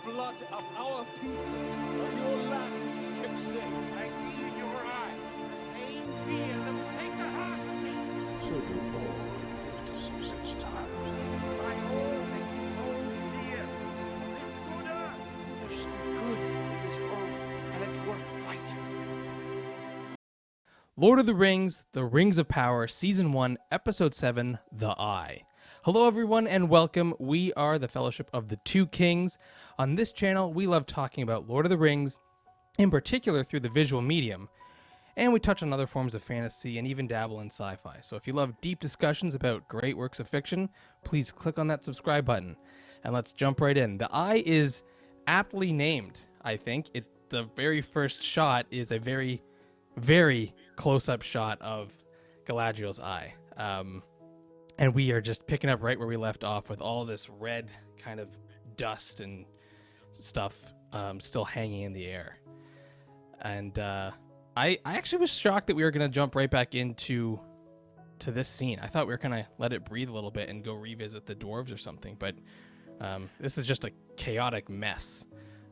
blood of our people are your lands kept safe. I see in your eyes the same fear that will take the heart of me. So do all who live to see such times. By all that you hold dear, this good earth. There's some good in this world, and it's worth fighting. Lord of the Rings, The Rings of Power, Season 1, Episode 7, The Eye. Hello everyone and welcome. We are the Fellowship of the Two Kings. On this channel, we love talking about Lord of the Rings, in particular through the visual medium, and we touch on other forms of fantasy and even dabble in sci-fi. So if you love deep discussions about great works of fiction, please click on that subscribe button, and let's jump right in. The Eye is aptly named, I think. The very first shot is a very, very close-up shot of Galadriel's eye. And we are just picking up right where we left off with all this red kind of dust and stuff still hanging in the air. And I actually was shocked that we were going to jump right back into this scene. I thought we were going to let it breathe a little bit and go revisit the dwarves or something. But this is just a chaotic mess.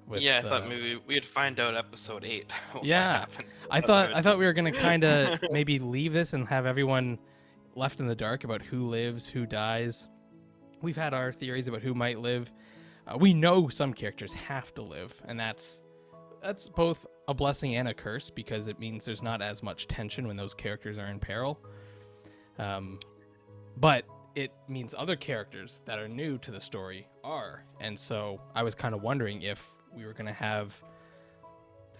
I thought maybe we'd find out episode 8. What happened. I thought we were going to kind of maybe leave this and have everyone left in the dark about who lives, who dies. We've had our theories about who might live. We know some characters have to live, and that's both a blessing and a curse because it means there's not as much tension when those characters are in peril. But it means other characters that are new to the story are. And so I was kind of wondering if we were going to have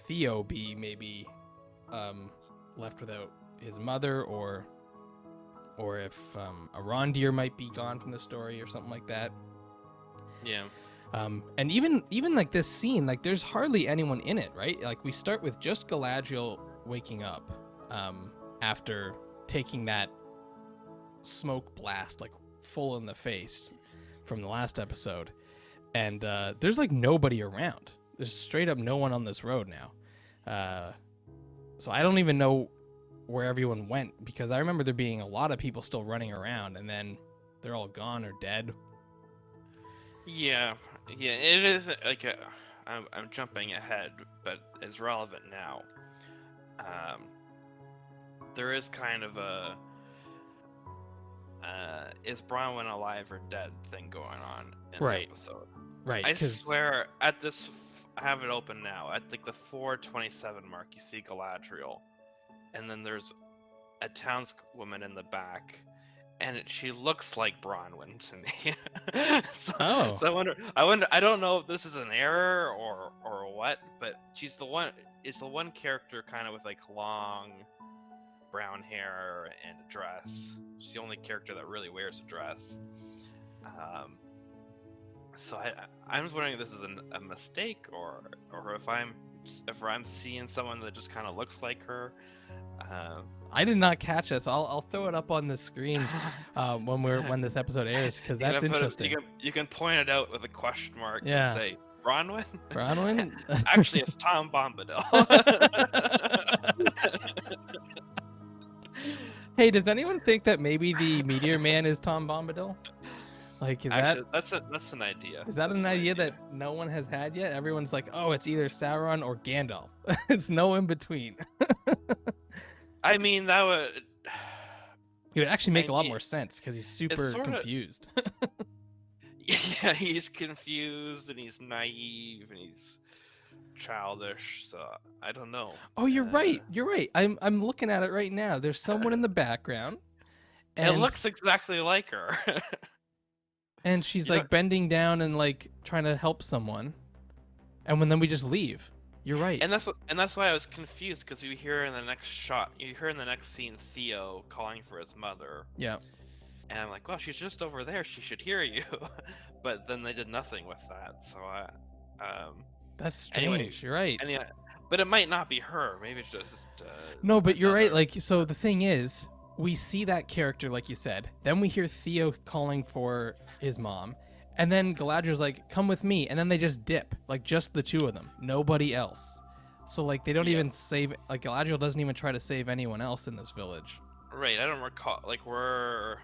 Theo be maybe left without his mother, or if Arondir might be gone from the story or something like that. Yeah. And even like this scene, like there's hardly anyone in it, right? Like we start with just Galadriel waking up after taking that smoke blast like full in the face from the last episode. And there's like nobody around. There's straight up no one on this road now. So I don't even know where everyone went, because I remember there being a lot of people still running around, and then they're all gone or dead. Yeah, it is like I'm jumping ahead, but it's relevant now. There is kind of a is Bronwyn alive or dead thing going on in the episode. Right. I swear at this, I have it open now. At like the 4:27 mark, you see Galadriel. And then there's a townswoman in the back, and she looks like Bronwyn to me. So I wonder. I don't know if this is an error or what, but she's the one. Is the one character kind of with like long brown hair and a dress. She's the only character that really wears a dress. So I'm just wondering if this is a mistake or if I'm seeing someone that just kind of looks like her. I did not catch this. I'll throw it up on the screen when this episode airs, because that's interesting. You can point it out with a question mark and say Bronwyn. Bronwyn. Actually, it's Tom Bombadil. Hey, does anyone think that maybe the Meteor Man is Tom Bombadil? Like, that's an idea. Is that an idea that no one has had yet? Everyone's like, oh, it's either Sauron or Gandalf. It's no in between. I mean, that would... It would actually make a lot more sense, because he's super confused. Yeah, he's confused, and he's naive, and he's childish, so I don't know. Oh, you're right. You're right. I'm looking at it right now. There's someone in the background. And it looks exactly like her. And she's like bending down and like trying to help someone. And then we just leave. You're right. And that's why I was confused, because you hear in the next shot, you hear in the next scene Theo calling for his mother. Yeah. And I'm like, well, she's just over there. She should hear you. But then they did nothing with that. So that's strange. Anyway, you're right. But it might not be her. Maybe it's just. No, but you're right. Like, so the thing is, we see that character, like you said. Then we hear Theo calling for his mom. And then Galadriel's like, come with me. And then they just dip. Like, just the two of them. Nobody else. So, like, they don't even save... Like, Galadriel doesn't even try to save anyone else in this village. Right. I don't recall... Like, Bronwyn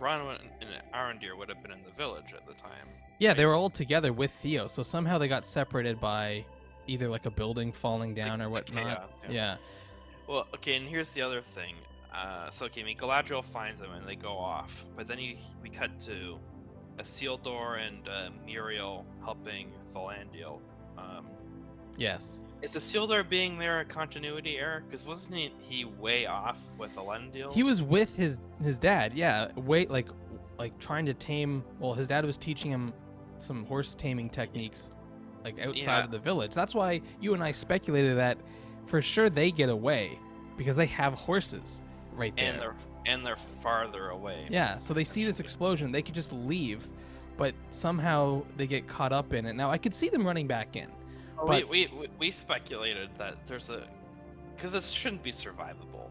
and Arondir would have been in the village at the time. Yeah, they were all together with Theo, so somehow they got separated by either like a building falling down or whatnot. chaos, Yeah. Well, okay, and here's the other thing. So okay, I mean, Galadriel finds them and they go off, but then we cut to Isildur and Muriel helping Valandil. Yes. Is Isildur being there a continuity error? Because wasn't he way off with Valandil? He was with his dad. Yeah, like trying to tame. Well, his dad was teaching him some horse taming techniques, like outside of the village. That's why you and I speculated that for sure they get away because they have horses right there. And they're farther away. Yeah, so they see this explosion. They could just leave, but somehow they get caught up in it. Now I could see them running back in. But We speculated that there's because this shouldn't be survivable.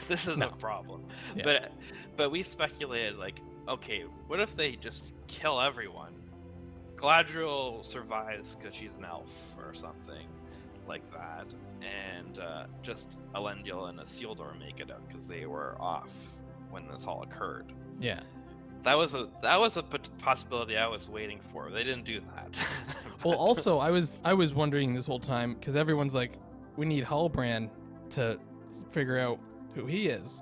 This is a problem. Yeah. But we speculated like, okay, what if they just kill everyone? Galadriel survives because she's an elf or something like that, and just Elendil and Isildur make it out because they were off when this all occurred. Yeah. That was a possibility I was waiting for. They didn't do that. Well, also I was wondering this whole time because everyone's like, we need Halbrand to figure out who he is,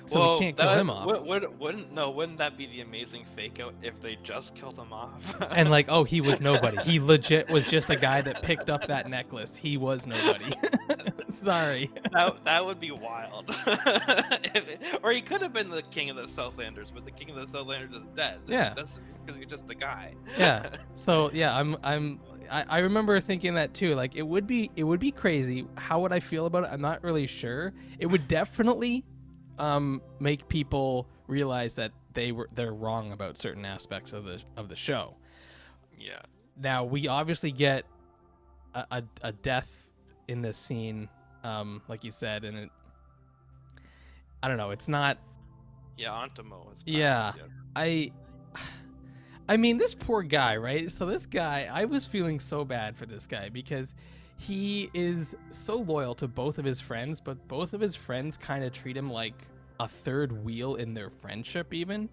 so we can't kill him off. Wouldn't that be the amazing fake out if they just killed him off? And like, oh, he was nobody. He legit was just a guy that picked up that necklace. He was nobody. Sorry. That would be wild. Or he could have been the king of the Southlanders, but the king of the Southlanders is dead. Yeah. That's because he's just a guy. Yeah. So yeah, I remember thinking that too. Like it would be crazy. How would I feel about it? I'm not really sure. It would definitely make people realize that they're wrong about certain aspects of the show. Yeah. Now we obviously get a death in this scene, like you said, and I don't know. It's not. Yeah, Antimo is. Yeah, I mean, this poor guy, right? So this guy, I was feeling so bad for this guy because he is so loyal to both of his friends, but both of his friends kind of treat him like a third wheel in their friendship even.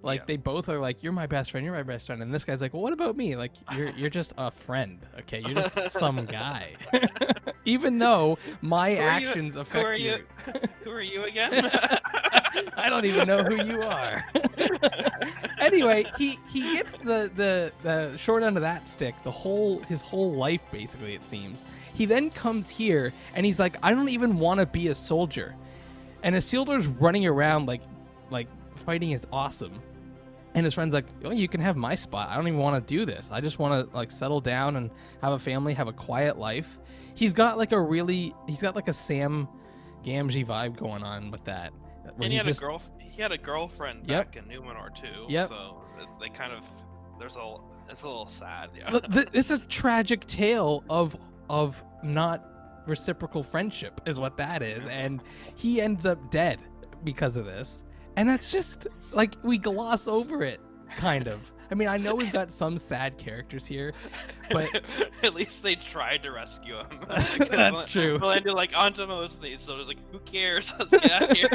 Like they both are like, you're my best friend, and this guy's like, well, what about me? Like you're just a friend, okay? You're just some guy. Even though my actions affect you. Who are you again? I don't even know who you are. Anyway, he gets the short end of that stick, his whole life basically, it seems. He then comes here and he's like, I don't even want to be a soldier. And Isildur's running around like fighting is awesome. And his friend's like, oh, you can have my spot. I don't even want to do this. I just want to like settle down and have a family, have a quiet life. He's got like a Sam Gamgee vibe going on with that. And he had a girlfriend back in Numenor too. Yep. So they kind of it's a little sad. Yeah. It's a tragic tale of not reciprocal friendship is what that is, and he ends up dead because of this. And that's just like we gloss over it, kind of. I mean, I know we've got some sad characters here, but at least they tried to rescue him. That's true. Well, and like Antimo is the, so it's like, who cares? Let's get out of here.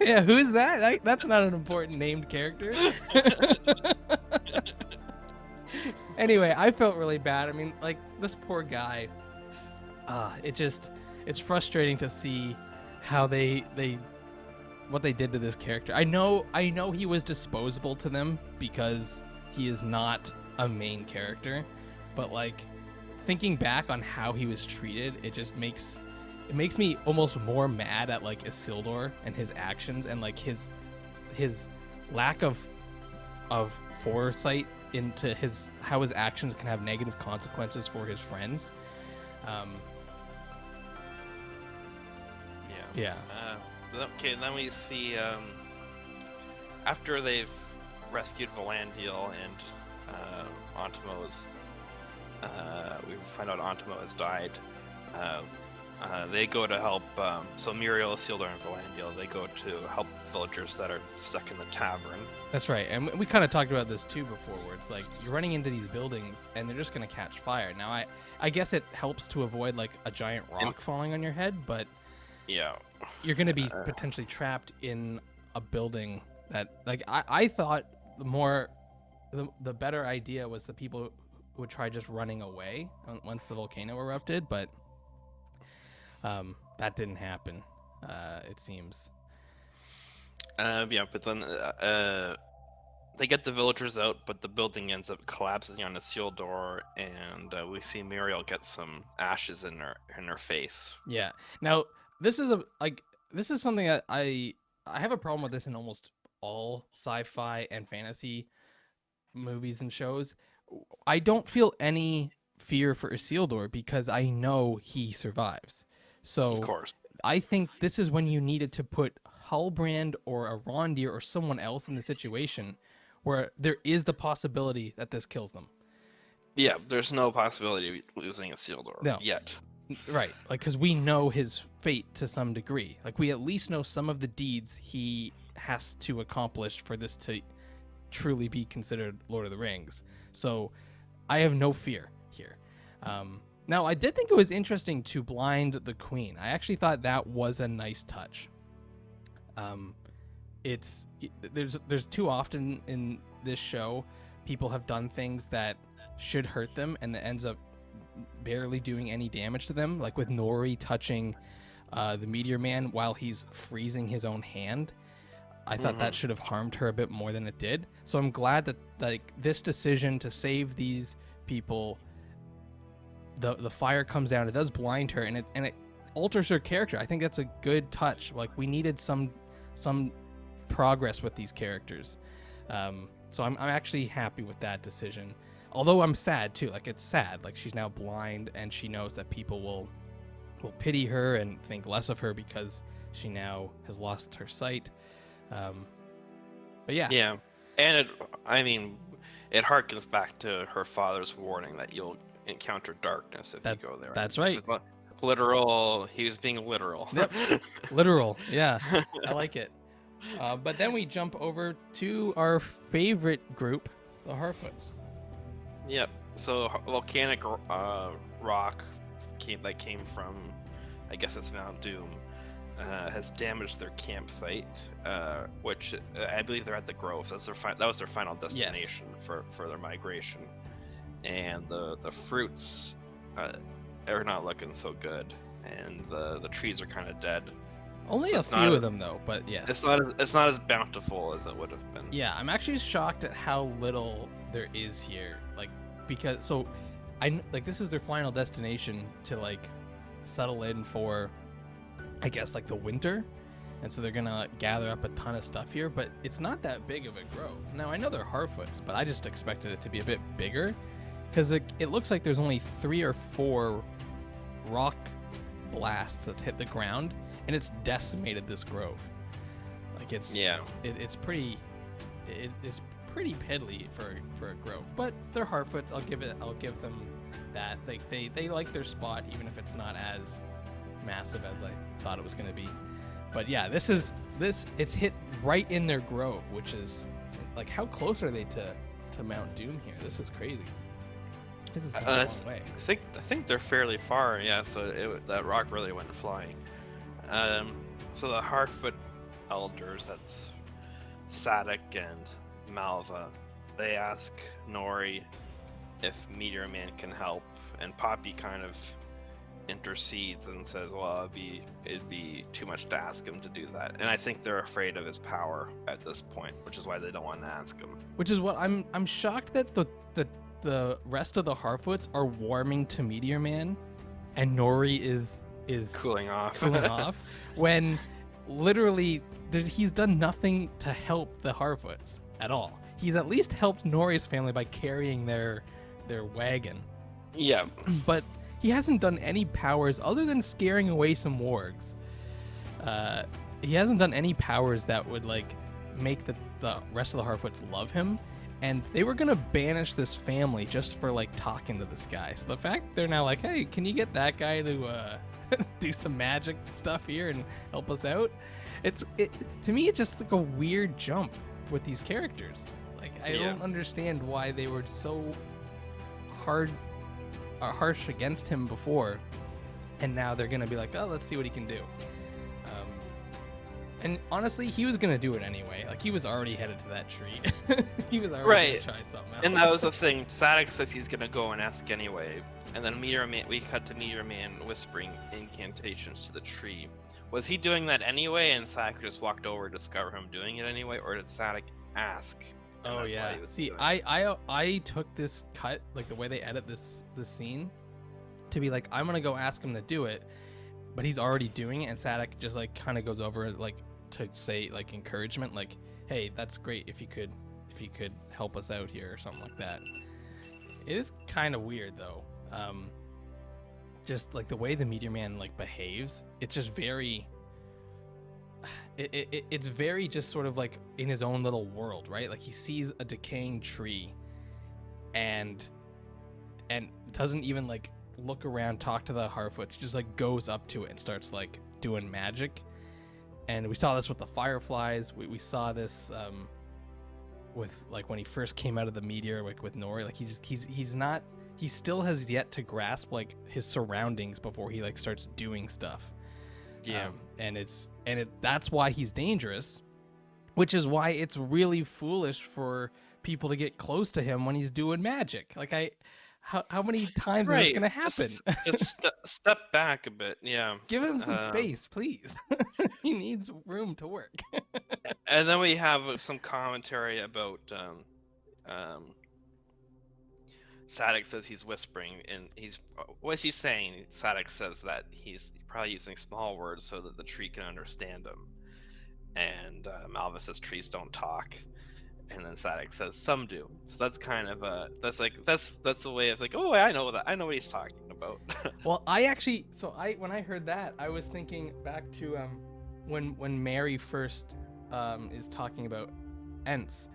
Yeah, who's that? That's not an important named character. Anyway, I felt really bad. I mean, like this poor guy. It's frustrating to see how what they did to this character. I know he was disposable to them because he is not a main character, but like thinking back on how he was treated, it makes me almost more mad at like Isildur and his actions and like his lack of foresight into how his actions can have negative consequences for his friends. Yeah. Okay, and then we see after they've rescued Valandil and Antimo is we find out Antimo has died. They go to help. So Muriel, Isildur, and Valandil, they go to help villagers that are stuck in the tavern. That's right, and we kind of talked about this too before, where it's like you're running into these buildings and they're just gonna catch fire. Now, I guess it helps to avoid like a giant rock falling on your head, but yeah, you're gonna be potentially trapped in a building That like I thought the better idea was the people would try just running away once the volcano erupted, but that didn't happen. It seems. Yeah, but then they get the villagers out, but the building ends up collapsing on a sealed door, and we see Muriel get some ashes in her face. Yeah. Now this is something that I have a problem with this in almost all sci-fi and fantasy movies and shows. I don't feel any fear for Isildur because I know he survives. So Of course. I think this is when you needed to put Halbrand or a Rondir or someone else in the situation where there is the possibility that this kills them. Yeah, there's no possibility of losing Isildur yet. Right, like because we know his fate to some degree. Like we at least know some of the deeds he has to accomplish for this to truly be considered Lord of the Rings. So I have no fear here. Now I did think it was interesting to blind the queen. I actually thought that was a nice touch. There's too often in this show people have done things that should hurt them and that ends up barely doing any damage to them, like with Nori touching the Meteor Man while he's freezing his own hand. I thought that should have harmed her a bit more than it did. So I'm glad that like this decision to save these people, the fire comes down, it does blind her, and it alters her character. I think that's a good touch. Like we needed some progress with these characters. So I'm actually happy with that decision. Although I'm sad too. Like it's sad. Like she's now blind and she knows that people will pity her and think less of her because she now has lost her sight. But yeah. Yeah, and it harkens back to her father's warning that you'll encounter darkness if you go there. That's right. It's not literal. He was being literal. Yep. Literal. Yeah. I like it. But then we jump over to our favorite group, the Harfoots. Yep. So volcanic rock that came from, I guess it's Mount Doom, has damaged their campsite, which I believe they're at the Grove. That was their final destination for their migration, and the fruits are not looking so good, and the trees are kind of dead. Only a few of them though, but yes. It's not as bountiful as it would have been. Yeah, I'm actually shocked at how little there is here. Like because this is their final destination to like settle in for, I guess, like the winter, and so they're gonna gather up a ton of stuff here, but it's not that big of a grove. Now I know they're Harfoots, but I just expected it to be a bit bigger because it looks like there's only 3 or 4 rock blasts that hit the ground, and it's decimated this grove. Like it's pretty piddly for a grove, but they're Harfoots. I'll give them that. They like their spot even if it's not as massive as I thought it was going to be. But yeah, it's hit right in their grove, which is like, how close are they to Mount Doom here? This is crazy. This is a long way. I think they're fairly far. Yeah, so that rock really went flying. So the Harfoot elders, that's Sadik and Malva, they ask Nori if Meteor Man can help, and Poppy kind of intercedes and says, well, it'd be too much to ask him to do that. And I think they're afraid of his power at this point, which is why they don't want to ask him. Which is what I'm shocked that the rest of the Harfoots are warming to Meteor Man and Nori is cooling off when literally he's done nothing to help the Harfoots at all. He's at least helped Nori's family by carrying their wagon. Yeah. But he hasn't done any powers other than scaring away some wargs. He hasn't done any powers that would like make the rest of the Harfoots love him. And they were gonna banish this family just for like talking to this guy. So the fact they're now like, hey, can you get that guy to do some magic stuff here and help us out? To me, it's just like a weird jump with these characters. Like I don't understand why they were so harsh against him before, and now they're gonna be like, oh, let's see what he can do. And honestly, he was gonna do it anyway. Like, he was already headed to that tree. He was already Right. gonna try something else. And that was the thing. Sadek says he's gonna go and ask anyway. And then we cut to Meteor Man whispering incantations to the tree. Was he doing that anyway, and Sadek just walked over to discover him doing it anyway, or did Sadek ask? and Oh that's why yeah. he was See, doing it? I took this cut, like the way they edit this scene, to be like, I'm gonna go ask him to do it, but he's already doing it, and Sadek just like kind of goes over like to say like encouragement, like, hey, that's great if you could help us out here or something like that. It is kind of weird though. Just like the way the Meteor Man like behaves, it's just very it's very just sort of like in his own little world, right? Like he sees a decaying tree and doesn't even like look around, talk to the Harfoots, just like goes up to it and starts like doing magic. And we saw this with the fireflies. We saw this with like when he first came out of the meteor, like with Nori. Like he still has yet to grasp like his surroundings before he like starts doing stuff. Yeah. That's why he's dangerous, which is why it's really foolish for people to get close to him when he's doing magic. Like how many times is this gonna happen? Just step back a bit, yeah. Give him some space, please. He needs room to work. And then we have some commentary about Sadek says he's whispering, and what's he saying? Sadek says that he's probably using small words so that the tree can understand him. And Malva says trees don't talk. And then Sadek says some do. So that's kind of that's a way of like, oh, I know what he's talking about. Well, when I heard that, I was thinking back to when Mary first is talking about Ents,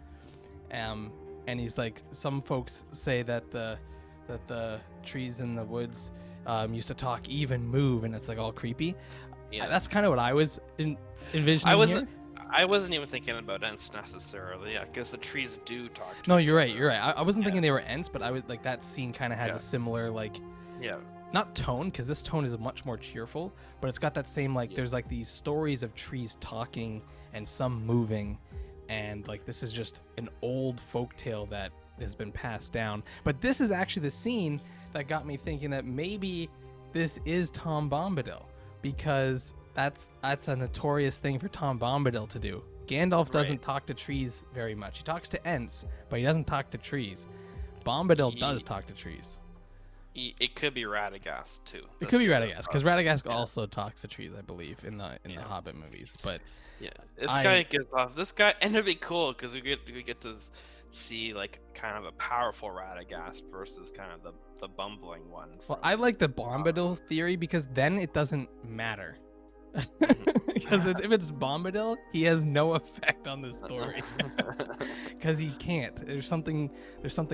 and he's like, some folks say that the trees in the woods used to talk, even move, and it's like all creepy. Yeah, that's kind of what I was envisioning here. I wasn't even thinking about Ents necessarily, yeah, because the trees do talk to No, each you're right. other. You're right. I wasn't thinking they were Ents, but I would like that scene kind of has a similar like, yeah, not tone, because this tone is much more cheerful, but it's got that same like there's like these stories of trees talking and some moving, and like this is just an old folk tale that has been passed down. But this is actually the scene that got me thinking that maybe this is Tom Bombadil, because that's a notorious thing for Tom Bombadil to do. Gandalf doesn't talk to trees very much. He talks to Ents, but he doesn't talk to trees. Bombadil does talk to trees. It could be Radagast too. It could be Radagast, because Radagast also talks to trees, I believe, in the Hobbit movies. But yeah, this guy, and it'd be cool because we get to see like kind of a powerful Radagast versus kind of the bumbling one. Well, I like the Bombadil theory because then it doesn't matter. Because if it's Bombadil, he has no effect on the story. Because he can't. There's something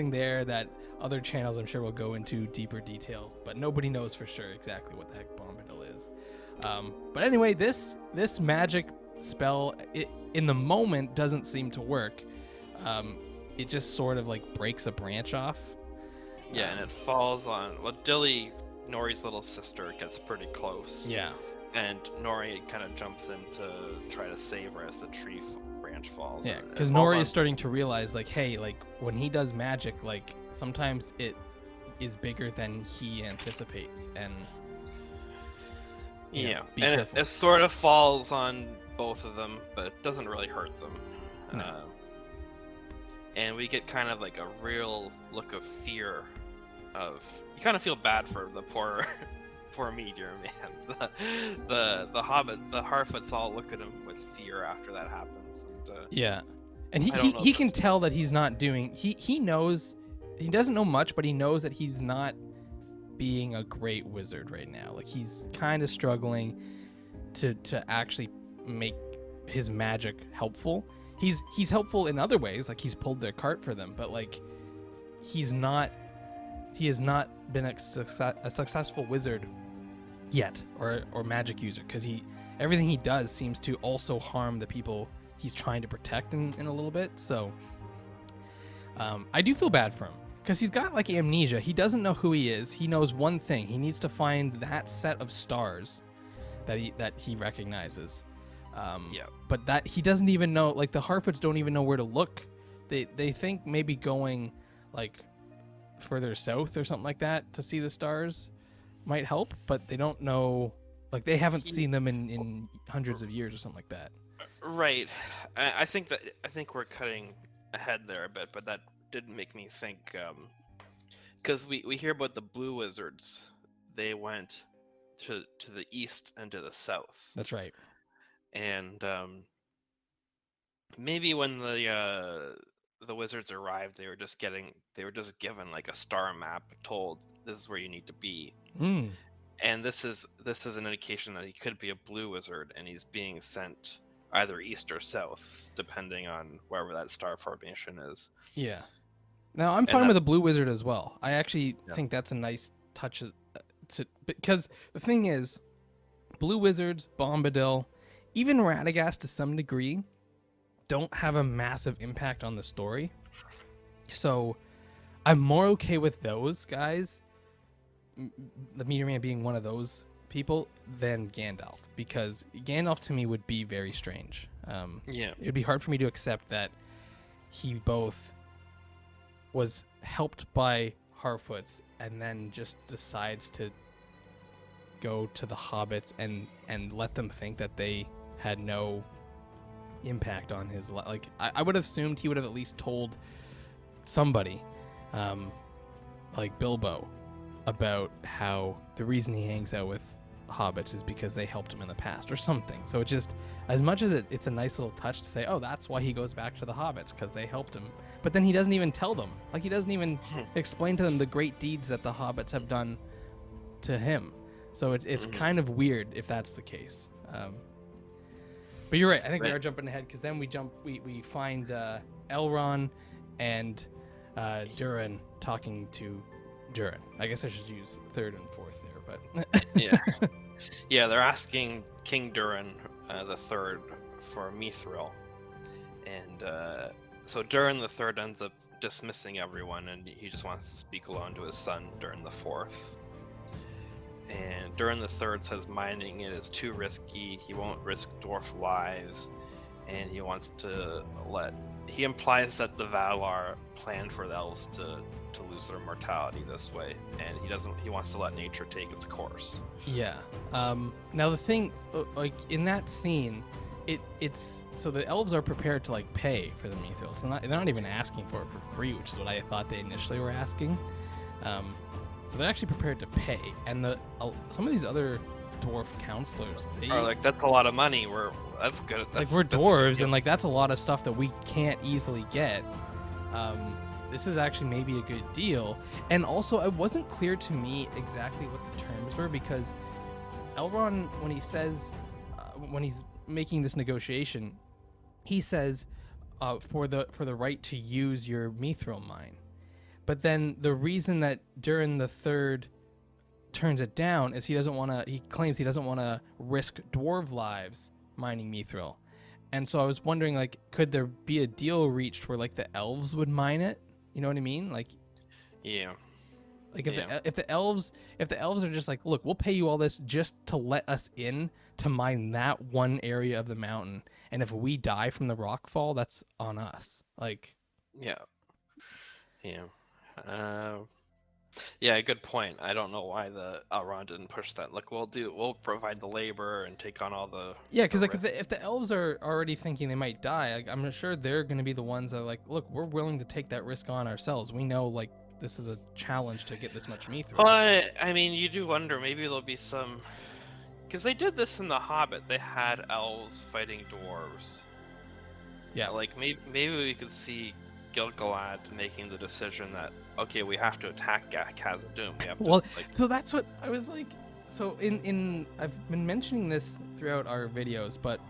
there that other channels I'm sure will go into deeper detail, but nobody knows for sure exactly what the heck Bombadil is. But anyway, this magic spell, in the moment doesn't seem to work. It just sort of like breaks a branch off. Yeah, and it falls on Dilly, Nori's little sister, gets pretty close. Yeah. And Nori kind of jumps in to try to save her as the tree branch falls. Yeah, because Nori is starting to realize, like, hey, like, when he does magic, like, sometimes it is bigger than he anticipates, and... Yeah, be and careful. it sort of falls on both of them, but it doesn't really hurt them. No. And we get kind of like a real look of fear you kind of feel bad for the poor Meteor Man. The Harfoots all look at him with fear after that happens. And, yeah, and he can tell that he's not doing. He knows, he doesn't know much, but he knows that he's not being a great wizard right now. Like he's kind of struggling to actually make his magic helpful. He's helpful in other ways, like he's pulled their cart for them, but like he has not been a successful wizard yet, or magic user, because everything he does seems to also harm the people he's trying to protect in a little bit. So I do feel bad for him, because he's got like amnesia. He doesn't know who he is. He knows one thing: he needs to find that set of stars that he recognizes, Yeah. But that he doesn't even know. Like the Harfoots don't even know where to look. They think maybe going like further south or something like that to see the stars might help, but they don't know. Like they haven't seen them in hundreds of years or something like that. Right. I think we're cutting ahead there a bit, but that did make me think, because we hear about the Blue Wizards. They went to the east and to the south, That's right. and maybe when the wizards arrived, they were just given like a star map, told this is where you need to be. And this is an indication that he could be a blue wizard, and he's being sent either east or south, depending on wherever that star formation is. Yeah. Now I'm fine with a blue wizard as well. I actually think that's a nice touch, because the thing is, blue wizards, Bombadil, even Radagast to some degree, don't have a massive impact on the story. So I'm more okay with those guys, the Meteor Man being one of those people, than Gandalf, because Gandalf to me would be very strange. It'd be hard for me to accept that he both was helped by Harfoots and then just decides to go to the hobbits and let them think that they had no impact on his life. Like I would have assumed he would have at least told somebody, like Bilbo, about how the reason he hangs out with hobbits is because they helped him in the past or something. So it just, as much as it's a nice little touch to say, oh, that's why he goes back to the hobbits, because they helped him, but then he doesn't even tell them. Like he doesn't even explain to them the great deeds that the hobbits have done to him. So it's kind of weird if that's the case. But you're right. I think we are jumping ahead, because then we find Elrond and Durin talking to Durin. I guess I should use third and fourth there, but yeah, they're asking King Durin the Third for Mithril, and so Durin the Third ends up dismissing everyone, and he just wants to speak alone to his son Durin the Fourth. And Durin the Third says mining it is too risky. He won't risk dwarf lives, and he wants to he implies that the Valar planned for the elves to lose their mortality this way, and he wants to let nature take its course. Yeah. Now the thing, like in that scene, it's so the elves are prepared to like pay for the mithril. So they're not even asking for it for free, which is what I thought they initially were asking. So they're actually prepared to pay, and some of these other dwarf counselors, they are like, that's a lot of money. That's good. We're dwarves, and like that's a lot of stuff that we can't easily get. This is actually maybe a good deal. And also, it wasn't clear to me exactly what the terms were, because Elrond, when he says, when he's making this negotiation, he says for the right to use your mithril mine. But then the reason that Durin the Third turns it down is he claims he doesn't want to risk dwarf lives mining mithril. And so I was wondering, like, could there be a deal reached where like the elves would mine it? You know what I mean? Like, yeah. Like if the elves are just like, look, we'll pay you all this just to let us in to mine that one area of the mountain, and if we die from the rockfall, that's on us. Like, yeah. Yeah, good point. I don't know why the Elrond didn't push that. Like, we'll provide the labor and take on all the... Yeah, because like if the elves are already thinking they might die, like, I'm sure they're going to be the ones that are like, look, we're willing to take that risk on ourselves. We know, like, this is a challenge to get this much mithril. Well, I mean, you do wonder, maybe there'll be some... Because they did this in The Hobbit. They had elves fighting dwarves. Yeah. Like, maybe we could see Gil-galad making the decision that, okay, we have to attack Khazad-dûm. So that's what I was like. So in I've been mentioning this throughout our videos, but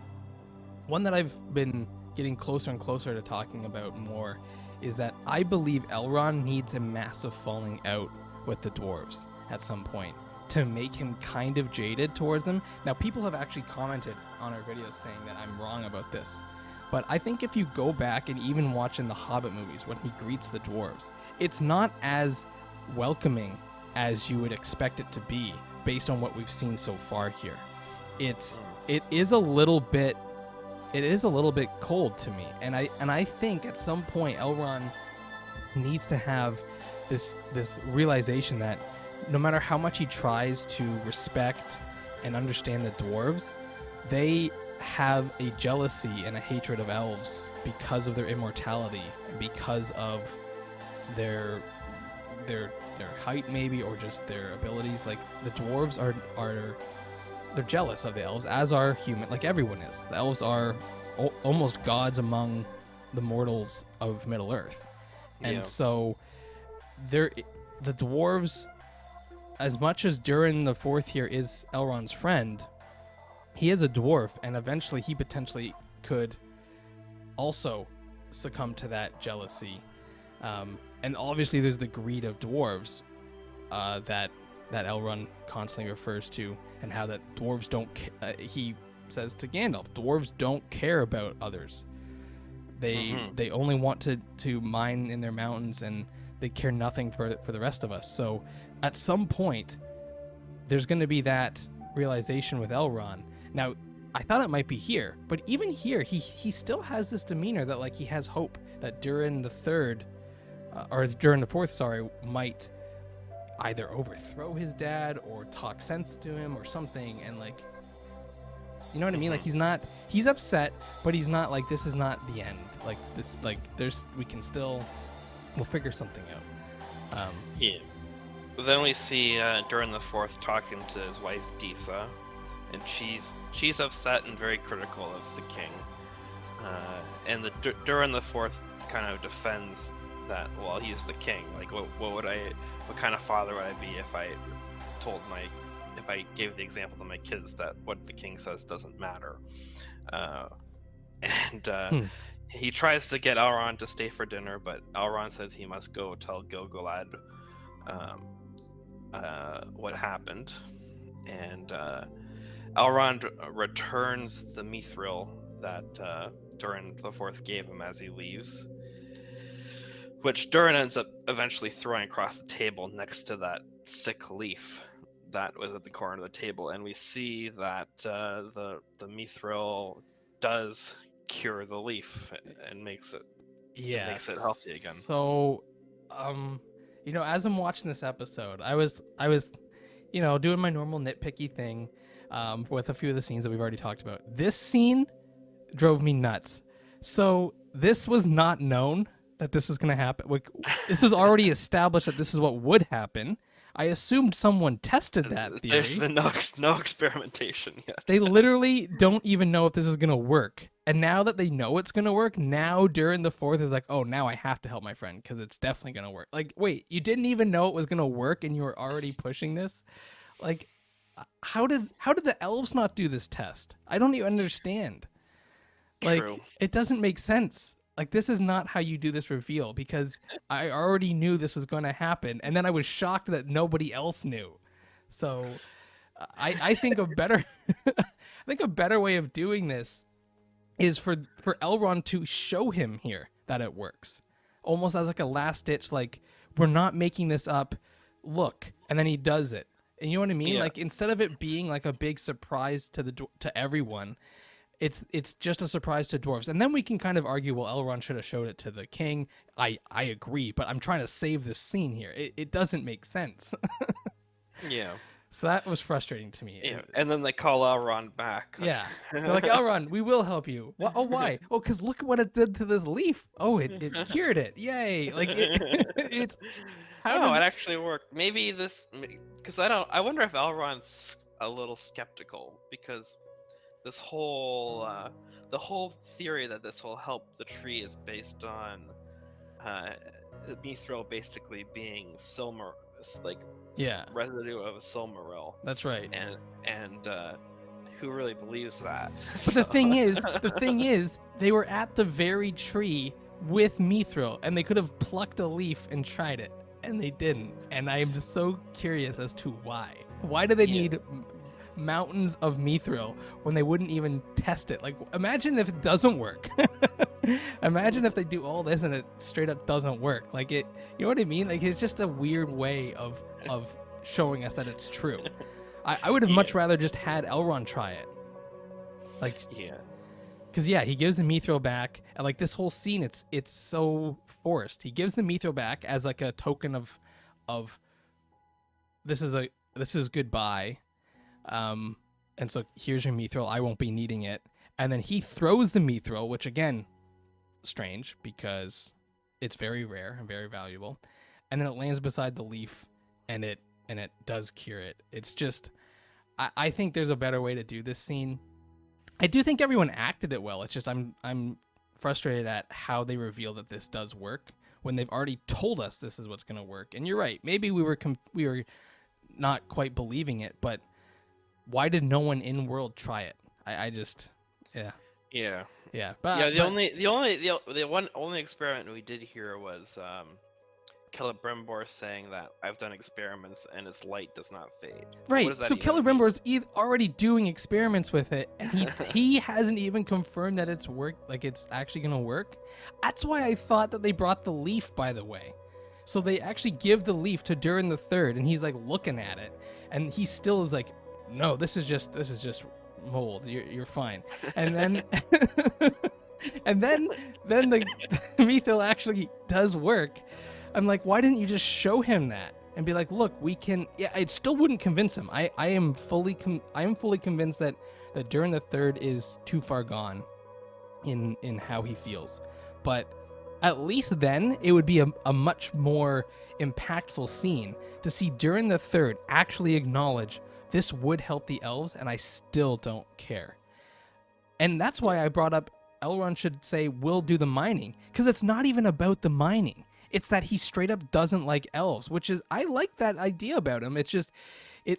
one that I've been getting closer and closer to talking about more is that I believe Elrond needs a massive falling out with the dwarves at some point to make him kind of jaded towards them. Now, people have actually commented on our videos saying that I'm wrong about this. But I think if you go back and even watch in the Hobbit movies when he greets the dwarves, it's not as welcoming as you would expect it to be based on what we've seen so far here. It is a little bit it is a little bit cold to me, and I think at some point Elrond needs to have this realization that no matter how much he tries to respect and understand the dwarves, they have a jealousy and a hatred of elves because of their immortality and because of their height, maybe, or just their abilities. Like, the dwarves are they're jealous of the elves, as are human, like everyone is. The elves are almost gods among the mortals of Middle Earth. And so the dwarves, as much as Durin the Fourth here is Elrond's friend, he is a dwarf, and eventually he potentially could also succumb to that jealousy. And obviously there's the greed of dwarves that Elrond constantly refers to, and how that dwarves don't he says to Gandalf, dwarves don't care about others. They only want to mine in their mountains, and they care nothing for the rest of us. So at some point there's going to be that realization with Elrond. Now, I thought it might be here, but even here he still has this demeanor that, like, he has hope that Durin the Third or Durin the Fourth, sorry, might either overthrow his dad or talk sense to him or something. And, like, you know what I mean? Like, he's upset, but he's not like, this is not the end. Like, this, like, we'll figure something out. Yeah. Then we see Durin the Fourth talking to his wife Disa, and she's upset and very critical of the king. And Durin the Fourth kind of defends that, well, he's the king. Like, what kind of father would I be if I gave the example to my kids that what the king says doesn't matter? He tries to get Elrond to stay for dinner, but Elrond says he must go tell Gil-galad what happened. And Elrond returns the mithril that Durin the Fourth gave him as he leaves, which Durin ends up eventually throwing across the table next to that sick leaf that was at the corner of the table. And we see that the mithril does cure the leaf and makes it healthy again. So, as I'm watching this episode, I was doing my normal nitpicky thing with a few of the scenes that we've already talked about. This scene drove me nuts. So this was not known that this was going to happen. Like, this was already established that this is what would happen. I assumed someone tested that theory. There's been no experimentation yet. They literally don't even know if this is going to work. And now that they know it's going to work, now Durin the Fourth is like, oh, now I have to help my friend because it's definitely going to work. Like, wait, you didn't even know it was going to work and you were already pushing this? Like, how did the elves not do this test? I don't even understand. Like, True. It doesn't make sense. Like, this is not how you do this reveal, because I already knew this was going to happen, and then I was shocked that nobody else knew. So I think a better way of doing this is for Elrond to show him here that it works, almost as like a last ditch, like, we're not making this up, look, and then he does it. And you know what I mean? Yeah. Like, instead of it being like a big surprise to everyone, it's just a surprise to dwarves. And then we can kind of argue, well, Elrond should have showed it to the king. I agree, but I'm trying to save this scene here. It doesn't make sense. Yeah. So that was frustrating to me. Yeah. And then they call Elrond back. Yeah. They're like, Elrond, we will help you. Well, oh, why? Oh, because look at what it did to this leaf. Oh, it cured it. Yay. Like, it's... It actually worked. Maybe this... Because I wonder if Elrond's a little skeptical, because this whole the whole theory that this will help the tree is based on the mithril basically being residue of a silmaril. That's right. And who really believes that? But the thing is, they were at the very tree with mithril, and they could have plucked a leaf and tried it, and they didn't. And I am just so curious as to why. Why do they need mountains of mithril when they wouldn't even test it? Like, imagine if it doesn't work. Imagine if they do all this and it straight up doesn't work. Like, it, you know what I mean? Like, it's just a weird way of showing us that it's true. I would have much rather just had Elrond try it. Like, Because yeah, he gives the mithril back, and like this whole scene, it's so forced. He gives the mithril back as like a token of this is goodbye, and so here's your mithril. I won't be needing it. And then he throws the mithril, which again, strange because it's very rare and very valuable. And then it lands beside the leaf, and it does cure it. It's just, I think there's a better way to do this scene. I do think everyone acted it well. It's just I'm frustrated at how they reveal that this does work when they've already told us this is what's going to work. And you're right. Maybe we were not quite believing it, but why did no one in world try it? I just yeah. But the only experiment we did hear was Celebrimbor saying that I've done experiments and its light does not fade. Right. So Celebrimbor's already doing experiments with it, and he hasn't even confirmed that it's it's actually gonna work. That's why I thought that they brought the leaf, by the way. So they actually give the leaf to Durin the Third, and he's like looking at it, and he still is like, no, this is just mold. You're fine. And then and then the mithril actually does work. I'm like, why didn't you just show him that and be like, look, we can? Yeah, it still wouldn't convince him. I am fully convinced that Durin the Third is too far gone in how he feels. But at least then it would be a much more impactful scene to see Durin the Third actually acknowledge this would help the elves, and I still don't care. And that's why I brought up Elrond should say, we'll do the mining, because it's not even about the mining. It's that he straight up doesn't like elves, which is, I like that idea about him. It's just,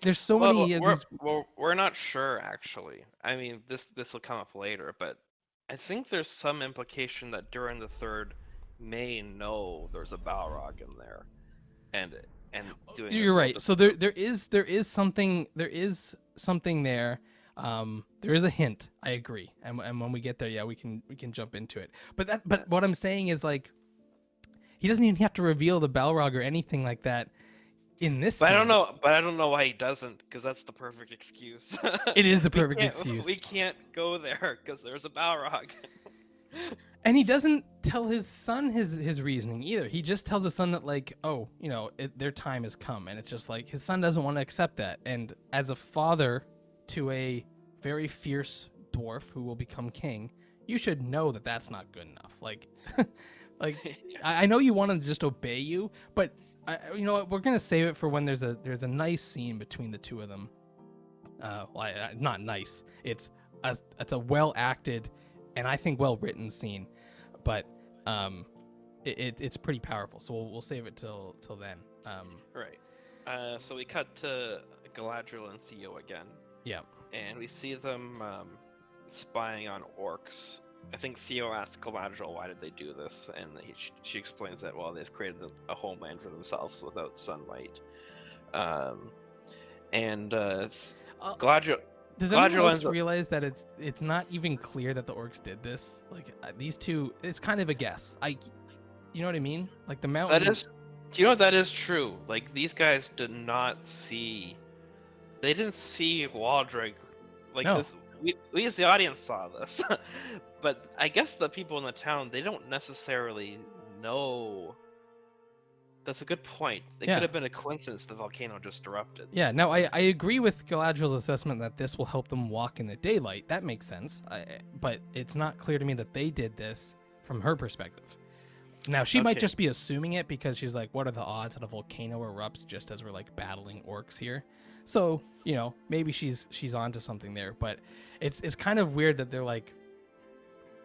there's so many. We're not sure, actually. I mean, this will come up later, but I think there's some implication that Durin the Third may know there's a Balrog in there, and doing. You're right. So there is something there. There is a hint. I agree. And when we get there, yeah, we can jump into it. But what I'm saying is, like, he doesn't even have to reveal the Balrog or anything like that in this scene. I don't know why he doesn't, because that's the perfect excuse. It is the perfect excuse. We can't go there because there's a Balrog. And he doesn't tell his son his reasoning either. He just tells his son that, like, oh, their time has come. And it's just like, his son doesn't want to accept that. And as a father to a very fierce dwarf who will become king, you should know that that's not good enough. Like, I know you want him to just obey you, but you know what? We're gonna save it for when there's a nice scene between the two of them. Not nice. It's a well acted and I think well written scene, but it's pretty powerful. So we'll save it till then. Right. So we cut to Galadriel and Theo again. Yeah. And we see them spying on orcs. I think Theo asks Galadriel why did they do this, and she explains that, well, they've created a homeland for themselves without sunlight. Galadriel. Does anyone else realize that it's not even clear that the orcs did this? Like, these two, it's kind of a guess. You know what I mean? Like the mountain. That is true. Like, these guys did not see. They didn't see Waldreg. Like, no. We as the audience saw this, but I guess the people in the town, they don't necessarily know. That's a good point. It could have been a coincidence the volcano just erupted. Yeah, no, I agree with Galadriel's assessment that this will help them walk in the daylight. That makes sense. But it's not clear to me that they did this from her perspective. Now, she might just be assuming it because she's like, what are the odds that a volcano erupts just as we're like battling orcs here? So, maybe she's onto something there, but it's kind of weird that they're like,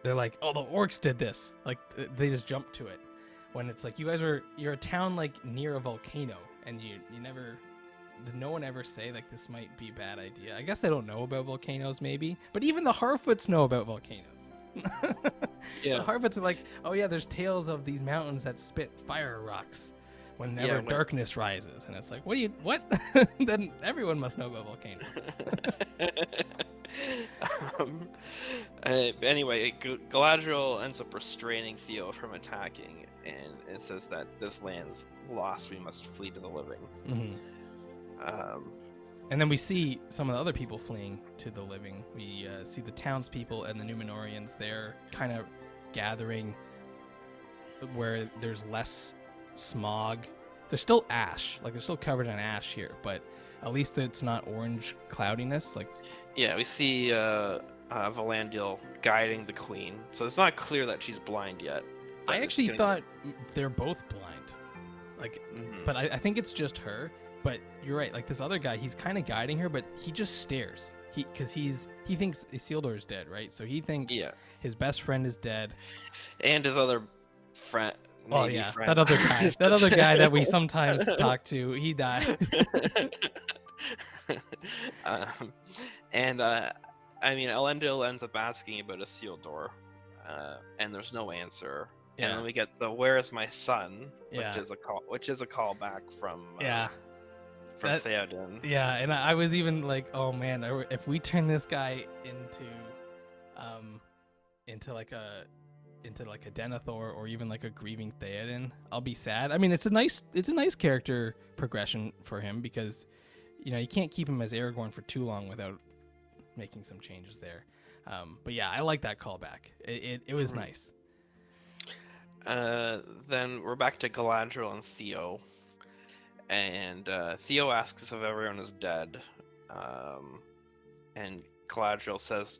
oh, the orcs did this. Like, they just jumped to it. When it's like, you're a town like near a volcano, and did no one ever say like this might be a bad idea? I guess they don't know about volcanoes maybe, but even the Harfoots know about volcanoes. Yeah. The Harfoots are like, oh yeah, there's tales of these mountains that spit fire rocks whenever darkness rises, and it's like, what? Then everyone must know about volcanoes. Anyway, Galadriel ends up restraining Theo from attacking, and it says that this land's lost. We must flee to the living. Mm-hmm. And then we see some of the other people fleeing to the living. We see the townspeople and the Numenorians. They're kind of gathering where there's less smog. There's still ash, like they're still covered in ash here, but at least it's not orange cloudiness. Like, Yeah, we see Valandil guiding the queen, so it's not clear that she's blind yet. but I it's actually gonna- thought they're both blind. Like, Mhm. but I think it's just her. But you're right. Like this other guy, he's kind of guiding her, but he just stares. He thinks Isildur is dead, right? So he thinks Yeah, his best friend is dead. and his other friend. Oh maybe yeah, friend. that other guy, that other guy that we sometimes talk to, he died. um, and I mean, Elendil ends up asking about Isildur, and there's no answer. And Yeah. then we get the "Where is my son?" Yeah. which is a callback from Yeah, from that- Theoden. yeah, and I was even like, oh man, if we turn this guy into like a Denethor or even like a grieving Theoden, I'll be sad. I mean, it's a nice character progression for him because you can't keep him as Aragorn for too long without making some changes there. But yeah, I like that callback. It was nice. Then we're back to Galadriel and Theo, and Theo asks if everyone is dead, and Galadriel says,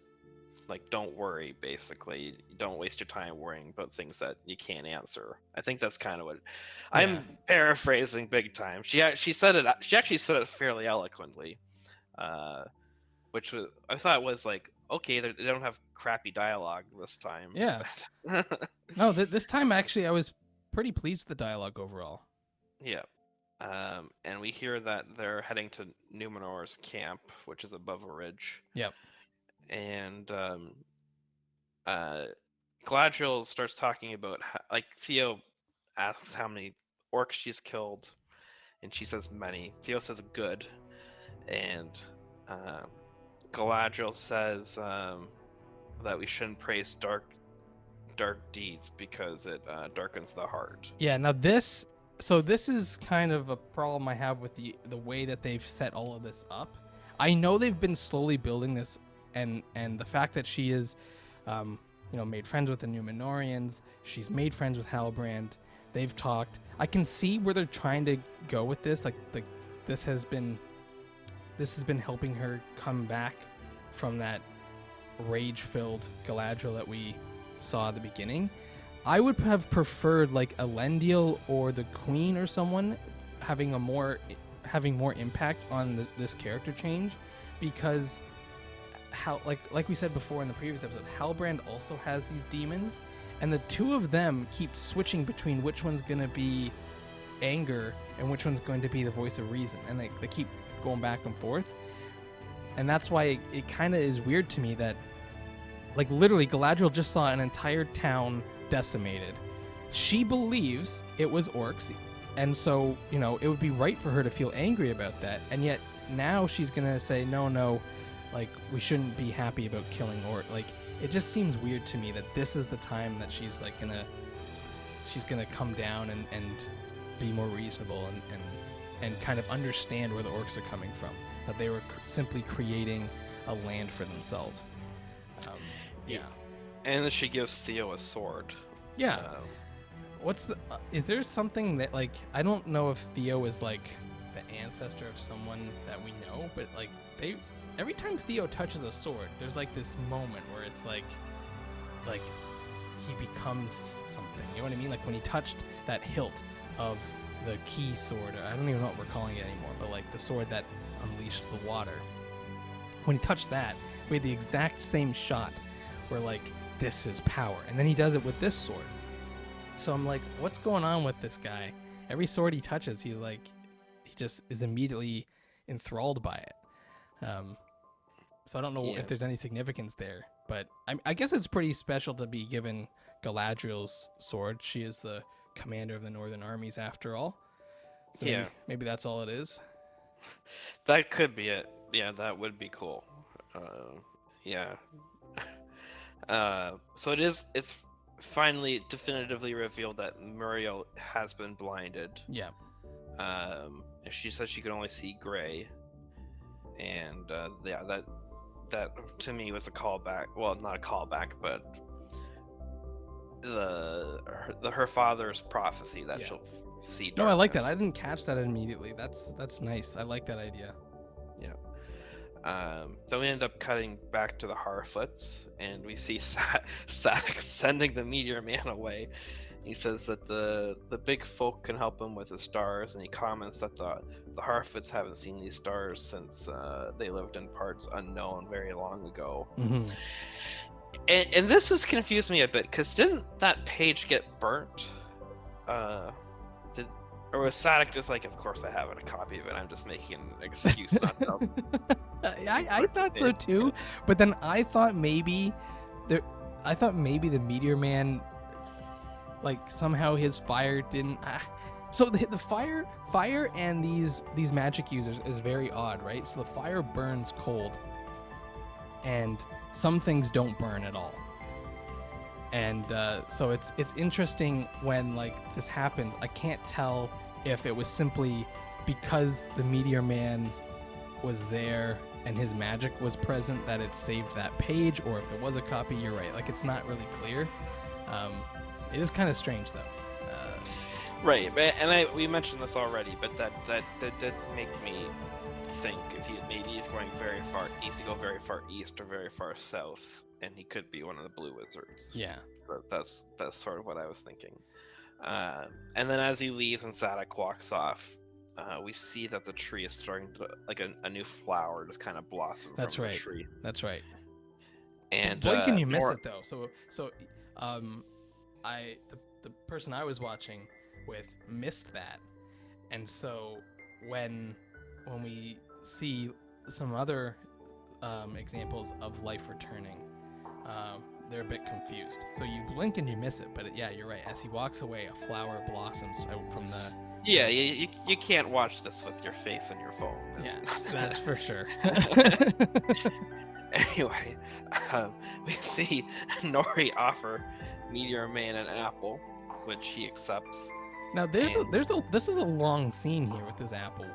like, don't worry, basically. Don't waste your time worrying about things that you can't answer. I think that's kind of what... I'm paraphrasing big time. She actually said it fairly eloquently, which was, I thought was like, okay, they don't have crappy dialogue this time. Yeah. but- No, this time actually I was pretty pleased with the dialogue overall. Yeah. And we hear that they're heading to Numenor's camp, which is above a ridge. Yep. And Galadriel starts talking about how, like, Theo asks how many orcs she's killed, and she says many. Theo says good, and Galadriel says that we shouldn't praise dark deeds because it darkens the heart. Yeah, now this is kind of a problem I have with the way that they've set all of this up. I know they've been slowly building this, and the fact that she is made friends with the Numenorians, she's made friends with Halbrand, they've talked. I can see where they're trying to go with this. Like this has been helping her come back from that rage-filled Galadriel that we saw at the beginning. I would have preferred like Elendil or the Queen or someone having more impact on this character change, because how like we said before in the previous episode, Halbrand also has these demons, and the two of them keep switching between which one's going to be anger and which one's going to be the voice of reason, and they keep going back and forth. And that's why it kind of is weird to me that, like, literally Galadriel just saw an entire town decimated. She believes it was orcs, and so it would be right for her to feel angry about that, and yet now she's gonna say no, like, we shouldn't be happy about killing orc. Like, it just seems weird to me that this is the time that she's like gonna come down and be more reasonable and kind of understand where the orcs are coming from, that they were simply creating a land for themselves. Yeah. And then she gives Theo a sword. Yeah. Is there something that, like, I don't know if Theo is like the ancestor of someone that we know, but like every time Theo touches a sword, there's like this moment where it's like he becomes something. You know what I mean? Like when he touched that hilt of the key sword, or I don't even know what we're calling it anymore, but like the sword that unleashed the water. When he touched that, we had the exact same shot where like, this is power. And then he does it with this sword. So I'm like, what's going on with this guy? Every sword he touches, he just is immediately enthralled by it. So I don't know if there's any significance there, but I guess it's pretty special to be given Galadriel's sword. She is the commander of the Northern Armies after all. So Yeah. maybe that's all it is. That could be it. Yeah, that would be cool. Yeah. So it's finally definitively revealed that Muriel has been blinded. Yeah. She says she can only see gray. and yeah, that to me was a callback. Well, not a callback, but her father's prophecy that Yeah. she'll see. No, I like that. darkness. I didn't catch that immediately. That's nice. I like that idea. Then we end up cutting back to the Harfoots, and we see Sadek sending the Meteor Man away. He says that the big folk can help him with the stars, and he comments that the Harfoots haven't seen these stars since they lived in parts unknown very long ago. Mm-hmm. And this has confused me a bit, because didn't that page get burnt? Or was Sadek just like, of course I have a copy of it, I'm just making an excuse not to. I thought so too, but then I thought maybe the Meteor Man, like somehow his fire didn't. So the fire and these magic users is very odd, right? So the fire burns cold, and some things don't burn at all. And so it's interesting when like this happens. I can't tell if it was simply because the Meteor Man was there and his magic was present that it saved that page, or if there was a copy. You're right, like it's not really clear. It is kind of strange though. Right, and we mentioned this already, but that did make me think if he's going very far east, to go very far east or very far south, and he could be one of the Blue Wizards. Yeah. But that's sort of what I was thinking. And then as he leaves and Sadek walks off, we see that the tree is starting to, like a new flower just kind of blossom from the tree. That's right. And when can you miss it though? So the person I was watching with missed that, and so when we see some other examples of life returning, they're a bit confused. So you blink and you miss it, but yeah, you're right. As he walks away, a flower blossoms out from the. Yeah, you can't watch this with your face on your phone. Yeah, that's for sure. Anyway, we see Nori offer Meteor Man an apple, which he accepts. Now this is a long scene here with this apple.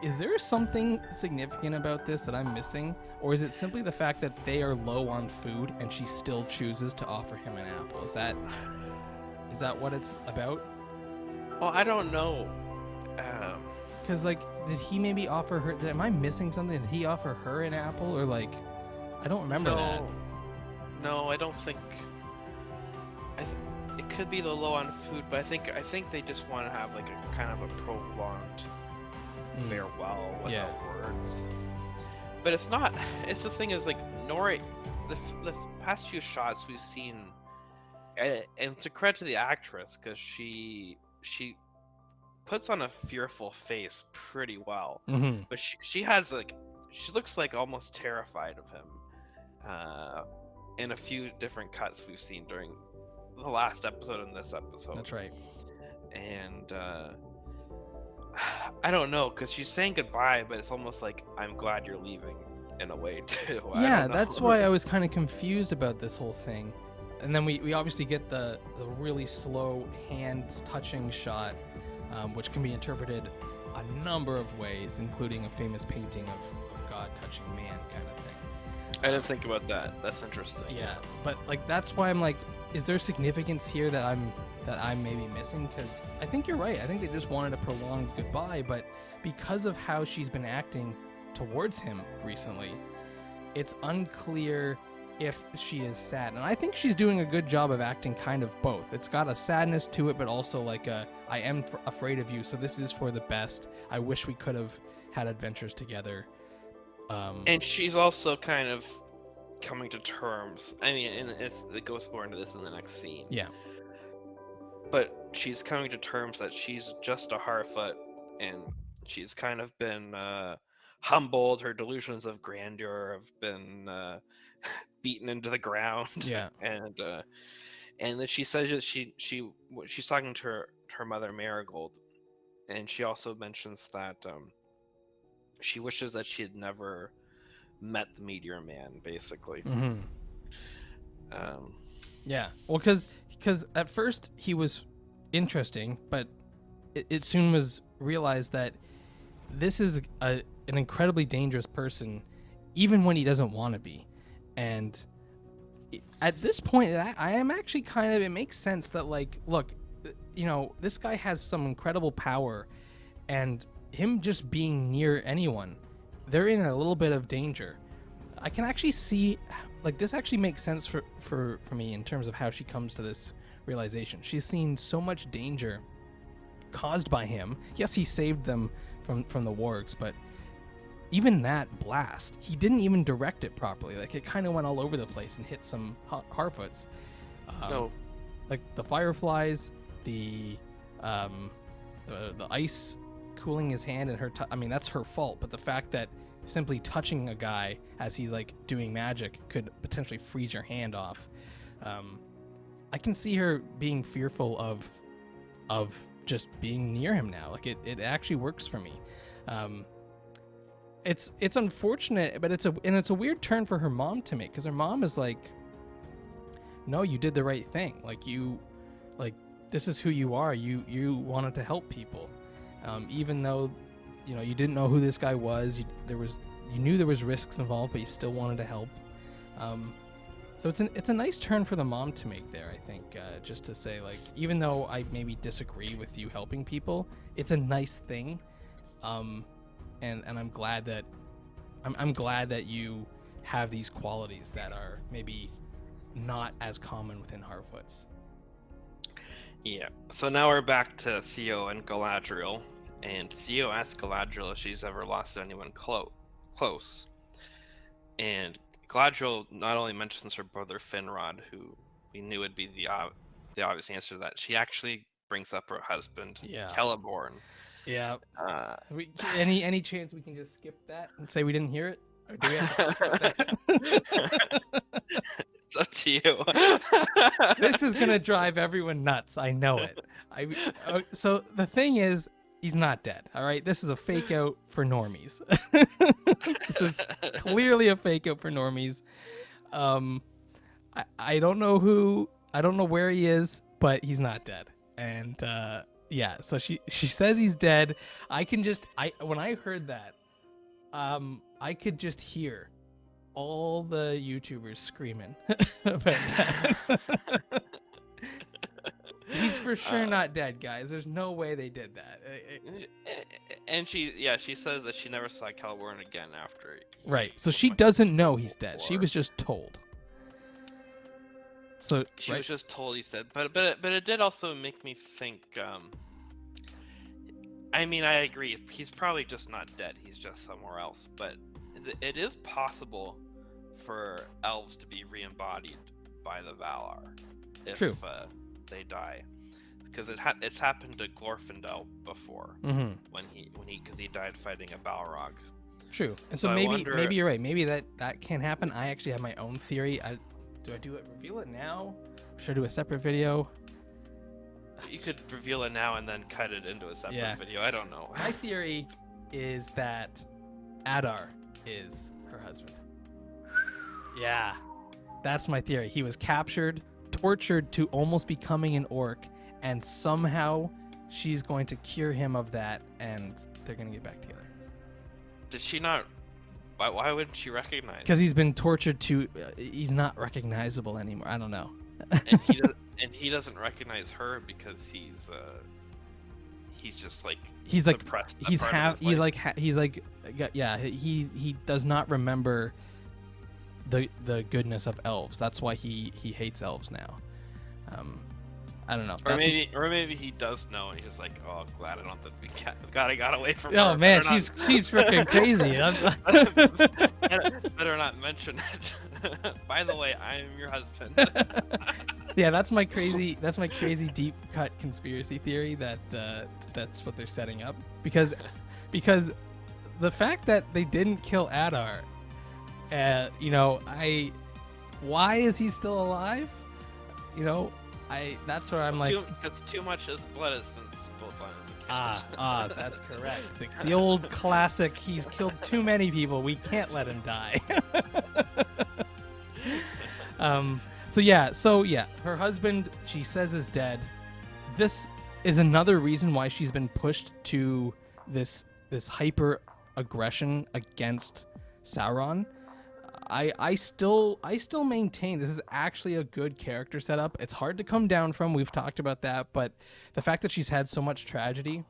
Is there something significant about this that I'm missing, or is it simply the fact that they are low on food and she still chooses to offer him an apple? Is that what it's about? Well, I don't know. Because like, did he maybe offer her? Am I missing something? Did he offer her an apple, or like, I don't remember that. No, I don't think. It could be the low on food, but I think they just want to have like a kind of a prolonged farewell without words. But it's not. It's the thing is like Nori, the past few shots we've seen, and it's a credit to the actress because she puts on a fearful face pretty well. Mm-hmm. But she has like, she looks like almost terrified of him. In a few different cuts we've seen during the last episode and this episode. That's right. And I don't know, because she's saying goodbye, but it's almost like, I'm glad you're leaving in a way too. Yeah, that's why I was kind of confused about this whole thing. And then we obviously get the really slow hand touching shot, which can be interpreted a number of ways, including a famous painting of God touching man kind of thing. I didn't think about that. That's interesting. Yeah, but like that's why I'm like, is there significance here that I'm maybe missing? Because I think you're right. I think they just wanted a prolonged goodbye, but because of how she's been acting towards him recently, it's unclear if she is sad. And I think she's doing a good job of acting kind of both. It's got a sadness to it, but also like I am afraid of you, so this is for the best. I wish we could have had adventures together. And she's also kind of coming to terms. I mean, and it goes more into this in the next scene. Yeah. But she's coming to terms that she's just a Harfoot, and she's kind of been humbled. Her delusions of grandeur have been beaten into the ground. Yeah. And then she says that she's talking to her mother Marigold, and she also mentions that she wishes that she had never met the Meteor Man, basically. Mm-hmm. Yeah. Well, because at first he was interesting, but it soon was realized that this is an incredibly dangerous person, even when he doesn't want to be. And at this point, I am actually kind of, it makes sense that, like, look, you know, this guy has some incredible power, and him just being near anyone, they're in a little bit of danger. I can actually see, like, this actually makes sense for me in terms of how she comes to this realization. She's seen so much danger caused by him. Yes, he saved them from the wargs, but even that blast, he didn't even direct it properly. Like, it kind of went all over the place and hit some Harfoots. Like the fireflies, the ice cooling his hand, and her I mean, that's her fault, but the fact that simply touching a guy as he's like doing magic could potentially freeze your hand off. I can see her being fearful of just being near him now. Like, it actually works for me. It's unfortunate, but it's a weird turn for her mom to make, because her mom is like, no, you did the right thing. Like, this is who you are. You wanted to help people, even though, you know, you didn't know who this guy was. You knew there was risks involved, but you still wanted to help. So it's a nice turn for the mom to make there, I think, just to say, like, even though I maybe disagree with you helping people, it's a nice thing. And I'm glad that you have these qualities that are maybe not as common within Harfoots. Yeah. So now we're back to Theo and Galadriel, and Theo asks Galadriel if she's ever lost anyone close. And Galadriel not only mentions her brother Finrod, who we knew would be the obvious answer to that, she actually brings up her husband, Celeborn. Yeah. Any chance we can just skip that and say we didn't hear it? Or do we have to talk about that? It's up to you. This is gonna drive everyone nuts. I know it. So the thing is, he's not dead. All right, this is a fake out for normies. This is clearly a fake out for normies. I don't know where he is, but he's not dead. And yeah, so she says he's dead. When I heard that, I could just hear all the YouTubers screaming about that. He's for sure not dead, guys. There's no way they did that. And she says that she never saw Celeborn again after. Right. So she doesn't know he's dead. She was just told. So she was just told he's dead. But it did also make me think. I mean, I agree. He's probably just not dead. He's just somewhere else. But it is possible for elves to be re-embodied by the Valar if they die, because it's happened to Glorfindel before, when he died fighting a Balrog. True. And so maybe you're right. Maybe that can happen. I actually have my own theory. Do I reveal it now? Should I do a separate video? You could reveal it now and then cut it into a separate video. I don't know. My theory is that Adar is her husband. Yeah, that's my theory. He was captured, tortured to almost becoming an orc, and somehow she's going to cure him of that, and they're going to get back together. Did she not? Why wouldn't she recognize? Because he's been tortured to, he's not recognizable anymore. I don't know. And he doesn't recognize her because he's just like he's suppressed. He does not remember the goodness of elves. That's why he hates elves now. I don't know. Or maybe he does know, and he's just like, oh, glad I don't think I got away from her. Oh man, she's freaking crazy. Better not mention it. By the way, I am your husband. Yeah, that's my crazy deep cut conspiracy theory that that's what they're setting up, because the fact that they didn't kill Adar, why is he still alive? That's where I'm like, because too much his blood has been spilled on his occasion. That's correct. The old classic, he's killed too many people, we can't let him die. So yeah, her husband, she says, is dead. This is another reason why she's been pushed to this hyper aggression against Sauron, I still maintain this is actually a good character setup. It's hard to come down from. We've talked about that, but the fact that she's had so much tragedy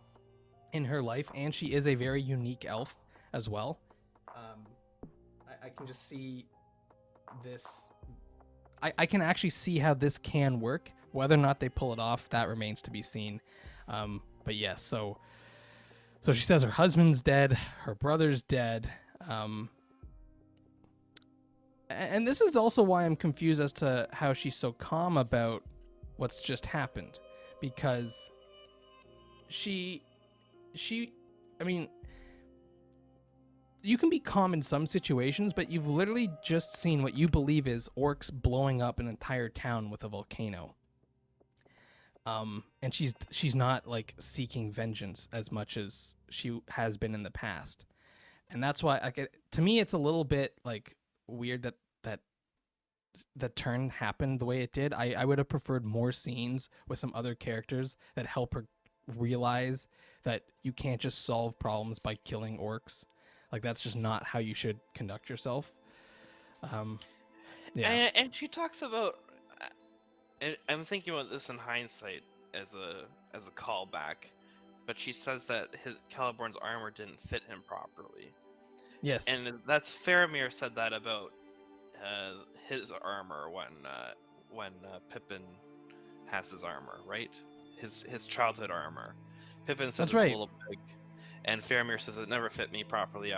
in her life, and she is a very unique elf as well. I can just see this. I can actually see how this can work. Whether or not they pull it off, that remains to be seen. But yes, so she says her husband's dead, her brother's dead. And this is also why I'm confused as to how she's so calm about what's just happened, because I mean, you can be calm in some situations, but you've literally just seen what you believe is orcs blowing up an entire town with a volcano. And she's not like seeking vengeance as much as she has been in the past. And that's why, like, to me, it's a little bit like weird that turn happened the way it did. I would have preferred more scenes with some other characters that help her realize that you can't just solve problems by killing orcs. Like, that's just not how you should conduct yourself. Yeah. And she talks about, and I'm thinking about this in hindsight as a callback, but she says that Celeborn's armor didn't fit him properly. Yes. And that's Faramir said that about his armor when Pippin has his armor, right? His childhood armor. Pippin says That's it's right. a little big, and Faramir says it never fit me properly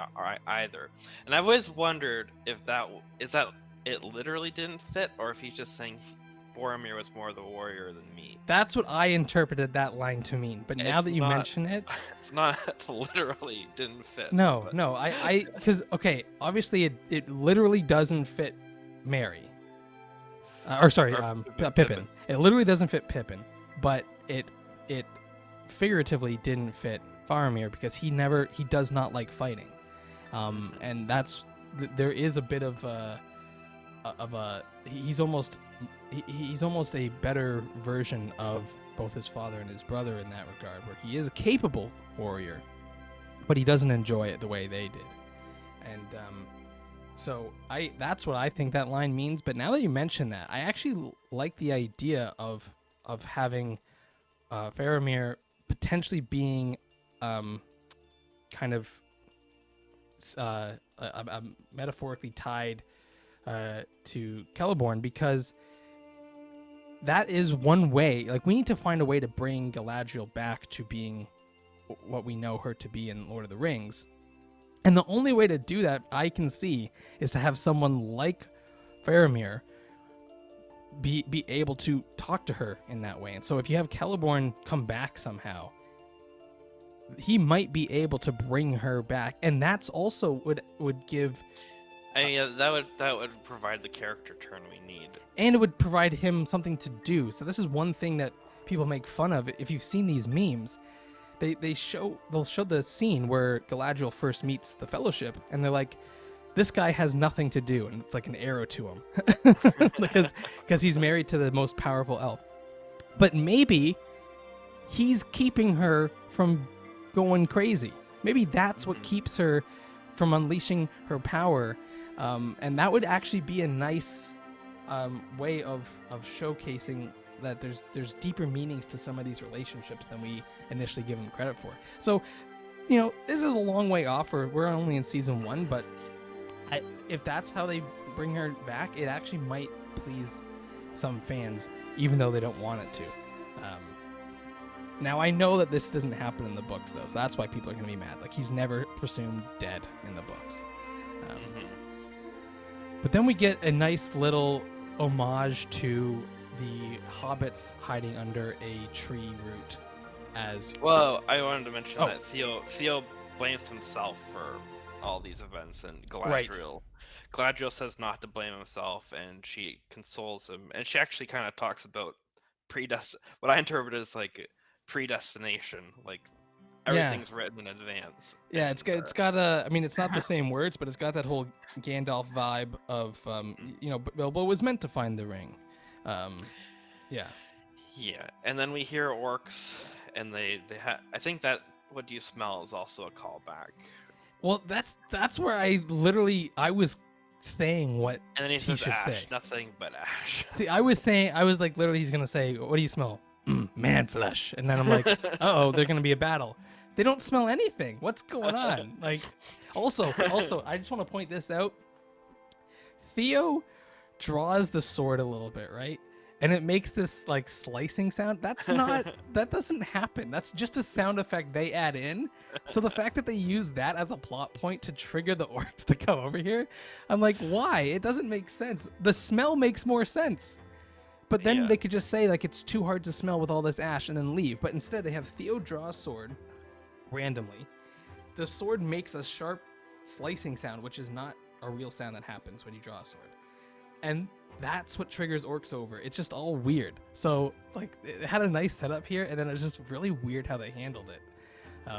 either. And I've always wondered if that it literally didn't fit, or if he's just saying Boromir was more the warrior than me. That's what I interpreted that line to mean. But now that you mention it, it's not literally didn't fit. No, because okay, obviously it literally doesn't fit Merry. Pippin. It literally doesn't fit Pippin, but it figuratively didn't fit Faramir because he does not like fighting, and there is a bit of he's almost a better version of both his father and his brother in that regard, where he is a capable warrior, but he doesn't enjoy it the way they did. And so that's what I think that line means. But now that you mention that, I actually like the idea of having Faramir potentially being kind of metaphorically tied to Celeborn, because that is one way. Like, we need to find a way to bring Galadriel back to being what we know her to be in Lord of the Rings. And the only way to do that I can see is to have someone like Faramir be able to talk to her in that way. And so if you have Celeborn come back somehow, he might be able to bring her back, and that's also would give. I mean, that would provide the character turn we need, and it would provide him something to do. So this is one thing that people make fun of. If you've seen these memes, they'll show the scene where Galadriel first meets the Fellowship, and they're like, this guy has nothing to do, and it's like an arrow to him because he's married to the most powerful elf. But maybe he's keeping her from going crazy. Maybe that's what keeps her from unleashing her power, and that would actually be a nice way of showcasing that there's deeper meanings to some of these relationships than we initially give them credit for. So, this is a long way off. We're only in season 1, but if that's how they bring her back, it actually might please some fans, even though they don't want it to. Now, I know that this doesn't happen in the books, though, so that's why people are going to be mad. Like, he's never presumed dead in the books. But then we get a nice little homage to the hobbits hiding under a tree root. Well, I wanted to mention that Theo blames himself for all these events, and Galadriel says not to blame himself, and she consoles him, and she actually kind of talks about what I interpret as like predestination, like everything's written in advance. Yeah, it's got I mean, it's not the same words, but it's got that whole Gandalf vibe of Bilbo was meant to find the ring. Yeah, and then we hear orcs, and they I think that "What Do You Smell" is also a callback. Well, that's where I was saying what And then he he says should ash, say. nothing but ash. See, I was like literally he's gonna say, "What do you smell?" Man flesh, and then I'm like, "Oh, they're gonna be a battle." They don't smell anything. What's going on? Like, also, I just want to point this out. Theo draws the sword a little bit, right? And it makes this like slicing sound. That doesn't happen. That's just a sound effect they add in. So the fact that they use that as a plot point to trigger the orcs to come over here, I'm like, why? It doesn't make sense. The smell makes more sense. But then they could just say like it's too hard to smell with all this ash and then leave. But instead they have Theo draw a sword randomly. The sword makes a sharp slicing sound, which is not a real sound that happens when you draw a sword. And that's what triggers orcs over. It's just all weird. So like it had a nice setup here, and then it's just really weird how they handled it.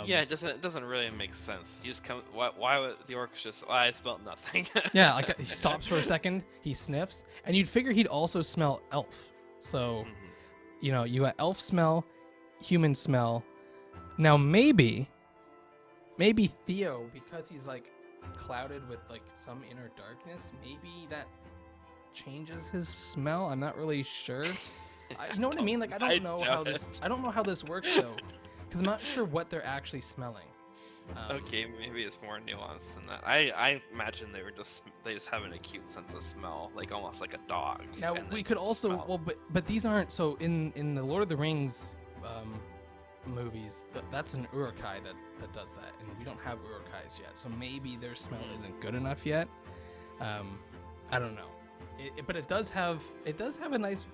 Yeah, it doesn't really make sense. You just come. Why would the orcs just? I smelled nothing. Yeah, like he stops for a second, he sniffs, and you'd figure he'd also smell elf. So, you know, you got elf smell, human smell. Now maybe Theo, because he's like clouded with like some inner darkness, maybe that changes his smell. I'm not really sure. You know what I mean? Like I don't know how this works though, because I'm not sure what they're actually smelling. Okay, maybe it's more nuanced than that. I imagine they just have an acute sense of smell, like almost like a dog. Now and we they could can also smell. but these aren't so in the Lord of the Rings movies. That's an Uruk-hai that does that, and we don't have Uruk-hais yet. So maybe their smell isn't good enough yet. I don't know. But it does have a nice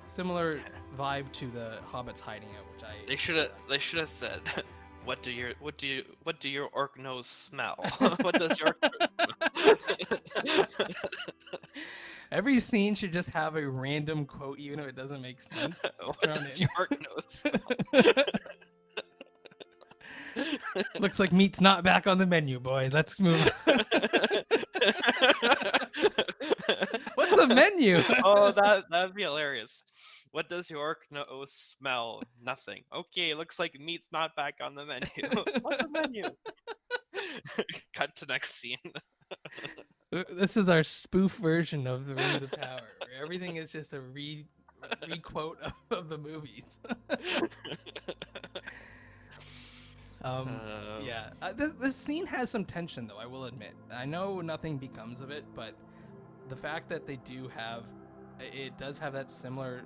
similar vibe to the Hobbits hiding out, which I They should have said, what do your orc nose smell? What does your orc smell? Every scene should just have a random quote, even if it doesn't make sense. What thrown does in. your orc nose smell? Looks like meat's not back on the menu, boy. Let's move on. What's a menu? Oh, that'd be hilarious. What does your orc nose smell? Nothing. Okay, looks like meat's not back on the menu. What's a menu? Cut to next scene. This is our spoof version of the Rings of Power, where everything is just a re-quote of the movies. Yeah, this scene has some tension, though, I will admit. I know nothing becomes of it, but the fact that they do have, it does have that similar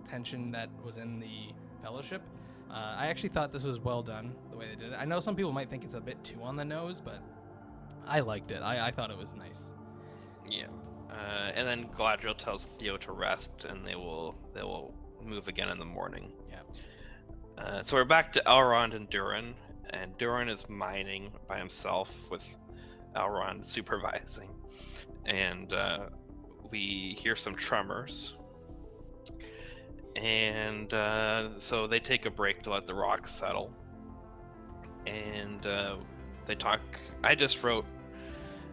tension that was in the Fellowship. I actually thought this was well done, the way they did it. I know some people might think it's a bit too on the nose, but I liked it. I thought it was nice. Yeah. And then Galadriel tells Theo to rest, and they will move again in the morning. Yeah. So we're back to Elrond and Durin, and Durin is mining by himself with Elrond supervising, and we hear some tremors, and so they take a break to let the rocks settle, and they talk. I just wrote.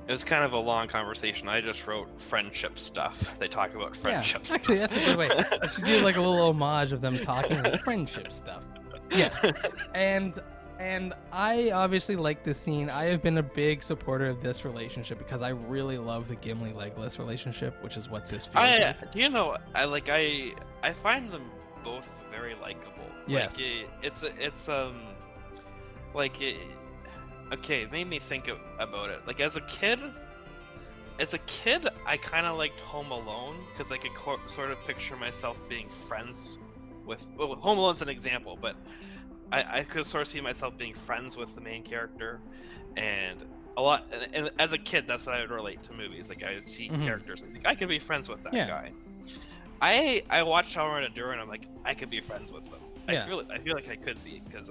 It was kind of a long conversation. I just wrote friendship stuff. They talk about friendship stuff. Actually, that's a good way. I should do like a little homage of them talking about friendship stuff. Yes. And I obviously like this scene. I have been a big supporter of this relationship because I really love the Gimli-Legolas relationship, which is what this feels like. Do you know? I find them both very likable. Yes. Okay, it made me think about it. Like as a kid, I kind of liked Home Alone because I could sort of picture myself being friends with. Well, Home Alone's an example, but I could sort of see myself being friends with the main character, and a lot. And as a kid, that's what I would relate to movies. Like I would see characters and think I could be friends with that guy. I watched Elrond and Durin. I'm like I could be friends with them. Yeah. I feel like I could be because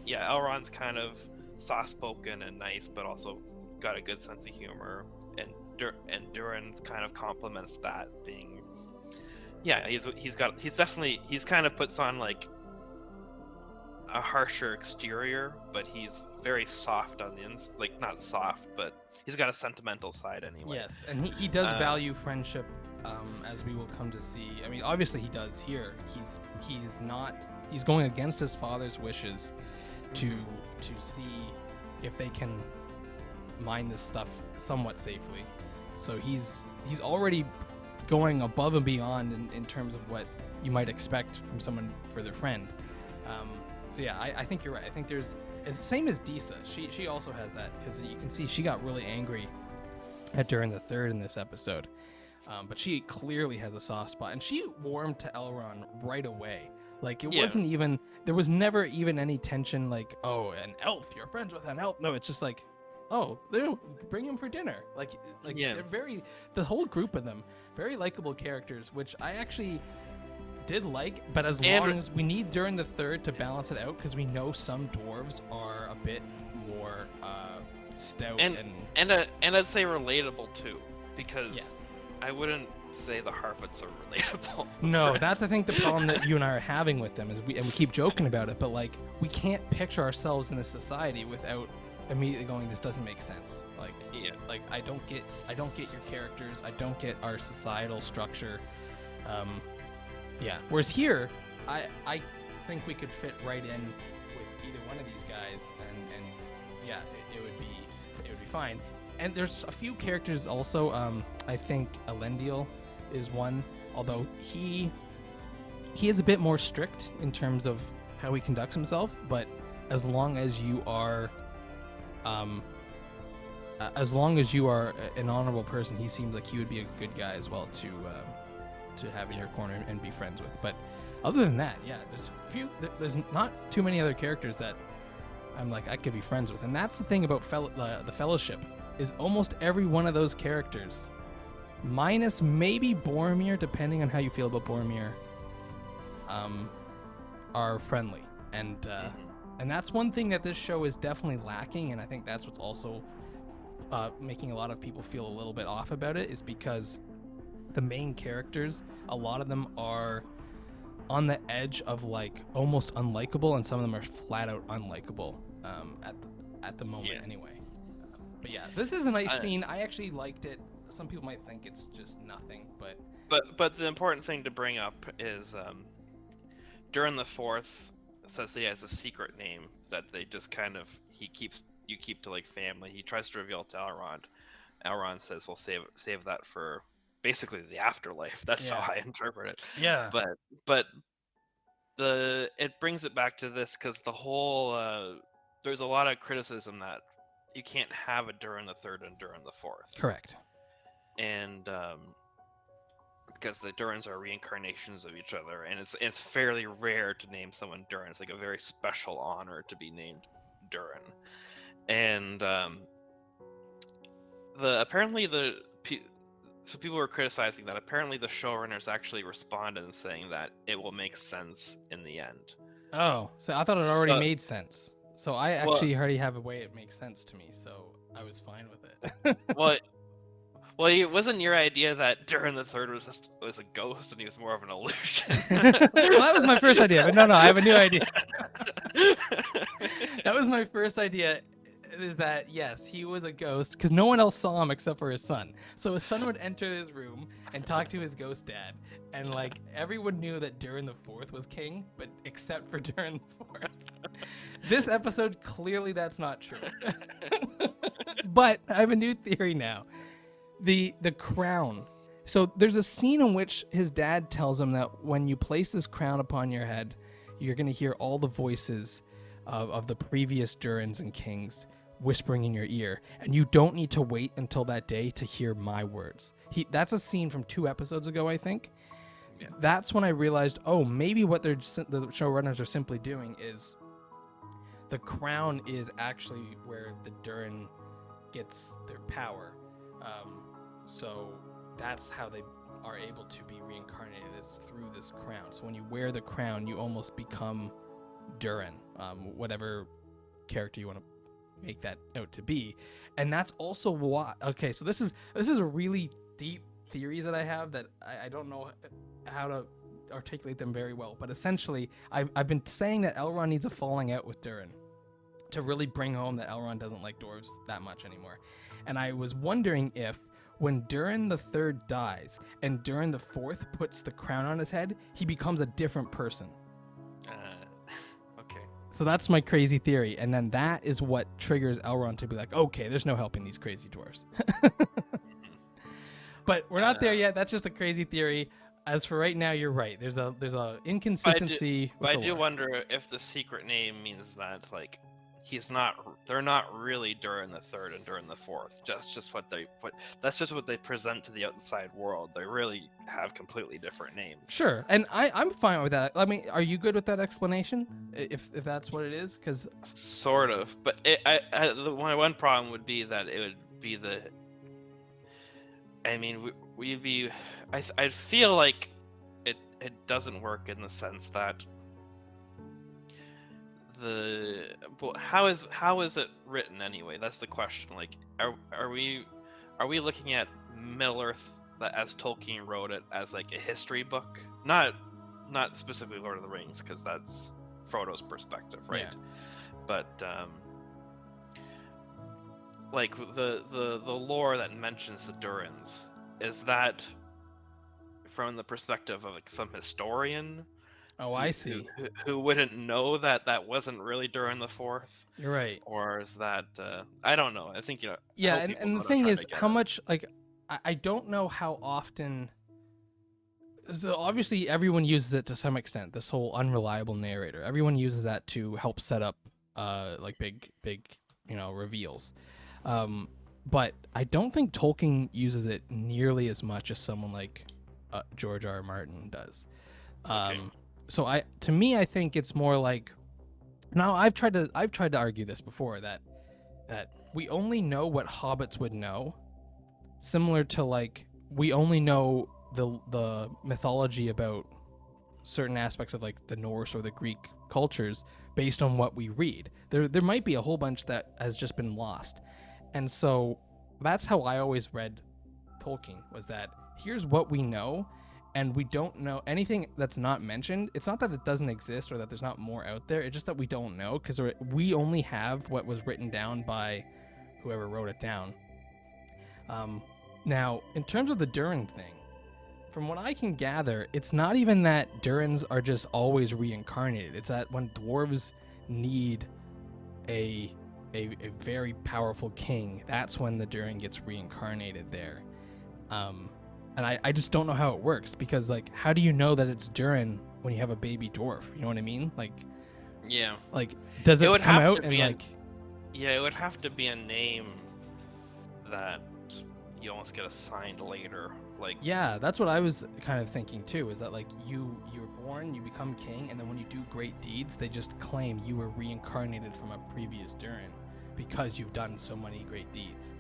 Elrond's kind of soft-spoken and nice, but also got a good sense of humor, and Durin's kind of complements that, being he's kind of puts on like a harsher exterior, but he's very soft on the inside. Like not soft, but he's got a sentimental side anyway. Yes, and he does value friendship, as we will come to see. I mean, obviously he does here. He's going against his father's wishes to see if they can mine this stuff somewhat safely. So he's already going above and beyond in terms of what you might expect from someone for their friend. So yeah, I think you're right. I think it's the same as Disa. She also has that, because you can see she got really angry at Durin the Third in this episode. But she clearly has a soft spot, and she warmed to Elrond right away. Like, it wasn't even, there was never even any tension like, oh, an elf, you're friends with an elf. No, it's just like, oh, bring him for dinner. Like they're the whole group of them, very likable characters, which I actually did like, but as long as we need Durin the Third to balance it out, because we know some dwarves are a bit more stout and I'd say relatable too, because yes. I wouldn't say the Harfoots are relatable. No, that's I think the problem that you and I are having with them is we keep joking about it, but like we can't picture ourselves in this society without immediately going, this doesn't make sense. Like, like I don't get your characters, I don't get our societal structure. Whereas here, I think we could fit right in with either one of these guys, and it would be fine. And there's a few characters also. I think Elendil is one, although he is a bit more strict in terms of how he conducts himself. But as long as you are, an honorable person, he seems like he would be a good guy as well to have in your corner and be friends with. But other than that, there's not too many other characters that I'm like, I could be friends with. And that's the thing about the Fellowship, is almost every one of those characters, minus maybe Boromir, depending on how you feel about Boromir, are friendly. And that's one thing that this show is definitely lacking, and I think that's what's also making a lot of people feel a little bit off about it, is because the main characters, a lot of them are on the edge of like almost unlikable, and some of them are flat out unlikable at the moment anyway. But yeah, this is a nice scene. I actually liked it. Some people might think it's just nothing, but the important thing to bring up is Durin the Fourth says that he has a secret name that they just kind of you keep to like family. He tries to reveal it to Elrond. Elrond says, "We'll save that for basically the afterlife." That's how I interpret it. Yeah. But it brings it back to this, because the whole there's a lot of criticism that you can't have a Durin the Third and Durin the Fourth. Correct. And because the Durins are reincarnations of each other, and it's fairly rare to name someone Durin. It's like a very special honor to be named Durin. And so people were criticizing that. Apparently the showrunners actually responded and saying that it will make sense in the end. Oh, so I thought it already made sense. So I actually already have a way it makes sense to me, so I was fine with it. Well, it wasn't your idea that Durin the Third was a ghost and he was more of an illusion. Well, that was my first idea, but no, I have a new idea. That was my first idea, is that, yes, he was a ghost, because no one else saw him except for his son. So his son would enter his room and talk to his ghost dad, and like everyone knew that Durin the Fourth was king, but except for Durin the Fourth. This episode, clearly that's not true. But I have a new theory now. The crown. So there's a scene in which his dad tells him that when you place this crown upon your head, you're going to hear all the voices of the previous Durins and kings whispering in your ear, and you don't need to wait until that day to hear my words. That's a scene from 2 episodes ago, I think. Yeah. That's when I realized, maybe what the showrunners are simply doing is the crown is actually where the Durin gets their power. So that's how they are able to be reincarnated, is through this crown. So when you wear the crown, you almost become Durin, whatever character you want to make that out to be. And that's also why. Okay, so this is a really deep theories that I have that I don't know how to articulate them very well. But essentially, I've been saying that Elrond needs a falling out with Durin to really bring home that Elrond doesn't like dwarves that much anymore. And I was wondering if when Durin the Third dies and Durin the Fourth puts the crown on his head, he becomes a different person. Okay. So that's my crazy theory, and then that is what triggers Elrond to be like, okay, there's no helping these crazy dwarves. But we're not there yet. That's just a crazy theory. As for right now, you're right. There's a inconsistency. But I with the do lore. wonder if the secret name means that like they're not really Durin the Third and Durin the Fourth. That's just what they present to the outside world. They really have completely different names. Sure, and I'm fine with that. I mean, are you good with that explanation? If that's what it is, because Sort of, but my one problem would be that it would be the. I mean, we'd be. I feel like it doesn't work in the sense that how is it written anyway? That's the question. Like, are we looking at Middle Earth as Tolkien wrote it as like a history book, not specifically Lord of the Rings, because that's Frodo's perspective, right? Yeah. But like the lore that mentions the Durins, is that from the perspective of like some historian? oh, I see. Who wouldn't know that wasn't really Durin the Fourth? You're right. Or is that I don't know. I think Yeah, I hope and people the know what I'm thing trying is, to get how at. much like I don't know how often. So obviously, everyone uses it to some extent. This whole unreliable narrator, everyone uses that to help set up like big reveals. But I don't think Tolkien uses it nearly as much as someone like George R. R. Martin does. Okay. So I think it's more like, now I've tried to argue this before, that we only know what hobbits would know, similar to like we only know the mythology about certain aspects of like the Norse or the Greek cultures based on what we read. There might be a whole bunch that has just been lost. And so that's how I always read Tolkien, was that here's what we know, and we don't know anything that's not mentioned. It's not that it doesn't exist or that there's not more out there. It's just that we don't know, because we only have what was written down by whoever wrote it down. Now, in terms of the Durin thing, from what I can gather, it's not even that Durins are just always reincarnated. It's that when dwarves need a very powerful king, that's when the Durin gets reincarnated there. And I just don't know how it works, because like, how do you know that it's Durin when you have a baby dwarf? You know what I mean? Like, Yeah. like does it would come have out to and be like? Yeah, it would have to be a name that you almost get assigned later. Like, Yeah, that's what I was kind of thinking too, is that like you're born, you become king, and then when you do great deeds, they just claim you were reincarnated from a previous Durin because you've done so many great deeds.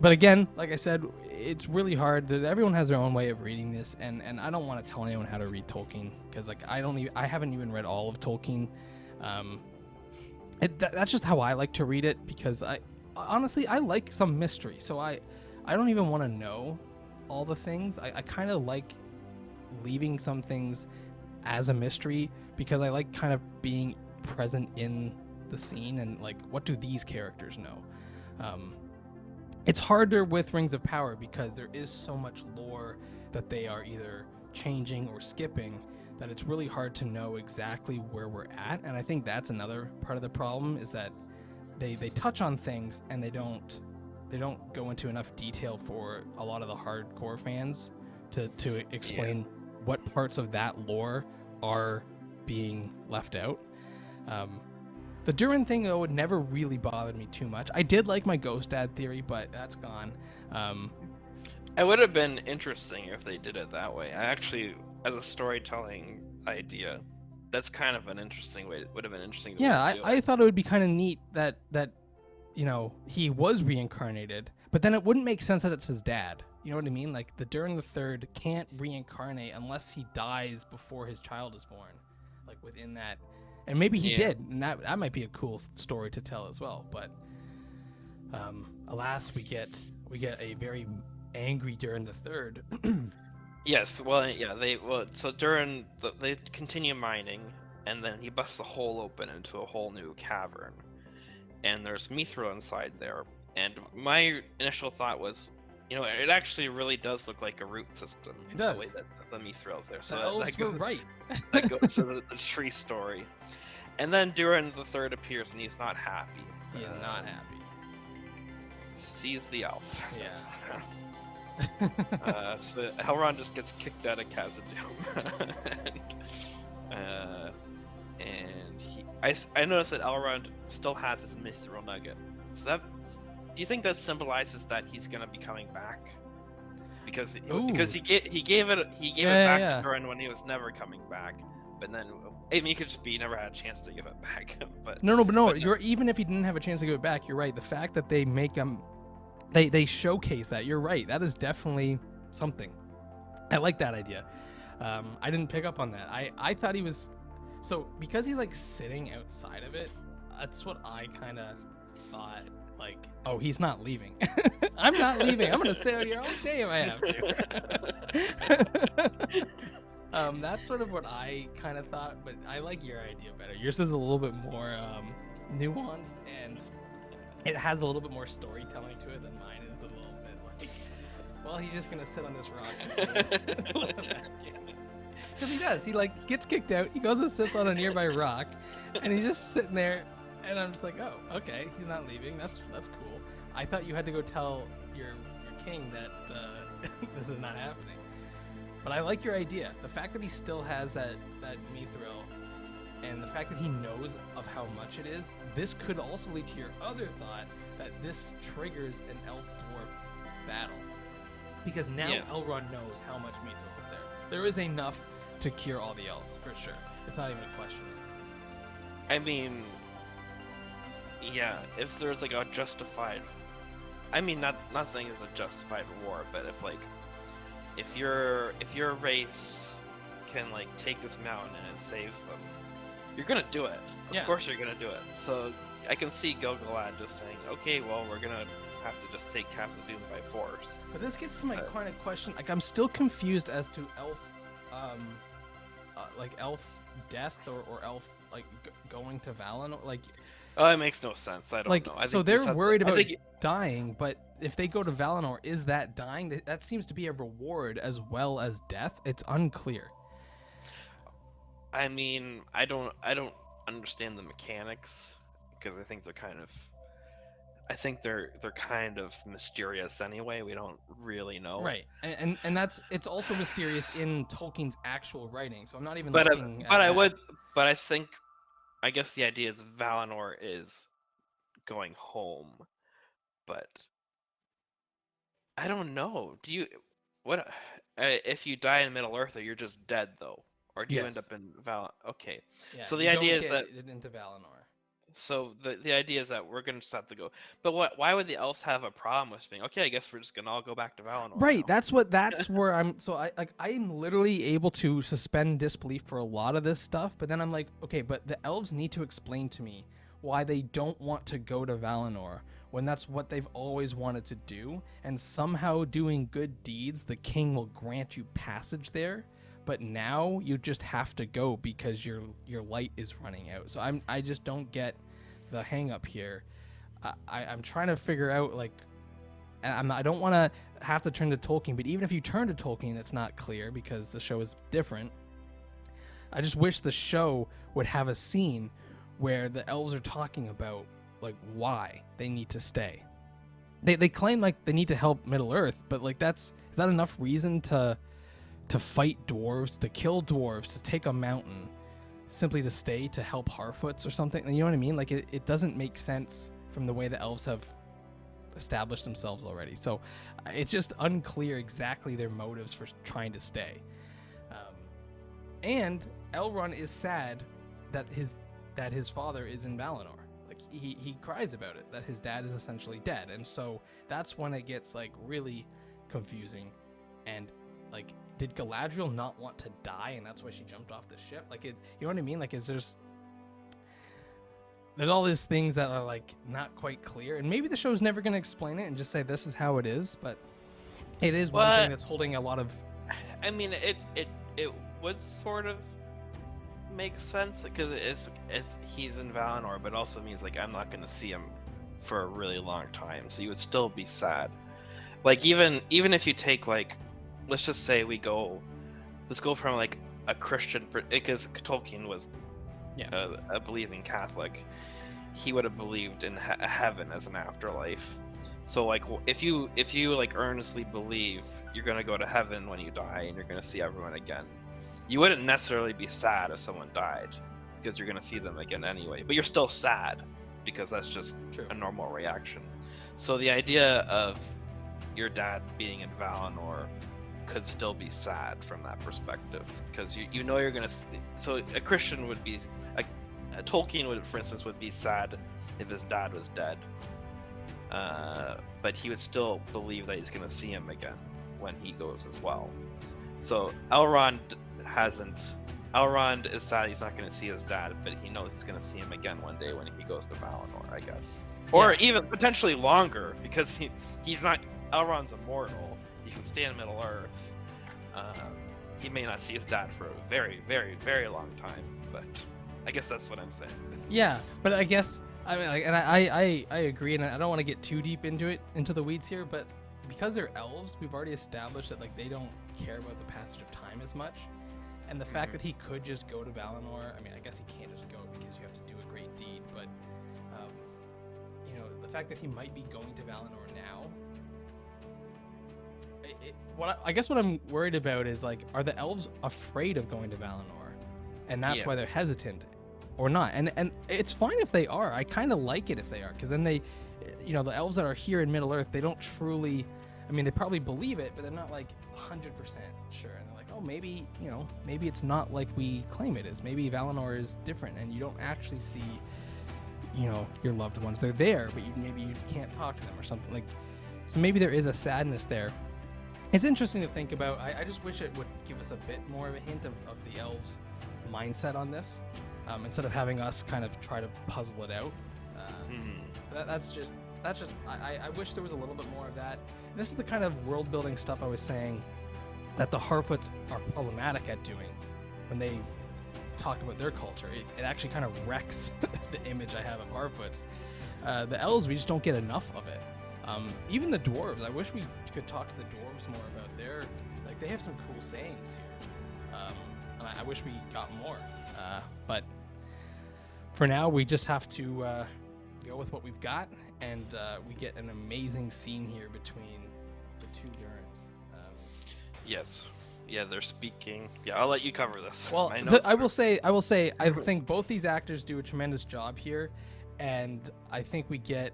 But again, like I said, it's really hard. Everyone has their own way of reading this, and I don't want to tell anyone how to read Tolkien, because like I haven't even read all of Tolkien. That's just how I like to read it, because honestly I like some mystery, so I don't even want to know all the things. I kind of like leaving some things as a mystery, because I like kind of being present in the scene and like, what do these characters know? It's harder with Rings of Power because there is so much lore that they are either changing or skipping, that it's really hard to know exactly where we're at. And I think that's another part of the problem, is that they touch on things and they don't go into enough detail for a lot of the hardcore fans to explain what parts of that lore are being left out. The Durin thing, though, never really bothered me too much. I did like my Ghost Dad theory, but that's gone. it would have been interesting if they did it that way. I actually, as a storytelling idea, that's kind of an interesting way. It would have been interesting. I thought it would be kind of neat that he was reincarnated, but then it wouldn't make sense that it's his dad. You know what I mean? Like, the Durin the Third can't reincarnate unless he dies before his child is born, like within that. And maybe he did, and that might be a cool story to tell as well. But alas, we get a very angry Durin the Third. Yes, well, yeah, so Durin, they continue mining, and then he busts a hole open into a whole new cavern, and there's Mithril inside there. And my initial thought was, You know, it actually really does look like a root system. It The way does. that the Mithril's there. The So elves were right. that goes to the tree story. And then Durin the Third appears and he's not happy. He is not happy. Sees the elf. Yeah. So Elrond just gets kicked out of Khazad-dûm. I noticed that Elrond still has his mithril nugget. So that, do you think that symbolizes that he's gonna be coming back? Because he gave it back yeah. to Durin when he was never coming back. But then, I mean, he could just be he never had a chance to give it back. But No. You're even if he didn't have a chance to give it back, you're right. The fact that they make him, they showcase that. You're right. That is definitely something. I like that idea. I didn't pick up on that. I thought he was, so because he's like sitting outside of it. That's what I kind of thought. Like, oh, he's not leaving. I'm not leaving. I'm gonna sit out here all day if I have to. That's sort of what I kind of thought, but I like your idea better. Yours is a little bit more nuanced, and it has a little bit more storytelling to it than mine is a little bit like, well, he's just gonna sit on this rock. Because he does. He like gets kicked out. He goes and sits on a nearby rock, and he's just sitting there. And I'm just like, oh, okay, he's not leaving. That's cool. I thought you had to go tell your king that this is not happening. But I like your idea. The fact that he still has that mithril, and the fact that he knows of how much it is, this could also lead to your other thought that this triggers an elf-dwarf battle. Because now Elrond knows how much mithril is there. There is enough to cure all the elves, for sure. It's not even a question. I mean, yeah, if there's like a justified, I mean, not saying it's a justified war, but if your race can like take this mountain and it saves them, you're gonna do it. Of course you're gonna do it. So I can see Gil-galad just saying, okay, well, we're gonna have to just take Khazad-dûm by force. But this gets to my kind of question. Like, I'm still confused as to elf, like elf death or elf like going to Valinor. Like, oh, it makes no sense. I don't know. So they're worried about dying, but if they go to Valinor, is that dying? That seems to be a reward as well as death. It's unclear. I mean, I don't understand the mechanics because I think they're kind of mysterious anyway. We don't really know. Right, and it's also mysterious in Tolkien's actual writing. So I'm not even But looking at that. But I guess the idea is Valinor is going home, but I don't know. If you die in Middle Earth, you're just dead though, or do you end up in Valinor? Okay, Yeah, so you the don't idea is get that into Valinor. So the idea is that we're gonna just have to go. But why would the elves have a problem with being okay? I guess we're just gonna all go back to Valinor. Right. now. That's where I'm. So I'm literally able to suspend disbelief for a lot of this stuff. But then I'm like, okay, but the elves need to explain to me why they don't want to go to Valinor when that's what they've always wanted to do. And somehow doing good deeds, the king will grant you passage there. But now you just have to go because your light is running out. So I just don't get the hang up here. I'm trying to figure out, like, and I don't want to have to turn to Tolkien, but even if you turn to Tolkien, it's not clear because the show is different. I just wish the show would have a scene where the elves are talking about like why they need to stay. They claim like they need to help Middle Earth, but like is that enough reason to fight dwarves, to kill dwarves, to take a mountain, simply to stay to help Harfoots or something? You know what I mean? Like it doesn't make sense from the way the elves have established themselves already. So it's just unclear exactly their motives for trying to stay. And Elrond is sad that his father is in Valinor. Like he cries about it, that his dad is essentially dead. And so that's when it gets like really confusing. And like, did Galadriel not want to die and that's why she jumped off the ship? Like, you know what I mean? Like, there's all these things that are like not quite clear, and maybe the show's never going to explain it and just say this is how it is, but it is one thing that's holding a lot of. I mean, it would sort of make sense because he's in Valinor, but also means like I'm not going to see him for a really long time, so you would still be sad. Like even if you take like, let's just say let's go from like a Christian, because Tolkien was a believing Catholic. He would have believed in heaven as an afterlife. So like if you like earnestly believe you're gonna go to heaven when you die and you're gonna see everyone again, you wouldn't necessarily be sad if someone died, because you're gonna see them again anyway. But you're still sad because that's just a normal reaction. So the idea of your dad being in Valinor could still be sad from that perspective, because you know you're gonna. So a Christian would be, a Tolkien would, for instance, would be sad if his dad was dead, but he would still believe that he's gonna see him again when he goes as well. So Elrond is sad he's not gonna see his dad, but he knows he's gonna see him again one day when he goes to Valinor, I guess, or even potentially longer, because he's not. Elrond's immortal. He can stay in Middle Earth. He may not see his dad for a very, very, very long time, but I guess that's what I'm saying. Yeah, but I guess I mean, like, and I agree, and I don't want to get too deep into the weeds here, but because they're elves, we've already established that like they don't care about the passage of time as much, and the fact that he could just go to Valinor. I mean, I guess he can't just go because you have to do a great deed, but you know, the fact that he might be going to Valinor now. I guess what I'm worried about is like, are the elves afraid of going to Valinor, and that's why they're hesitant, or not? And it's fine if they are. I kind of like it if they are, because then they, you know, the elves that are here in Middle Earth, they don't truly. I mean, they probably believe it, but they're not like 100% sure. And they're like, oh, maybe, you know, maybe it's not like we claim it is. Maybe Valinor is different, and you don't actually see, you know, your loved ones. They're there, but maybe you can't talk to them or something like. So maybe there is a sadness there. It's interesting to think about. I just wish it would give us a bit more of a hint of the elves' mindset on this, instead of having us kind of try to puzzle it out. That's just. I wish there was a little bit more of that. And this is the kind of world-building stuff I was saying that the Harfoots are problematic at doing when they talk about their culture. It actually kind of wrecks the image I have of Harfoots. The elves, we just don't get enough of it. Even the dwarves, I wish we could talk to the dwarves more about their, like, they have some cool sayings here. And I wish we got more. But for now, we just have to go with what we've got, and we get an amazing scene here between the two Durins. Yes. Yeah, they're speaking. Yeah, I'll let you cover this. Well, I will say, I think both these actors do a tremendous job here, and I think we get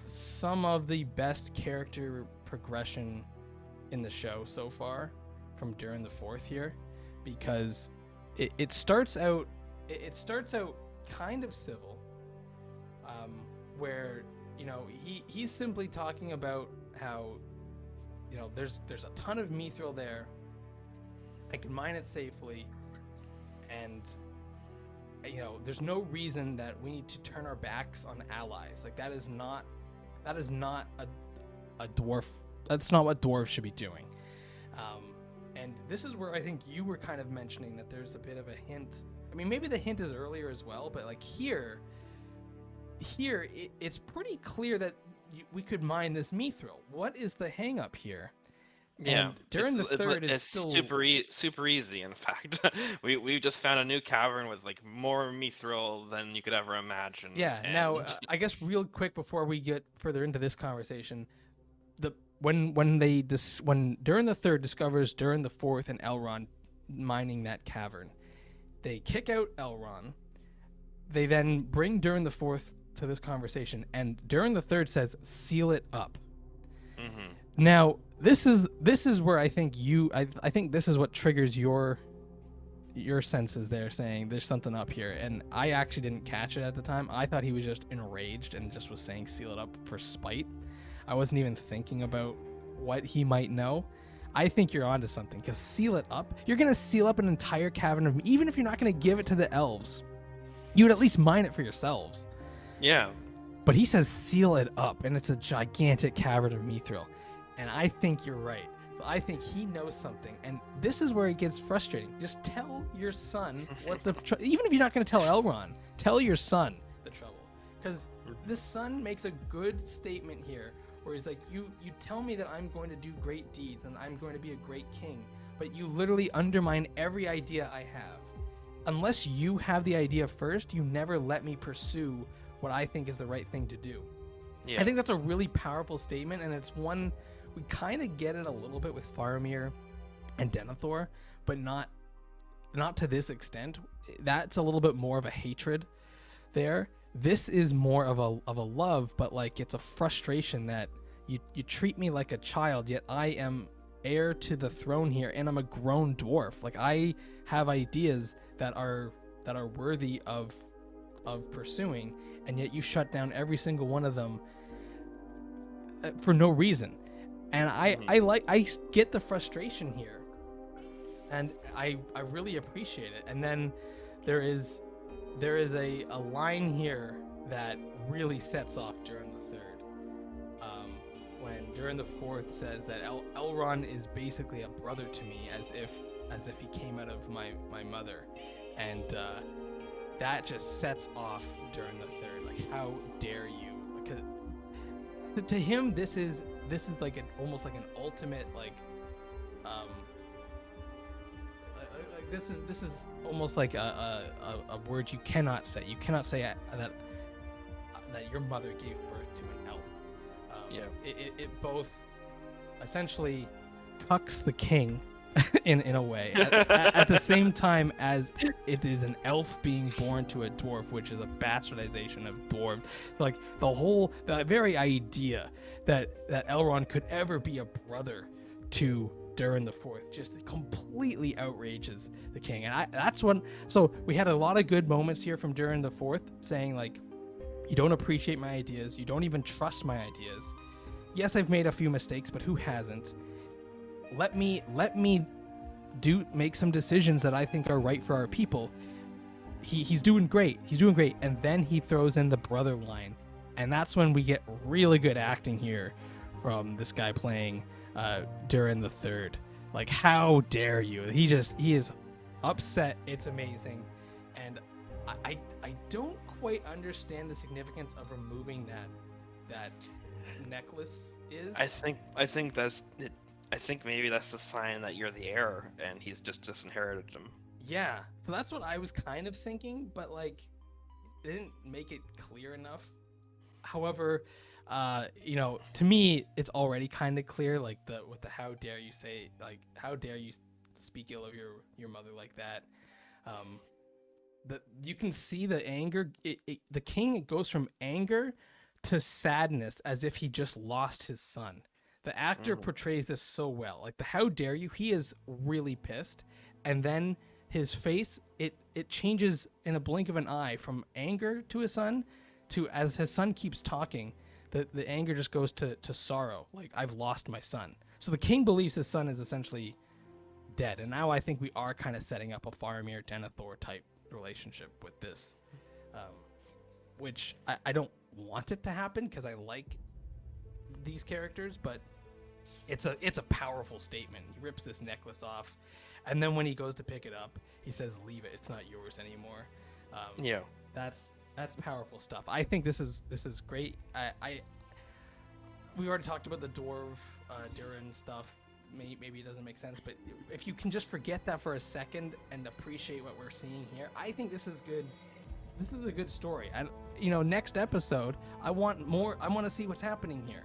some of the best character progression in the show so far from Durin the Fourth here, because it starts out kind of civil, where, you know, he's simply talking about how, you know, there's a ton of mithril there. I can mine it safely, and, you know, there's no reason that we need to turn our backs on allies. Like, that is not a dwarf. That's not what dwarves should be doing. And this is where I think you were kind of mentioning that there's a bit of a hint. I mean, maybe the hint is earlier as well, but like here it's pretty clear that we could mine this mithril. What is the hang up here? Yeah, and Durin the Third is it's still super easy. In fact, we just found a new cavern with like more mithril than you could ever imagine. Yeah. And... Now, I guess real quick before we get further into this conversation, when Durin the Third discovers Durin the Fourth and Elrond mining that cavern, they kick out Elrond. They then bring Durin the Fourth to this conversation, and Durin the Third says, "Seal it up." Mm-hmm. Now, this is where I think I think this is what triggers your senses there, saying there's something up here, and I actually didn't catch it at the time. I thought he was just enraged and just was saying seal it up for spite. I wasn't even thinking about what he might know. I think you're onto something, because seal it up. You're gonna seal up an entire cavern of, even if you're not gonna give it to the elves, you would at least mine it for yourselves. Yeah. But he says seal it up, and it's a gigantic cavern of mithril. And I think you're right. So I think he knows something. And this is where it gets frustrating. Just tell your son what even if you're not going to tell Elrond, tell your son the trouble. Because the son makes a good statement here where he's like, you tell me that I'm going to do great deeds and I'm going to be a great king, but you literally undermine every idea I have. Unless you have the idea first, you never let me pursue what I think is the right thing to do. Yeah. I think that's a really powerful statement, and it's one we kind of get it a little bit with Faramir and Denethor, but not to this extent. That's a little bit more of a hatred there. This is more of a love, but like it's a frustration that you treat me like a child, yet I am heir to the throne here, and I'm a grown dwarf. Like I have ideas that are worthy of pursuing, and yet you shut down every single one of them for no reason. And I get the frustration here, and I really appreciate it. And then there is a line here that really sets off during the third, when during the fourth says that Elrond is basically a brother to me, as if he came out of my mother, and that just sets off during the third. Like, how dare you? Because to him, this is like almost like an ultimate this is almost like a word you cannot say. You cannot say that your mother gave birth to an elf. It both essentially cucks the king in a way at the same time as it is an elf being born to a dwarf, which is a bastardization of dwarves. It's like the very idea that Elrond could ever be a brother to Durin the Fourth just completely outrages the king. And so we had a lot of good moments here from Durin the Fourth, saying like, you don't appreciate my ideas, you don't even trust my ideas. Yes, I've made a few mistakes, but who hasn't? Let me make some decisions that I think are right for our people. He's doing great. And then he throws in the brother line, and that's when we get really good acting here from this guy playing Durin the Third. Like, how dare you? He is upset. It's amazing, and I don't quite understand the significance of removing that necklace. I think maybe that's the sign that you're the heir, and he's just disinherited him. Yeah, so that's what I was kind of thinking, but like, they didn't make it clear enough. However, to me, it's already kind of clear, like with the how dare you say, like, how dare you speak ill of your mother like that. You can see the anger. The king goes from anger to sadness as if he just lost his son. The actor portrays this so well. Like, the how dare you, he is really pissed, and then his face, it changes in a blink of an eye from anger to his son to, as his son keeps talking, the anger just goes to sorrow. Like, I've lost my son. So the king believes his son is essentially dead, and now I think we are kind of setting up a Faramir Denethor type relationship with this, which I don't want it to happen because I like these characters, but it's a powerful statement. He rips this necklace off, and then when he goes to pick it up, he says, "Leave it. It's not yours anymore." That's powerful stuff. I think this is great. We already talked about the dwarf Durin stuff. Maybe it doesn't make sense, but if you can just forget that for a second and appreciate what we're seeing here, I think this is good. This is a good story. And next episode, I want more. I want to see what's happening here.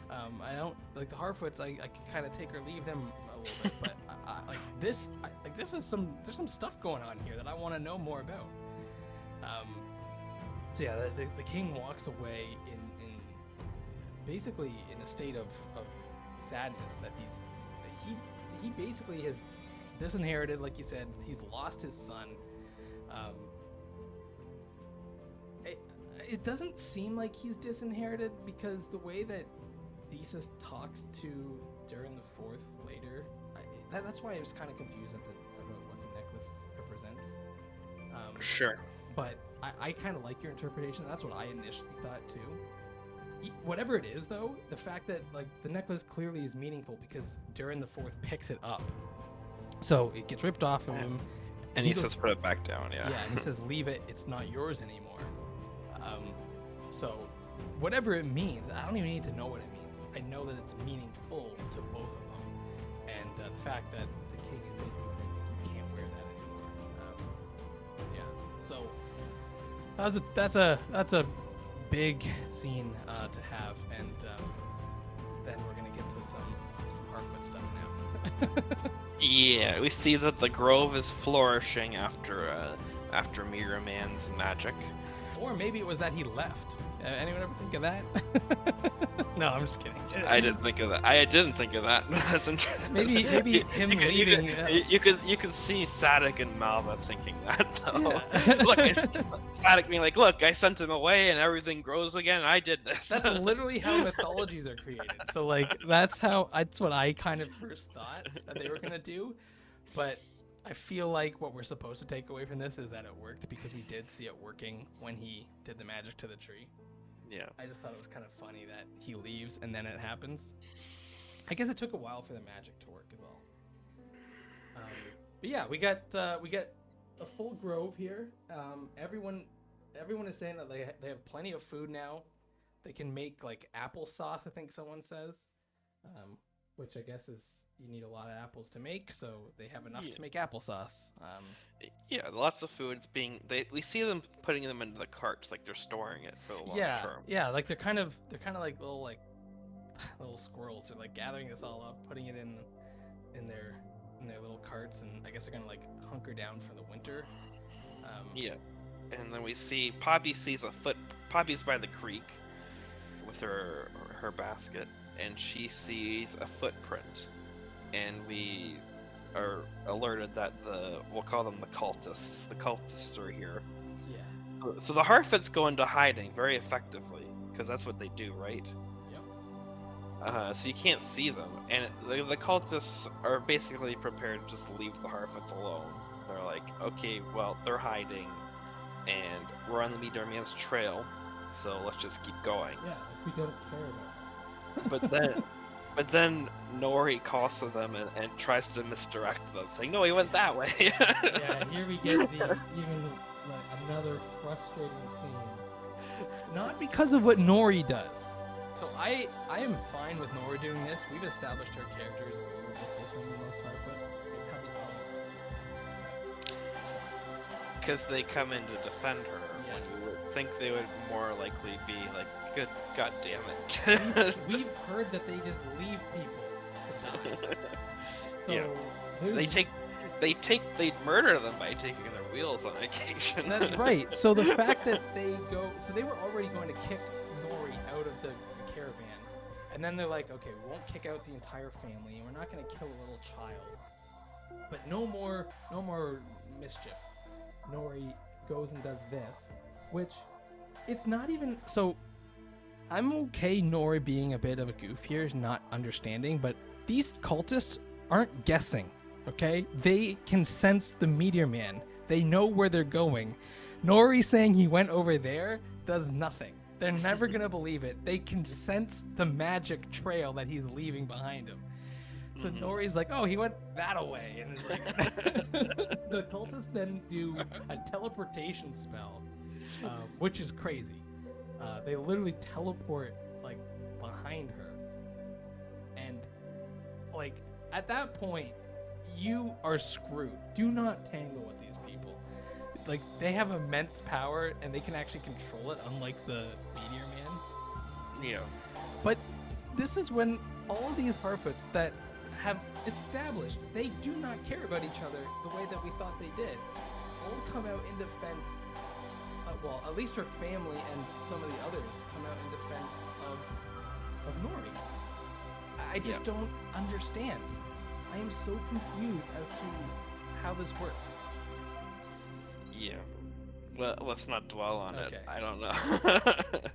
I don't like the Harfoots. I can kind of take or leave them a little bit, but there's some stuff going on here that I want to know more about. So yeah, the king walks away in basically in a state of sadness that he basically has disinherited, like you said. He's lost his son. It doesn't seem like he's disinherited, because the way that Theseus talks to Durin the Fourth later, that's why I was kind of confused about what the necklace represents. Sure. But I kind of like your interpretation. That's what I initially thought too. Whatever it is, though, the fact that like the necklace clearly is meaningful because Durin the Fourth picks it up, so it gets ripped off of him, and he says, "Put it back down." Yeah. Yeah, and he says, "Leave it. It's not yours anymore." So whatever it means, I don't even need to know what it means. I know that it's meaningful to both of them, and the fact that the king is basically saying like, you can't wear that anymore. Yeah, so that's a big scene to have, and then we're gonna get to some Harfoot stuff now. Yeah, we see that the grove is flourishing after Mirror Man's magic. Or maybe it was that he left. Anyone ever think of that? No, I'm just kidding. I didn't think of that. I didn't think of that. That's interesting. Maybe him leaving. You could see Sadik and Malva thinking that though. Yeah. Look, Sadik being like, "Look, I sent him away, and everything grows again. I did this." That's literally how mythologies are created. So like that's what I kind of first thought that they were gonna do, but I feel like what we're supposed to take away from this is that it worked because we did see it working when he did the magic to the tree. Yeah. I just thought it was kind of funny that he leaves and then it happens. I guess it took a while for the magic to work is all. But yeah, we got a full grove here. Everyone is saying that they have plenty of food now. They can make like applesauce, I think someone says, which I guess is you need a lot of apples to make, so they have enough to make applesauce. Yeah, lots of food. We see them putting them into the carts, like they're storing it for the long term. Yeah, like they're kind of like little squirrels. They're like gathering this all up, putting it in their little carts, and I guess they're gonna like hunker down for the winter. Yeah, and then we see Poppy sees Poppy's by the creek with her basket, and she sees a footprint, and we are alerted that we'll call them the cultists. The cultists are here. Yeah. So the Harfoots go into hiding very effectively because that's what they do, right? Yep. So you can't see them, and the cultists are basically prepared to just leave the Harfoots alone. They're like, okay, well, they're hiding, and we're on the Meteor Man's trail, so let's just keep going. Yeah, like we don't care about that. But then Nori calls to them and tries to misdirect them, saying, "No, he went that way." Yeah, here we get another frustrating scene. Not because of what Nori does. So I am fine with Nori doing this. We've established her characters a little bit different than most Harfoot. It's how they call it. Because they come in to defend her, when you would think they would more likely be like, "Good, God damn it!" We've heard that they just leave people to die. So yeah. They murder them by taking their wheels on occasion. That's right. So the fact that they were already going to kick Nori out of the caravan, and then they're like, okay, we won't kick out the entire family, and we're not going to kill a little child, but no more mischief. Nori goes and does this, which it's not even so. I'm okay Nori being a bit of a goof here, not understanding, but these cultists aren't guessing, okay? They can sense the Meteor Man. They know where they're going. Nori saying he went over there does nothing. They're never going to believe it. They can sense the magic trail that he's leaving behind him. So Nori's like, oh, he went that away. And it's like, the cultists then do a teleportation spell, which is crazy. They literally teleport like behind her, and like at that point, you are screwed. Do not tangle with these people. Like they have immense power and they can actually control it, unlike the Meteor Man. Yeah. But this is when all of these Harfoot that have established they do not care about each other the way that we thought they did, all come out in defense. Well, at least her family and some of the others come out in defense of Nori. I just don't understand. I am so confused as to how this works. Yeah. Well, let's not dwell on it. I don't know.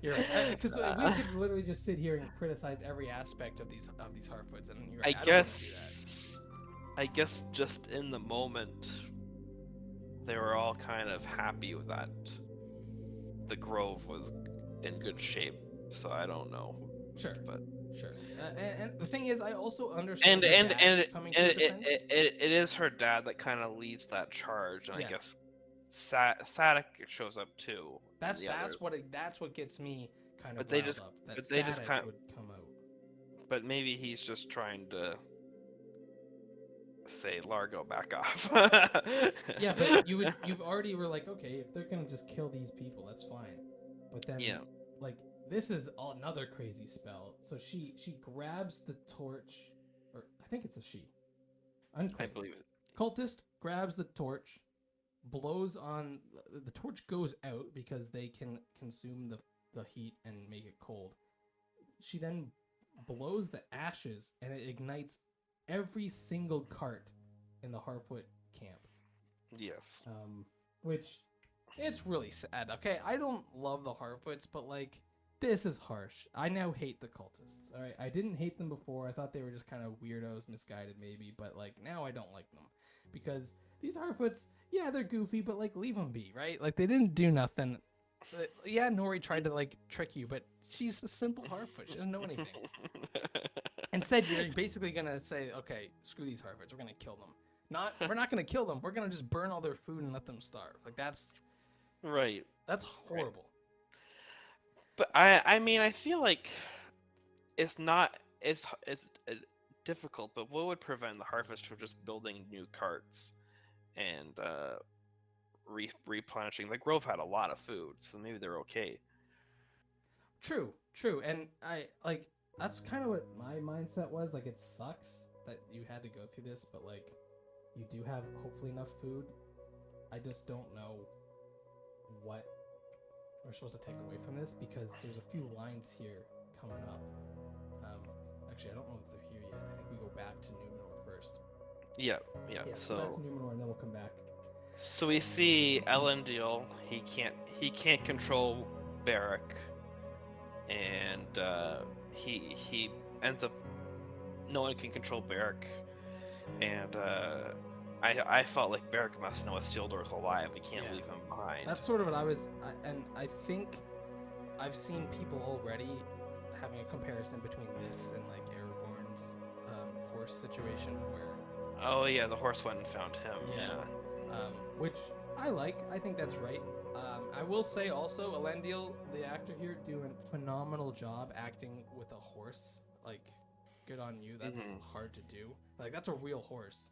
You're right. Because we could literally just sit here and criticize every aspect of these Harfoots, and you're right, I guess just in the moment, they were all kind of happy with that. The grove was in good shape, so I don't know. Sure, but sure. And the thing is, I also understand. And it is her dad that kind of leads that charge, and I guess Sadik shows up too. That's what gets me kind of. But they just would come out. but maybe he's just trying to say, Largo, back off. Yeah, but you've already were like, okay, if they're gonna just kill these people, that's fine. But then, Yeah. like, this is another crazy spell. So she grabs the torch, or I think it's a she. Unclear. I believe it. Cultist grabs the torch, blows on the torch goes out because they can consume the heat and make it cold. She then blows the ashes and it ignites every single cart in the Harfoot camp. Yes. Which it's really sad. Okay, I don't love the Harfoots, but like this is harsh. I now hate the cultists. All right, I didn't hate them before. I thought they were just kind of weirdos, misguided maybe, but like now I don't like them because these Harfoots, yeah, they're goofy, but like leave them be, right? Like they didn't do nothing. Yeah, Nori tried to like trick you, but she's a simple Harfoot. She doesn't know anything. Instead, you're basically gonna say, okay, screw these Harfoots. We're gonna kill them. We're not gonna kill them. We're gonna just burn all their food and let them starve. Like that's Right. that's horrible. But I mean, I feel like it's not it's difficult, but what would prevent the Harvest from just building new carts and replenishing? The Grove had a lot of food, so maybe they're okay. True, and I like that's kind of what my mindset was. Like it sucks that you had to go through this, but like you do have hopefully enough food. I just don't know what we're supposed to take away from this because there's a few lines here coming up. Actually, I don't know if they're here yet. I think we go back to Numenor first. Yeah. Yeah, So back to Numenor and then we'll come back. so we see Elendil. He can't control Beric, and he ends up. No one can control Beric, and I felt like Beric must know Isildur's alive. We can't leave him behind. That's sort of what I was, and I think I've seen people already having a comparison between this and like Aragorn's horse situation, where Oh yeah, the horse went and found him. Yeah. Which I like. I think that's right. I will say also, Elendil, the actor here, do a phenomenal job acting with a horse. Like, good on you. That's hard to do. Like, that's a real horse.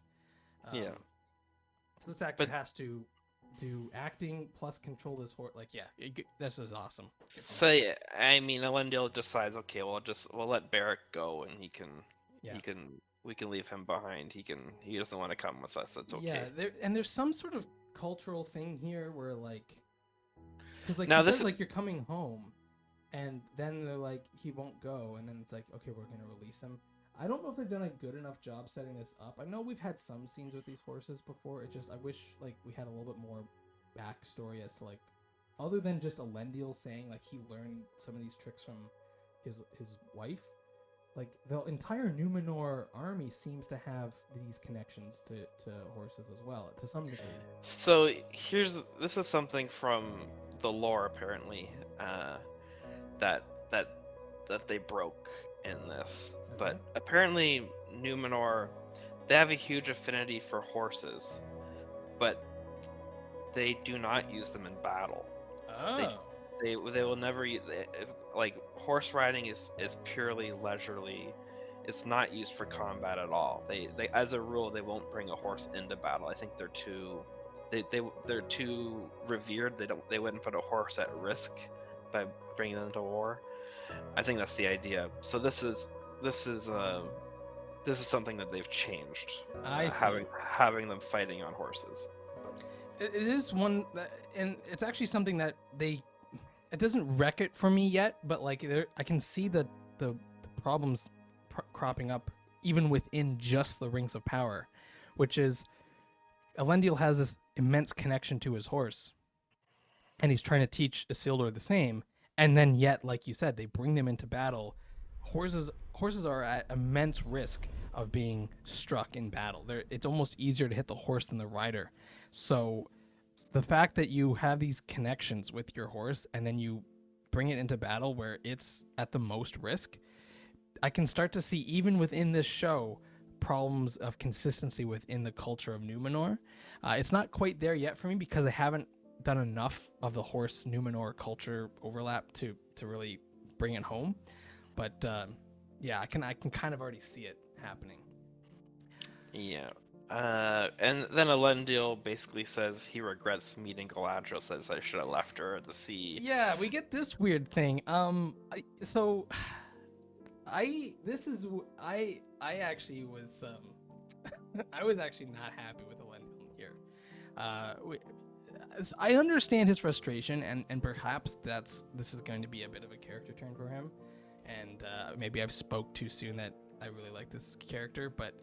Yeah. So this actor has to do acting plus control this horse. Like, yeah, this is awesome. So yeah, I mean, Elendil decides, okay, we'll let Beric go, and we can leave him behind. He doesn't want to come with us. It's okay. Yeah, there's some sort of cultural thing here where like, because like Now he this says, like you're coming home, and then they're like he won't go, and then it's like okay, we're gonna release him. I don't know if they've done a good enough job setting this up. I know we've had some scenes with these horses before. It just I wish like we had a little bit more backstory as to like other than just Elendil saying like he learned some of these tricks from his wife. Like the entire Numenor army seems to have these connections to horses as well, to some degree. So this is something from the lore apparently that they broke in this. Okay. But apparently Numenor, they have a huge affinity for horses, but they do not use them in battle. Oh. They will never like horse riding is purely leisurely. It's not used for combat at all. They as a rule they won't bring a horse into battle. I think they're too revered. They wouldn't put a horse at risk by bringing them to war. I think that's the idea. So this is something that they've changed. I see. Having them fighting on horses. It is one, and it's actually something that it doesn't wreck it for me yet, but like I can see the problems cropping up even within just the Rings of Power, which is Elendil has this immense connection to his horse, and he's trying to teach Isildur the same, and then yet, like you said, they bring them into battle. Horses are at immense risk of being struck in battle. It's almost easier to hit the horse than the rider. So the fact that you have these connections with your horse and then you bring it into battle where it's at the most risk, I can start to see even within this show problems of consistency within the culture of Numenor. It's not quite there yet for me because I haven't done enough of the horse Numenor culture overlap to really bring it home. But yeah, I can kind of already see it happening. Yeah. And then Elendil basically says he regrets meeting Galadriel, says I should have left her at the sea. Yeah, we get this weird thing. So I actually was I was actually not happy with Elendil here. I understand his frustration, and perhaps this is going to be a bit of a character turn for him, and maybe I've spoke too soon that I really like this character, but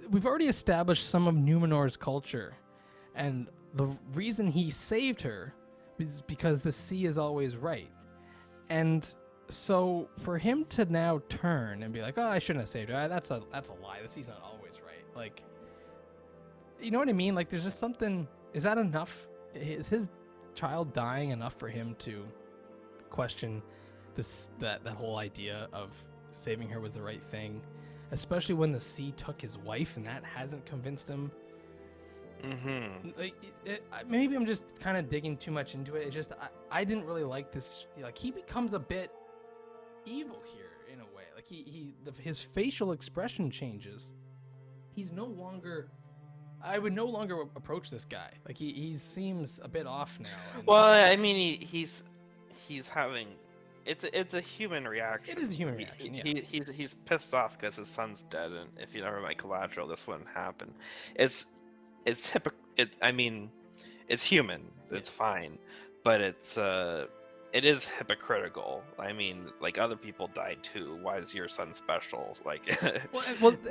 we've already established some of Numenor's culture, and the reason he saved her is because the sea is always right. And so for him to now turn and be like, "Oh, I shouldn't have saved her. That's a lie. The sea's not always right." Like, you know what I mean? Like, there's just something. Is that enough? Is his child dying enough for him to question that whole idea of saving her was the right thing? Especially when the sea took his wife, and that hasn't convinced him. Mm-hmm. Like, maybe I'm just kind of digging too much into it. It's just I didn't really like this. Like, he becomes a bit evil here in a way. Like, his facial expression changes. He's no longer. I would no longer approach this guy. Like, he seems a bit off now. Well, I mean, he's having. It's a human reaction. It is a human reaction. Yeah. He's pissed off because his son's dead, and if you never met Galadriel, this wouldn't happen. I mean, it's human. It's Yes. fine, but it is hypocritical. I mean, like, other people died too. Why is your son special? Like,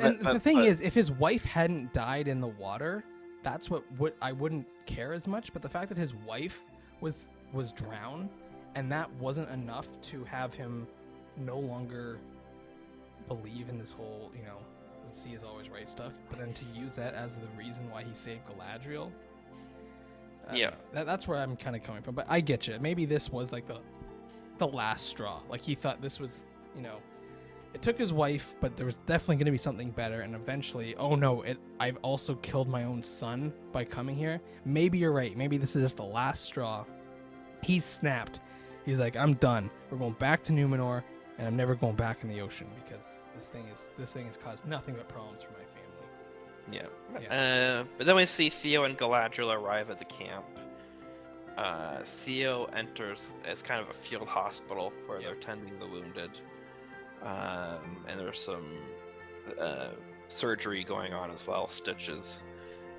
and the thing is, if his wife hadn't died in the water, that's what I wouldn't care as much. But the fact that his wife was drowned, and that wasn't enough to have him no longer believe in this whole, the sea is always right stuff. But then to use that as the reason why he saved Galadriel. Yeah. That's where I'm kind of coming from. But I get you. Maybe this was like the last straw. Like, he thought this was, it took his wife, but there was definitely going to be something better. And eventually, oh no, I've also killed my own son by coming here. Maybe you're right. Maybe this is just the last straw. He's snapped. He's like, I'm done. We're going back to Numenor, and I'm never going back in the ocean because this thing has caused nothing but problems for my family. Yeah. But then we see Theo and Galadriel arrive at the camp. Theo enters as kind of a field hospital where they're tending the wounded. And there's some surgery going on as well, stitches.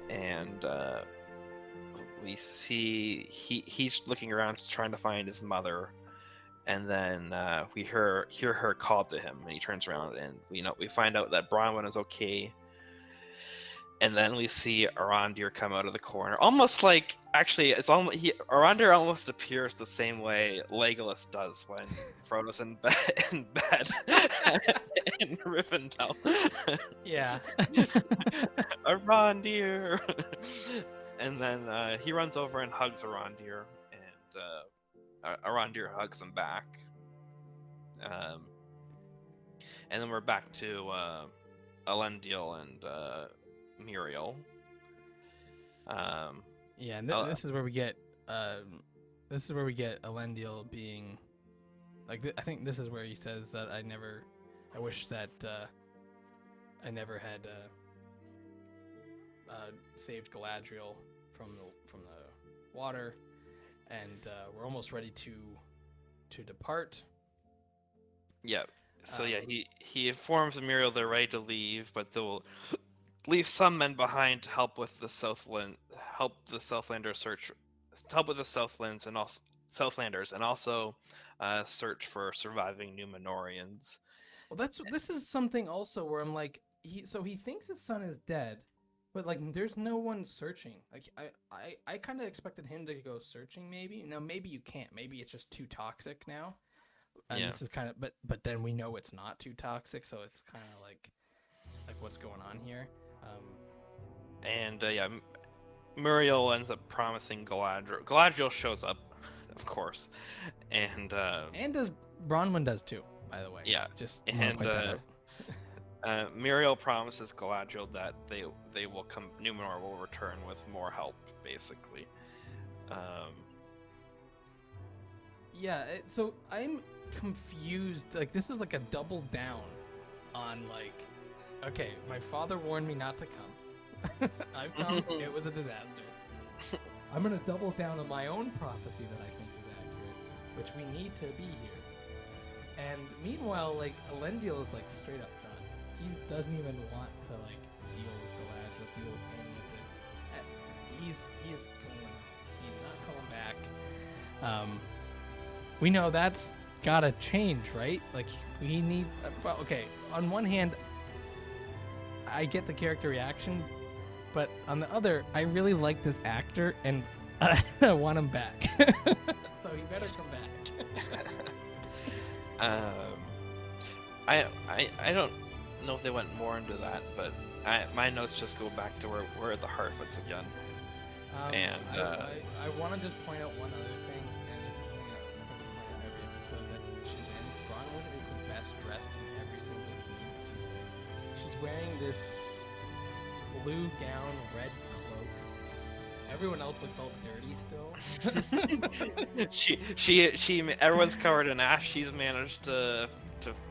And we see he's looking around trying to find his mother. And then we hear her call to him, and he turns around, and we find out that Bronwyn is okay. And then we see Arondir come out of the corner, almost like, actually, Arondir almost appears the same way Legolas does when Frodo's in bed in Rivendell. Yeah. Arondir. And then he runs over and hugs Arondir, and Arondir hugs him back. And then we're back to Elendil and Muriel. Yeah, and this is where we get Elendil being like, I think this is where he says that I wish that I never had saved Galadriel from the water, and we're almost ready to depart. Yeah. So he informs Muriel they're ready to leave, but they'll leave some men behind to help with the Southlanders and also search for surviving Numenorians. Well, this is something also where I'm like, he thinks his son is dead, but like, there's no one searching. Like, I kind of expected him to go searching. Maybe now, maybe you can't. Maybe it's just too toxic now. And this is kind of, but then we know it's not too toxic, so it's kind of like what's going on here. Muriel ends up promising Galadriel. Galadriel shows up, of course, and does Bronwyn does too, by the way. Yeah, just and point that out. Muriel promises Galadriel that they will come. Numenor will return with more help, basically. Yeah, so confused. Like, this is like a double down on, like, okay, my father warned me not to come. I've come. It was a disaster. I'm gonna double down on my own prophecy that I think is accurate, which we need to be here. And meanwhile, like, Elendil is like straight up done. He doesn't even want to like deal with Galadriel, deal with any of this. He's going. He's not coming back. We know that's gotta change, right? Like, we need. Okay, on one hand, I get the character reaction, but on the other, I really like this actor and I want him back. So he better come back. I don't know if they went more into that, but my notes just go back to where we're at the Harfoots again. And I want to just point out one other thing, and this is something that I think we point out every episode, that Bronwyn is the best dressed in every single scene she's wearing this blue gown, red cloak. Everyone else looks all dirty still. she everyone's covered in ash. She's managed to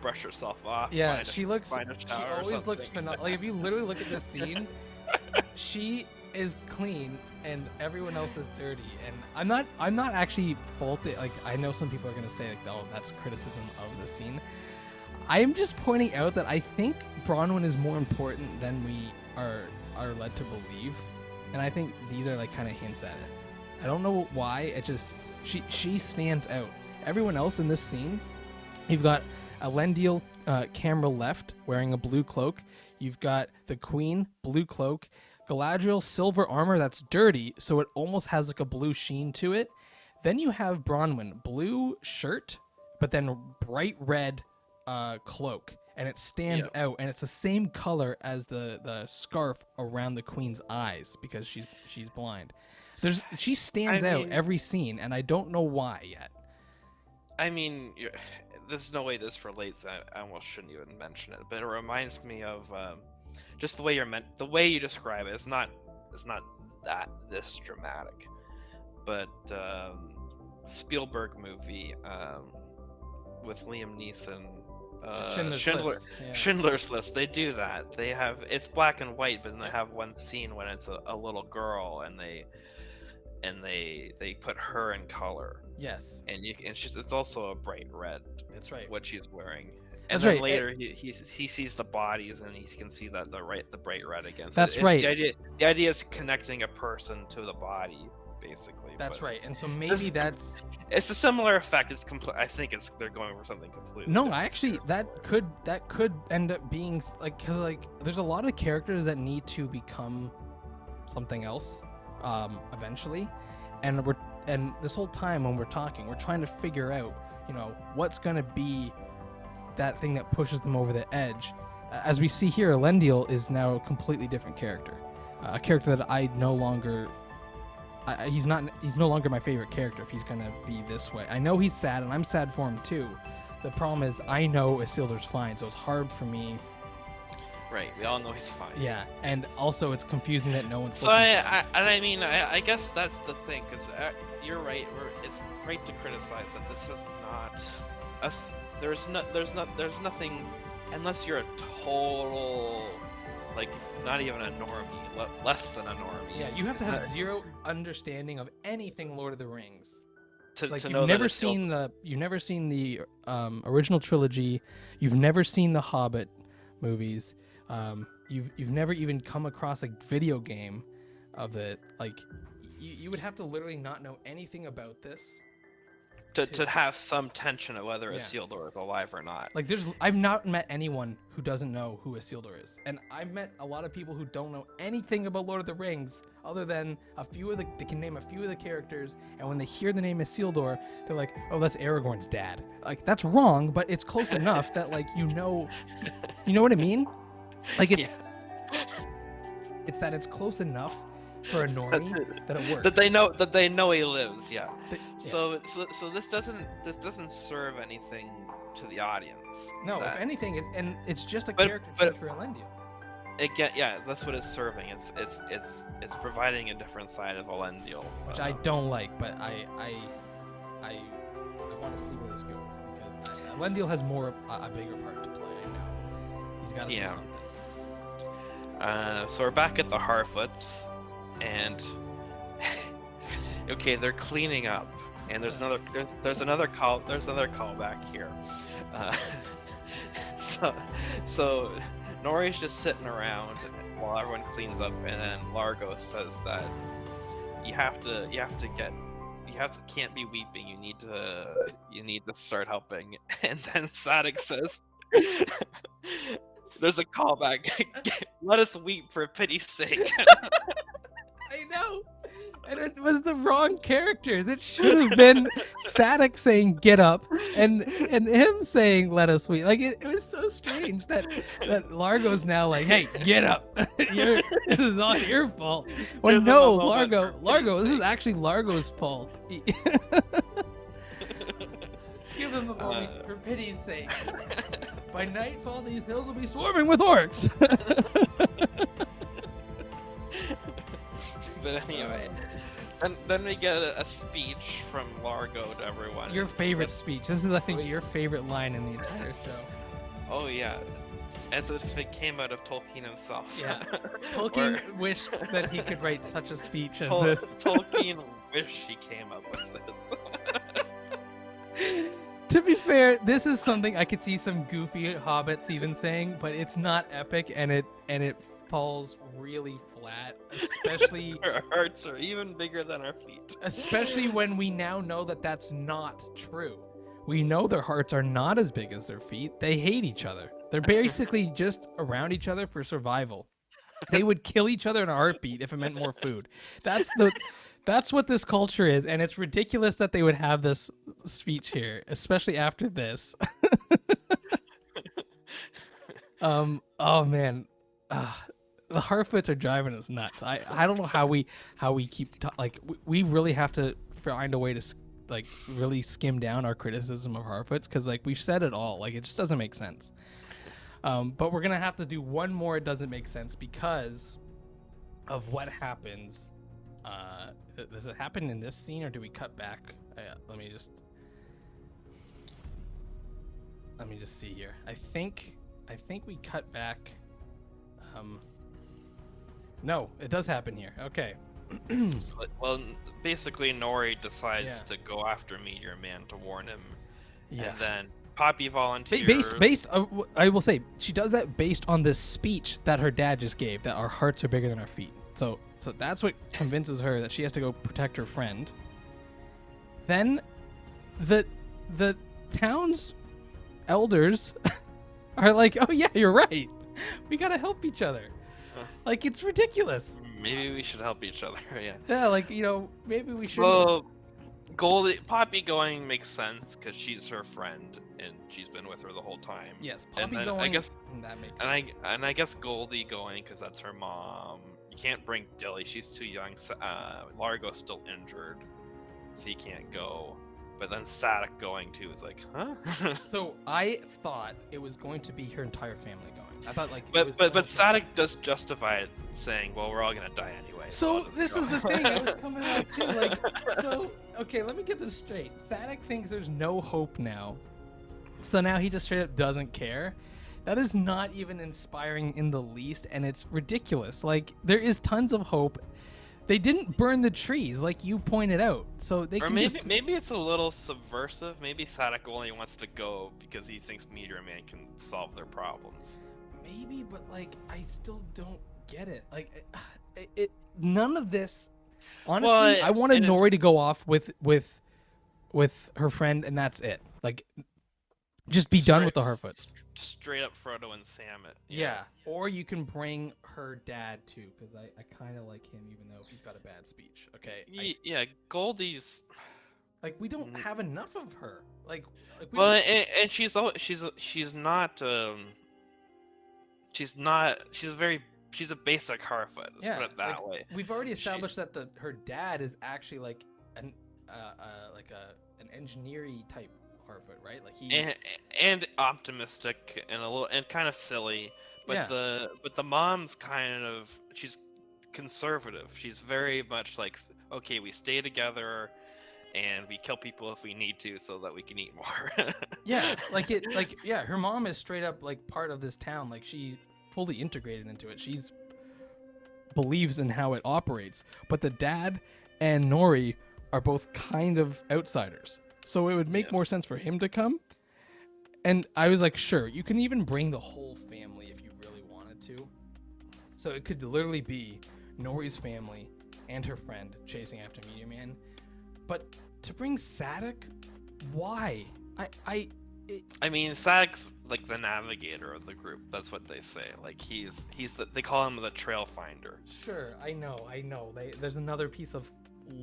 brush herself off. Yeah, she always looks phenomenal. phenomenal. Like, if you literally look at this scene, she is clean and everyone else is dirty. And I'm not actually faulting. Like, I know some people are gonna say, like, oh, that's criticism of the scene. I am just pointing out that I think Bronwyn is more important than we are led to believe, and I think these are like kind of hints at it. I don't know why. It just she stands out. Everyone else in this scene, you've got Elendil, camera left, wearing a blue cloak. You've got the Queen, blue cloak. Galadriel, silver armor that's dirty, so it almost has like a blue sheen to it. Then you have Bronwyn, blue shirt, but then bright red cloak, and it stands out, and it's the same color as the scarf around the Queen's eyes because she's blind. She stands out every scene, and I don't know why yet. I mean, there's no way this relates. I almost shouldn't even mention it, but it reminds me of just the way you describe it. It's not this dramatic, but Spielberg movie with Liam Neeson. Schindler's List. They do that. It's black and white, but then they have one scene when it's a little girl, and they put her in color. Yes. And it's also a bright red. That's right. What she's wearing. And then later he sees the bodies and he can see that the bright red again. So that's right. The idea is connecting a person to the body, basically. That's right. And so maybe it's a similar effect. I think they're going for something completely. No, different. actually, that could end up being like, because like there's a lot of characters that need to become something else, eventually, and this whole time when we're talking, we're trying to figure out, what's gonna be that thing that pushes them over the edge. As we see here, Elendil is now a completely different character, a character that I no longer. He's no longer my favorite character if he's gonna be this way. I know he's sad, and I'm sad for him too. The problem is I know Isildur's fine, so it's hard for me. Right, we all know he's fine. Yeah, and also it's confusing that no one's. So I guess that's the thing, because you're right. It's right to criticize that this is not us. There's nothing, unless you're a total, like, not even a normie, less than a normie. Yeah, you have to have zero understanding of anything Lord of the Rings. To you've know never seen the original trilogy, you've never seen the Hobbit movies, you've never even come across a video game of it. Like, you would have to literally not know anything about this to have some tension of whether Isildur is alive or not. Like, I've not met anyone who doesn't know who Isildur is, and I've met a lot of people who don't know anything about Lord of the Rings other than they can name a few of the characters, and when they hear the name Isildur, they're like, oh, that's Aragorn's dad. Like, that's wrong, but it's close enough that, like, you know what I mean? Like, it's that it's close enough for a normie that it works. That they know he lives. Yeah. So this doesn't serve anything to the audience. No, if anything, it's just a character change for Elendil. Again, yeah, that's what it's serving. It's providing a different side of Elendil, which I don't like, but I want to see where this goes, because Glendale has a bigger part to play. I know. He's got to do something. So we're back at the Harfoots, and okay, they're cleaning up, and there's another callback here. So Nori's just sitting around while everyone cleans up, and then Largo says that can't be weeping. You need to start helping. And then Sadek says, "There's a callback. Let us weep for pity's sake." I know. And it was the wrong characters. It should have been Sadek saying "get up" and him saying "let us weep." Like it was so strange that Largo's now like, "Hey, get up! This is all your fault." Well, no, Largo, this is actually Largo's fault. Give him a moment, for pity's sake. By nightfall, these hills will be swarming with orcs. But anyway, then we get a speech from Largo to everyone. Your favorite speech. This is, I think, your favorite line in the entire show. Oh yeah, as if it came out of Tolkien himself. Yeah, Tolkien wished that he could write such a speech as this. Tolkien wished he came up with this. To be fair, this is something I could see some goofy hobbits even saying, but it's not epic, and it falls really flat, especially Our hearts are even bigger than our feet. especially when we now know that that's not true. We know their hearts are not as big as their feet. They hate each other. They're basically just around each other for survival. They would kill each other in a heartbeat if it meant more food. That's what this culture is, and it's ridiculous that they would have this speech here, especially after this. Oh man. The Harfoots are driving us nuts. I don't know how we keep we really have to find a way to really skim down our criticism of Harfoots, because we've said it all. It just doesn't make sense. But we're gonna have to do one more. It doesn't make sense because of what happens. Does it happen in this scene, or do we cut back? Let me just see here. I think we cut back. No, it does happen here. Okay. Well, basically, Nori decides to go after Meteor Man to warn him, and then Poppy volunteers. I will say she does that based on this speech that her dad just gave, that our hearts are bigger than our feet. So that's what convinces her that she has to go protect her friend. Then, the town's elders are like, "Oh yeah, you're right. We gotta help each other." It's ridiculous. Maybe we should help each other. Yeah. Yeah, maybe we should. Well, Poppy going makes sense because she's her friend and she's been with her the whole time. Yes, Poppy and then, going. I guess that makes sense. And I guess Goldie going because that's her mom. You can't bring Dilly; she's too young. Largo's still injured, so he can't go. But then Sadek going too is like, huh? So I thought it was going to be her entire family going. I thought But Sadek does justify it, saying, "Well, we're all gonna die anyway." So this is the thing I was coming out too. Okay, let me get this straight. Sadek thinks there's no hope now, so now he just straight up doesn't care. That is not even inspiring in the least, and it's ridiculous. There is tons of hope. They didn't burn the trees, like you pointed out, so they can maybe it's a little subversive. Maybe Sadek only wants to go because he thinks Meteor Man can solve their problems. Maybe, but I still don't get it. None of this. Honestly, I wanted Nori to go off with her friend, and that's it. Just be done with the Harfoots. Straight up Frodo and Sam it. Yeah. Or you can bring her dad too, because I kind of like him, even though he's got a bad speech. Okay. Goldie's. We don't have enough of her. And she's not. She's a basic Harfoot. Let's put it that way. We've already established that her dad is actually an engineering type Harfoot, right? And optimistic and kind of silly, but the mom's she's conservative. She's very much okay, we stay together, and we kill people if we need to so that we can eat more. Yeah, her mom is straight up like part of this town. Like she fully integrated into it. She's believes in how it operates. But the dad and Nori are both kind of outsiders. So it would make more sense for him to come. And I was like, sure, you can even bring the whole family if you really wanted to. So it could literally be Nori's family and her friend chasing after Meteor Man. But to bring Sadek, why? I mean, Sadek's like the navigator of the group. That's what they say. Like they call him the trail finder. Sure, I know. There's another piece of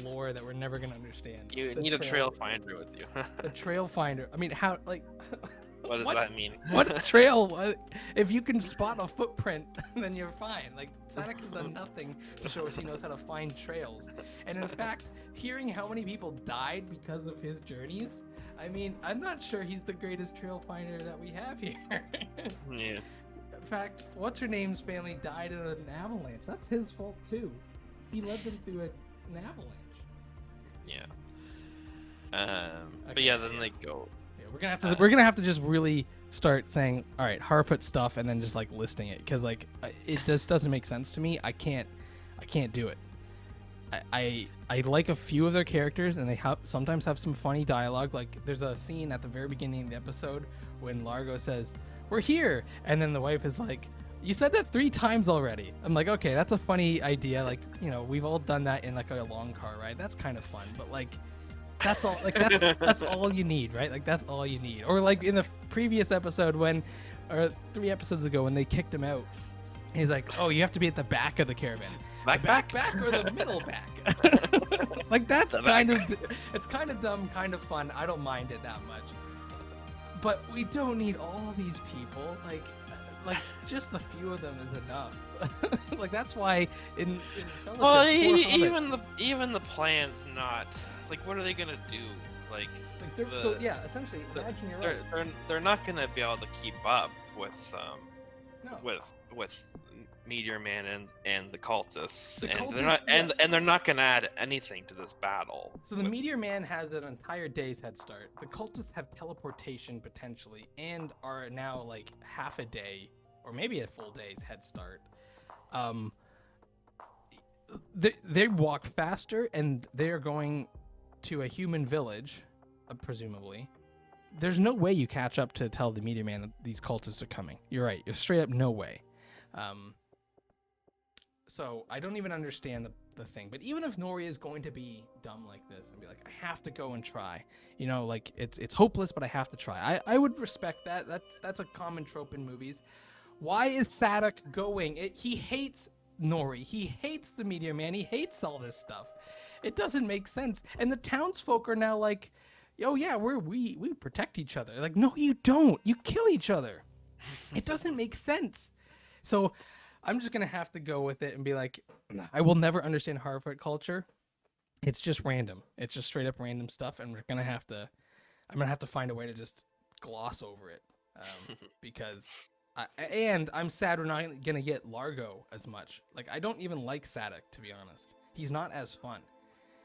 lore that we're never gonna understand. You need a trail finder with you. The trail finder. I mean, how like? What does that mean? What trail? If you can spot a footprint, then you're fine. Like Sadek has done nothing to show us he knows how to find trails. And in fact, hearing how many people died because of his journeys, I mean, I'm not sure he's the greatest trail finder that we have here. Yeah. In fact, what's her name's family died in an avalanche. That's his fault too. He led them through an avalanche. Yeah. But yeah, then they go. Yeah, we're gonna have to just really start saying, all right, Harfoot stuff, and then just like listing it, because like it just doesn't make sense to me. I can't do it. I like a few of their characters, and they sometimes have some funny dialogue. Like there's a scene at the very beginning of the episode when Largo says, "We're here," and then the wife is like, "You said that 3 times already." I'm like, okay, that's a funny idea. Like, you know, we've all done that in like a long car ride. That's kind of fun, but like, that's all. Like that's all you need, right? Like that's all you need. Or like in the previous episode or 3 episodes ago when they kicked him out, he's like, "Oh, you have to be at the back of the caravan." Back or the middle back. Like that's it's kind of dumb, kind of fun. I don't mind it that much. But we don't need all these people. Like just a few of them is enough. Like that's why in Fellowship, well, even the plan's not like, what are they gonna do? Like so yeah, essentially, imagine you're right. They're not gonna be able to keep up with No. with Meteor Man and the cultists, The and cultists, they're not yeah. and they're not gonna add anything to this battle. So the Meteor Man has an entire day's head start. The cultists have teleportation potentially, and are now like half a day or maybe a full day's head start. They walk faster, and they're going to a human village, presumably. There's no way you catch up to tell the Meteor Man that these cultists are coming. You're right. You're straight up no way. So I don't even understand the thing. But even if Nori is going to be dumb like this and be like, I have to go and try, you know, like it's hopeless, but I have to try. I would respect that. That's a common trope in movies. Why is Sadek going? He hates Nori. He hates the Meteor Man. He hates all this stuff. It doesn't make sense. And the townsfolk are now like, oh yeah, we protect each other. Like, no, you don't. You kill each other. It doesn't make sense. So I'm just gonna have to go with it and be like, I will never understand Harfoot culture. It's just random. It's just straight up random stuff, and I'm gonna have to find a way to just gloss over it, because I'm sad we're not gonna get Largo as much. Like, I don't even like Sadek, to be honest. He's not as fun.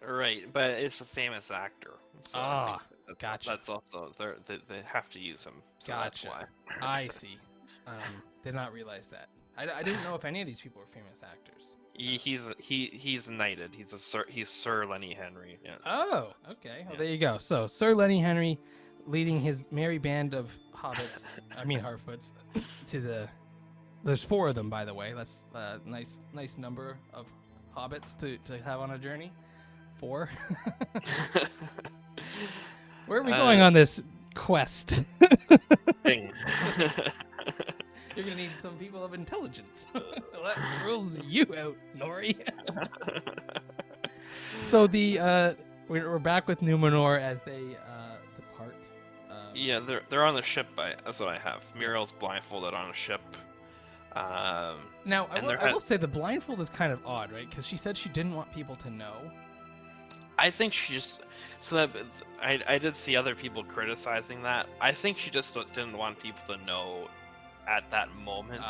Right, but it's a famous actor. So gotcha. That's also they have to use him. So Gotcha. That's why. I see. Did not realize that. I didn't know if any of these people were famous actors. He's knighted. He's Sir Lenny Henry. Yeah. Oh, okay. Well, there you go. So Sir Lenny Henry, leading his merry band of hobbits, Harfoots, there's 4 of them, by the way. That's a nice number of hobbits to have on a journey. 4. Where are we going on this quest? Ding. You're gonna need some people of intelligence. That rules you out, Nori. So we're back with Numenor as they depart. Yeah, they're on the ship. That's what I have. Muriel's blindfolded on a ship. Now I will say the blindfold is kind of odd, right? Because she said she didn't want people to know. I think she just I did see other people criticizing that. I think she just didn't want people to know at that moment.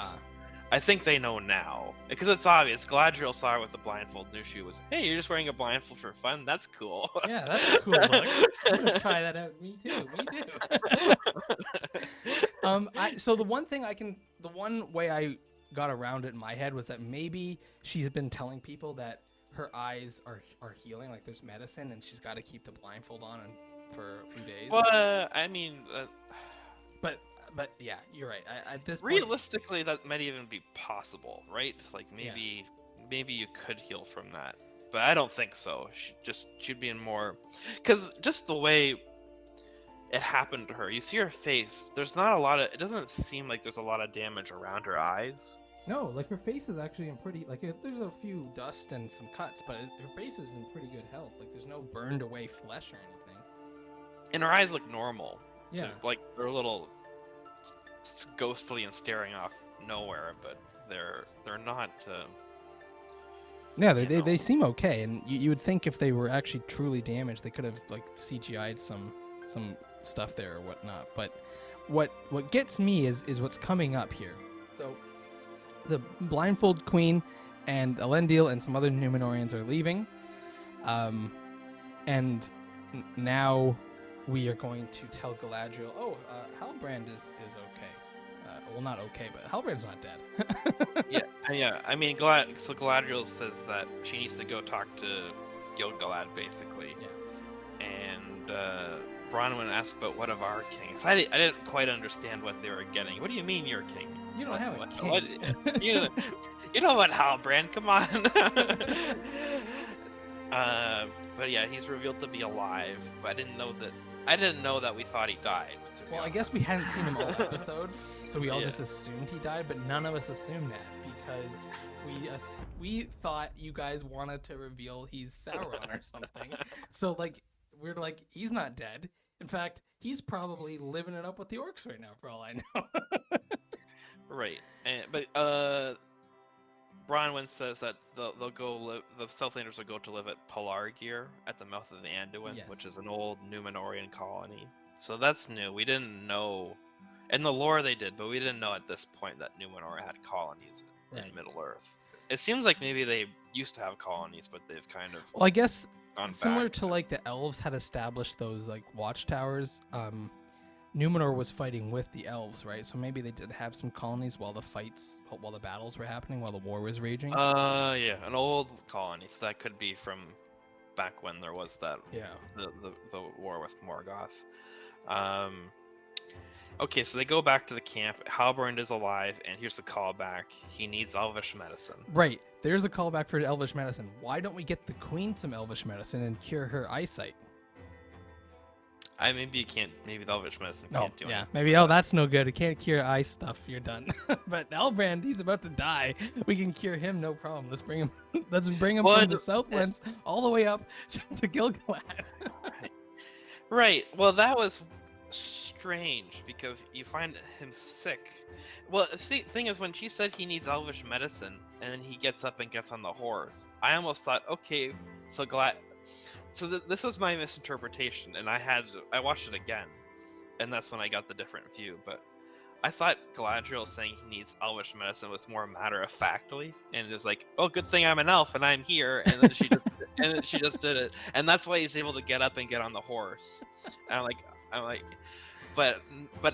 I think they know now because it's obvious. Galadriel saw her with the blindfold, knew she was. Hey, you're just wearing a blindfold for fun. That's cool. Yeah, that's a cool look. I'm gonna try that out. Me too. Me too. So the one way I got around it in my head was that maybe she's been telling people that her eyes are healing, like there's medicine, and she's got to keep the blindfold on for a few days. Well, I mean, But yeah, you're right. At this point, realistically, that might even be possible, right? Like maybe you could heal from that, but I don't think so. She'd be in more, because just the way it happened to her. You see her face. There's not a lot of. It doesn't seem like there's a lot of damage around her eyes. no, like her face is actually in pretty there's a few dust and some cuts, but her face is in pretty good health. Like there's no burned away flesh or anything. And her eyes look normal. Yeah. Like they're a little ghostly and staring off nowhere, but they're not. Yeah, they seem okay, and you would think if they were actually truly damaged, they could have like CGI'd some stuff there or whatnot. But what gets me is what's coming up here. So the blindfold queen and Elendil and some other Numenorians are leaving, and now we are going to tell Galadriel, Halbrand is okay. Well, not okay, but Halbrand's not dead. Yeah. I mean, Galadriel says that she needs to go talk to Gil-galad, basically. Yeah. And Bronwyn asked about what of our kings. I didn't quite understand what they were getting. What do you mean you're king? You don't have a king. You know what, Halbrand? Come on. But yeah, he's revealed to be alive. But I didn't know that we thought he died. Well, I guess we hadn't seen him all episode, so we all just assumed he died, but none of us assumed that because we thought you guys wanted to reveal he's Sauron or something. So like we're like, he's not dead. In fact, he's probably living it up with the orcs right now, for all I know. Right, but Bronwyn says that they'll go live. The Southlanders will go to live at Pelargir at the mouth of the Anduin, which is an old Numenorian colony. So that's new. We didn't know, in the lore they did, but we didn't know at this point that Numenor had colonies in Middle Earth. It seems like maybe they used to have colonies, but they've kind of. Well, I guess gone similar back to like the elves had established those like watchtowers. Numenor was fighting with the elves, right? So maybe they did have some colonies while the battles were happening, while the war was raging. Yeah, an old colony. So that could be from back when there was that. Yeah. The war with Morgoth. Okay, so they go back to the camp. Halbrand is alive, and here's the callback. He needs elvish medicine. Right. There's a callback for elvish medicine. Why don't we get the queen some elvish medicine and cure her eyesight? Maybe the elvish medicine can't do anything. Maybe, that's no good. It can't cure eye stuff. You're done. But Halbrand, he's about to die. We can cure him, no problem. Let's bring him from the Southlands all the way up to Gil-galad. Right. Well, that was strange because you find him sick. Well, see, thing is, when she said he needs elvish medicine, and then he gets up and gets on the horse, I almost thought, okay, so this was my misinterpretation, and I watched it again, and that's when I got the different view. But I thought Galadriel saying he needs elvish medicine was more matter-of-factly, and it was like, oh, good thing I'm an elf and I'm here, and then she just did it, and that's why he's able to get up and get on the horse. And I'm like, but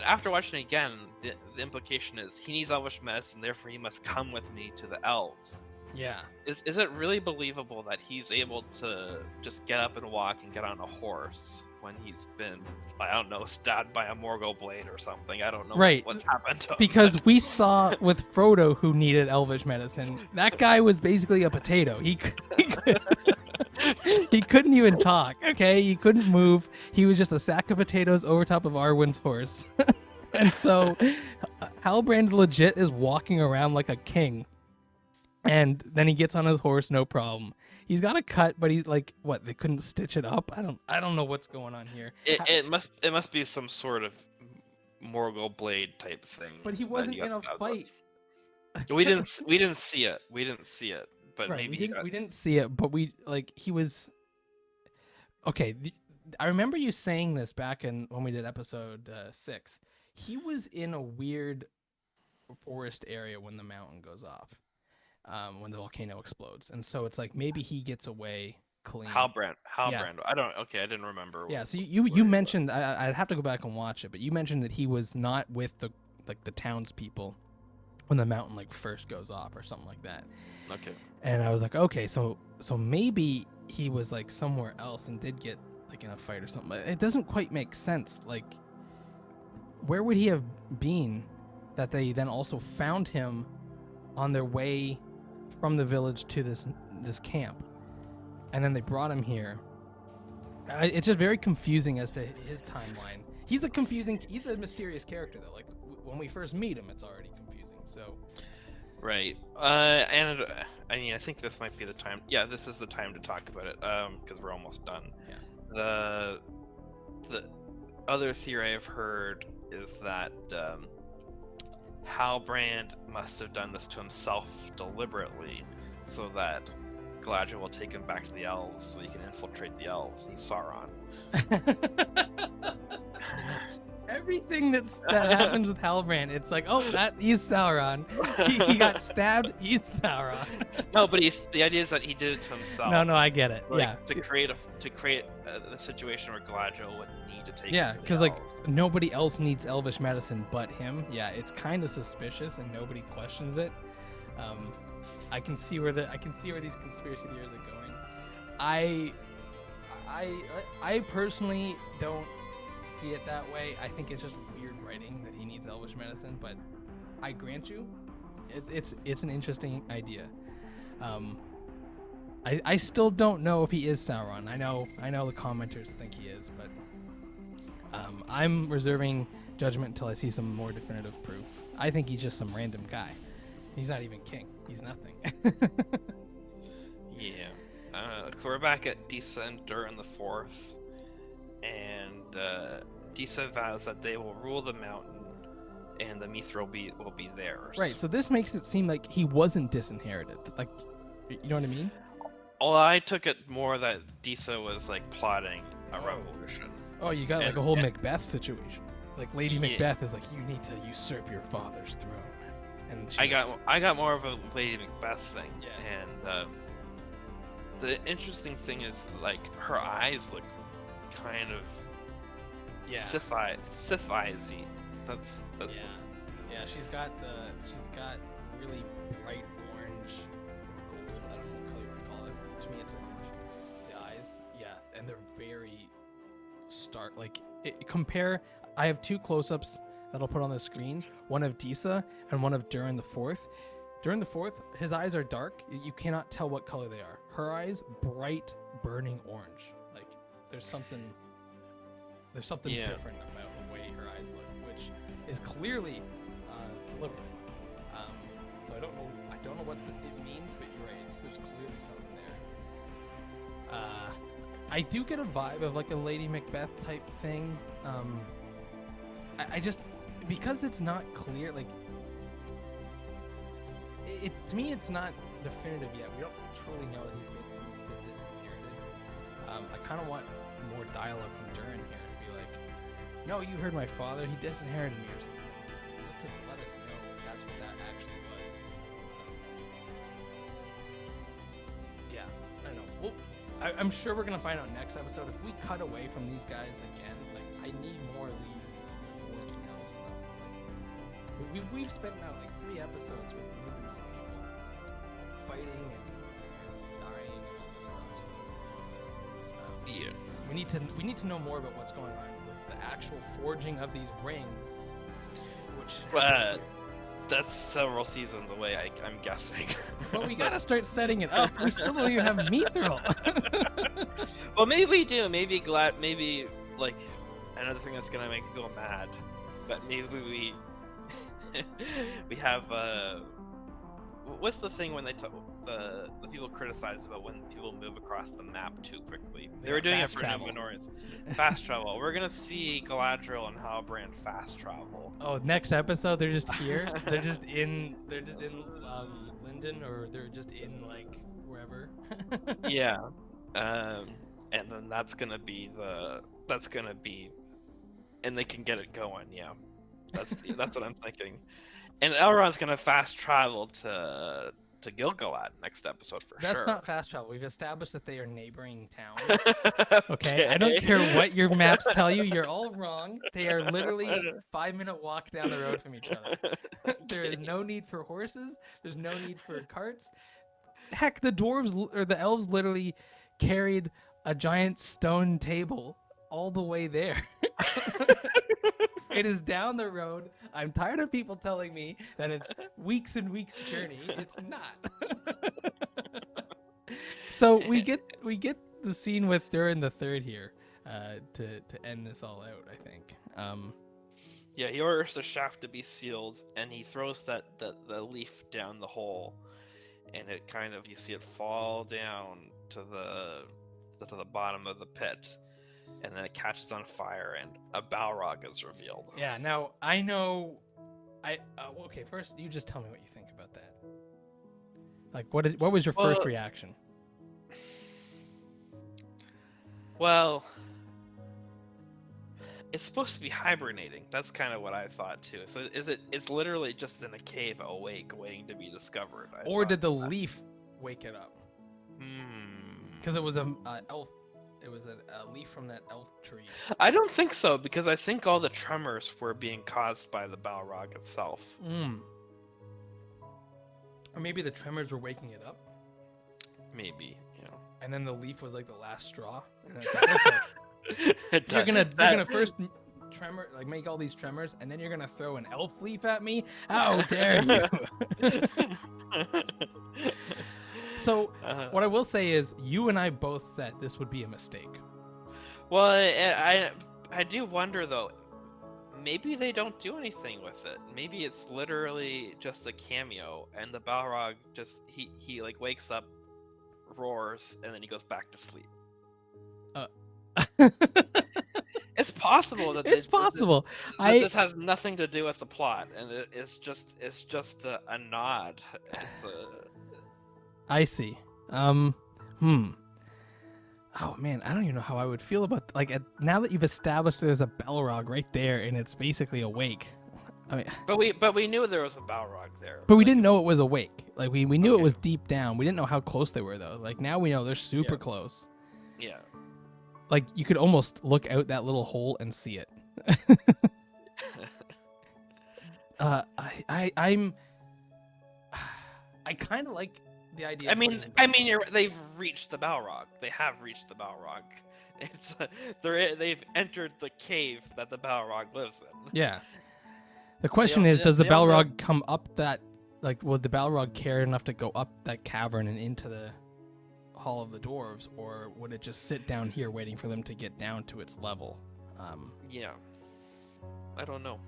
after watching it again, the implication is he needs elvish medicine, therefore he must come with me to the elves. Yeah. Is it really believable that he's able to just get up and walk and get on a horse when he's been, I don't know, stabbed by a Morgul blade or something? I don't know what's happened to him. Because we saw with Frodo who needed elvish medicine, that guy was basically a potato. He couldn't even talk, okay? He couldn't move. He was just a sack of potatoes over top of Arwen's horse. And so Halbrand legit is walking around like a king. And then he gets on his horse, no problem. He's got a cut, but he's like, what? They couldn't stitch it up. I don't know what's going on here. It must be some sort of Morgul blade type thing. But he wasn't in a fight. We didn't see it. We didn't see it. But right, maybe we didn't see it. But he was. Okay, I remember you saying this back when we did episode 6. He was in a weird forest area when the mountain goes off, when the volcano explodes, and so it's like maybe he gets away clean. Halbrand. Yeah. Okay, I didn't remember. Yeah, so you mentioned, I'd have to go back and watch it, but you mentioned that he was not with the townspeople when the mountain like first goes off or something like that. Okay. And I was like, okay, so maybe he was like somewhere else and did get like in a fight or something. But it doesn't quite make sense. Like, where would he have been that they then also found him on their way from the village to this camp, and then they brought him here? It's just very confusing as to his timeline. He's a mysterious character though. Like when we first meet him, it's already confusing. So. Right. And I mean, I think this might be the time. Yeah, this is the time to talk about it. Because we're almost done. Yeah. The other theory I've heard is that Halbrand must have done this to himself deliberately, so that Galadriel will take him back to the elves, so he can infiltrate the elves. He's Sauron. Everything that happens with Halbrand, it's like, oh, he's Sauron. He got stabbed. He's Sauron. No, but the idea is that he did it to himself. No, I get it. Like, yeah. To create a situation where Galadriel would need to take. Yeah, because like nobody else needs elvish medicine but him. Yeah, it's kind of suspicious and nobody questions it. I can see where these conspiracy theories are going. I personally don't see it that way. I think it's just weird writing that he needs elvish medicine, but I grant you, it's an interesting idea. I still don't know if he is Sauron. I know the commenters think he is, but I'm reserving judgment until I see some more definitive proof. I think he's just some random guy. He's not even king. He's nothing. Yeah. So we're back at Disa and Durin the Fourth, and Disa vows that they will rule the mountain, and the Mithril will be theirs. Right. So this makes it seem like he wasn't disinherited. Like, you know what I mean? Well, I took it more that Disa was like plotting a revolution. Oh, you got like a whole Macbeth situation. Like Lady Macbeth is like, you need to usurp your father's throne. And I got more of a Lady Macbeth thing. Yeah. And the interesting thing is like her eyes look kind of Sith-eyesy. That's yeah. She's got really bright orange or gold. I don't know what color you want to call it. To me, it's orange. The eyes, yeah, and they're very stark. Like compare. I have two close-ups that I'll put on the screen. One of Disa and one of Durin the Fourth. Durin the Fourth, his eyes are dark. You cannot tell what color they are. Her eyes, bright, burning orange. Like there's something different about the way her eyes look, which is clearly deliberate. So I don't know what it means, but you're right. There's clearly something there. I do get a vibe of like a Lady Macbeth type thing. I just, because it's not clear, like it to me it's not definitive yet. We don't truly know that he's been disinherited. I kind of want more dialogue from Durin here to be like, no, you heard my father, he disinherited me, or something. Just to let us know that's what that actually was. Yeah, I don't know. Well, I'm sure we're gonna find out next episode. If we cut away from these guys again, like I need more of these dwarves and elves stuff. Like, we've spent now like 3 episodes with moving on people fighting and dying and all this stuff. So yeah. we need to know more about what's going on with the actual forging of these rings. Which that's several seasons away, I'm guessing. But we gotta start setting it up. We still don't even have Mithril. Well, maybe we do. Maybe like another thing that's gonna make you go mad. But maybe we have what's the thing when the people criticize about when people move across the map too quickly? They were doing it for Númenóreans. Fast travel. We're gonna see Galadriel and Halbrand fast travel. Oh, next episode they're just here. they're just in Linden, or they're just in like wherever. Yeah. And then that's gonna be, and they can get it going. Yeah. That's what I'm thinking. And Elrond's gonna fast travel to Gil-galad next episode for That's sure. not fast travel. We've established that they are neighboring towns. Okay, I don't care what your maps tell you. You're all wrong. They are literally 5-minute walk down the road from each other. There is no need for horses. There's no need for carts. Heck, the elves literally carried a giant stone table all the way there. It is down the road. I'm tired of people telling me that it's weeks and weeks journey. It's not. So we get the scene with Durin the Third here to end this all out, I think. Yeah, he orders the shaft to be sealed, and he throws the leaf down the hole, and it kind of, you see it fall down to the bottom of the pit, and then it catches on fire, and a Balrog is revealed. Yeah. Now I know. Okay. First, you just tell me what you think about that. Like, what was your first reaction? Well, it's supposed to be hibernating. That's kind of what I thought too. So it's literally just in a cave awake, waiting to be discovered. Or did the leaf wake it up? Because it was a elf. It was a leaf from that elf tree. I don't think so, because I think all the tremors were being caused by the Balrog itself. Or maybe the tremors were waking it up. Maybe, you know. And then the leaf was like the last straw. And that's like, okay. You're gonna first tremor, like make all these tremors, and then you're gonna throw an elf leaf at me? How dare you? So what I will say is, you and I both said this would be a mistake. Well, I do wonder though. Maybe they don't do anything with it. Maybe it's literally just a cameo, and the Balrog just he like wakes up, roars, and then he goes back to sleep. It's possible that it's possible. This has nothing to do with the plot, and it's just a nod. It's a. I see. Oh man, I don't even know how I would feel about now that you've established there's a Balrog right there and it's basically awake. I mean, but we knew there was a Balrog there. But we didn't know it was awake. Like we knew it was deep down. We didn't know how close they were though. Like now we know they're super close. Yeah. Like you could almost look out that little hole and see it. I kind of like the idea. I mean, they've reached the Balrog. They have reached the Balrog. It's they've entered the cave that the Balrog lives in. Yeah. The question is, does the Balrog come up that? Like, would the Balrog care enough to go up that cavern and into the Hall of the Dwarves, or would it just sit down here waiting for them to get down to its level? Yeah. I don't know.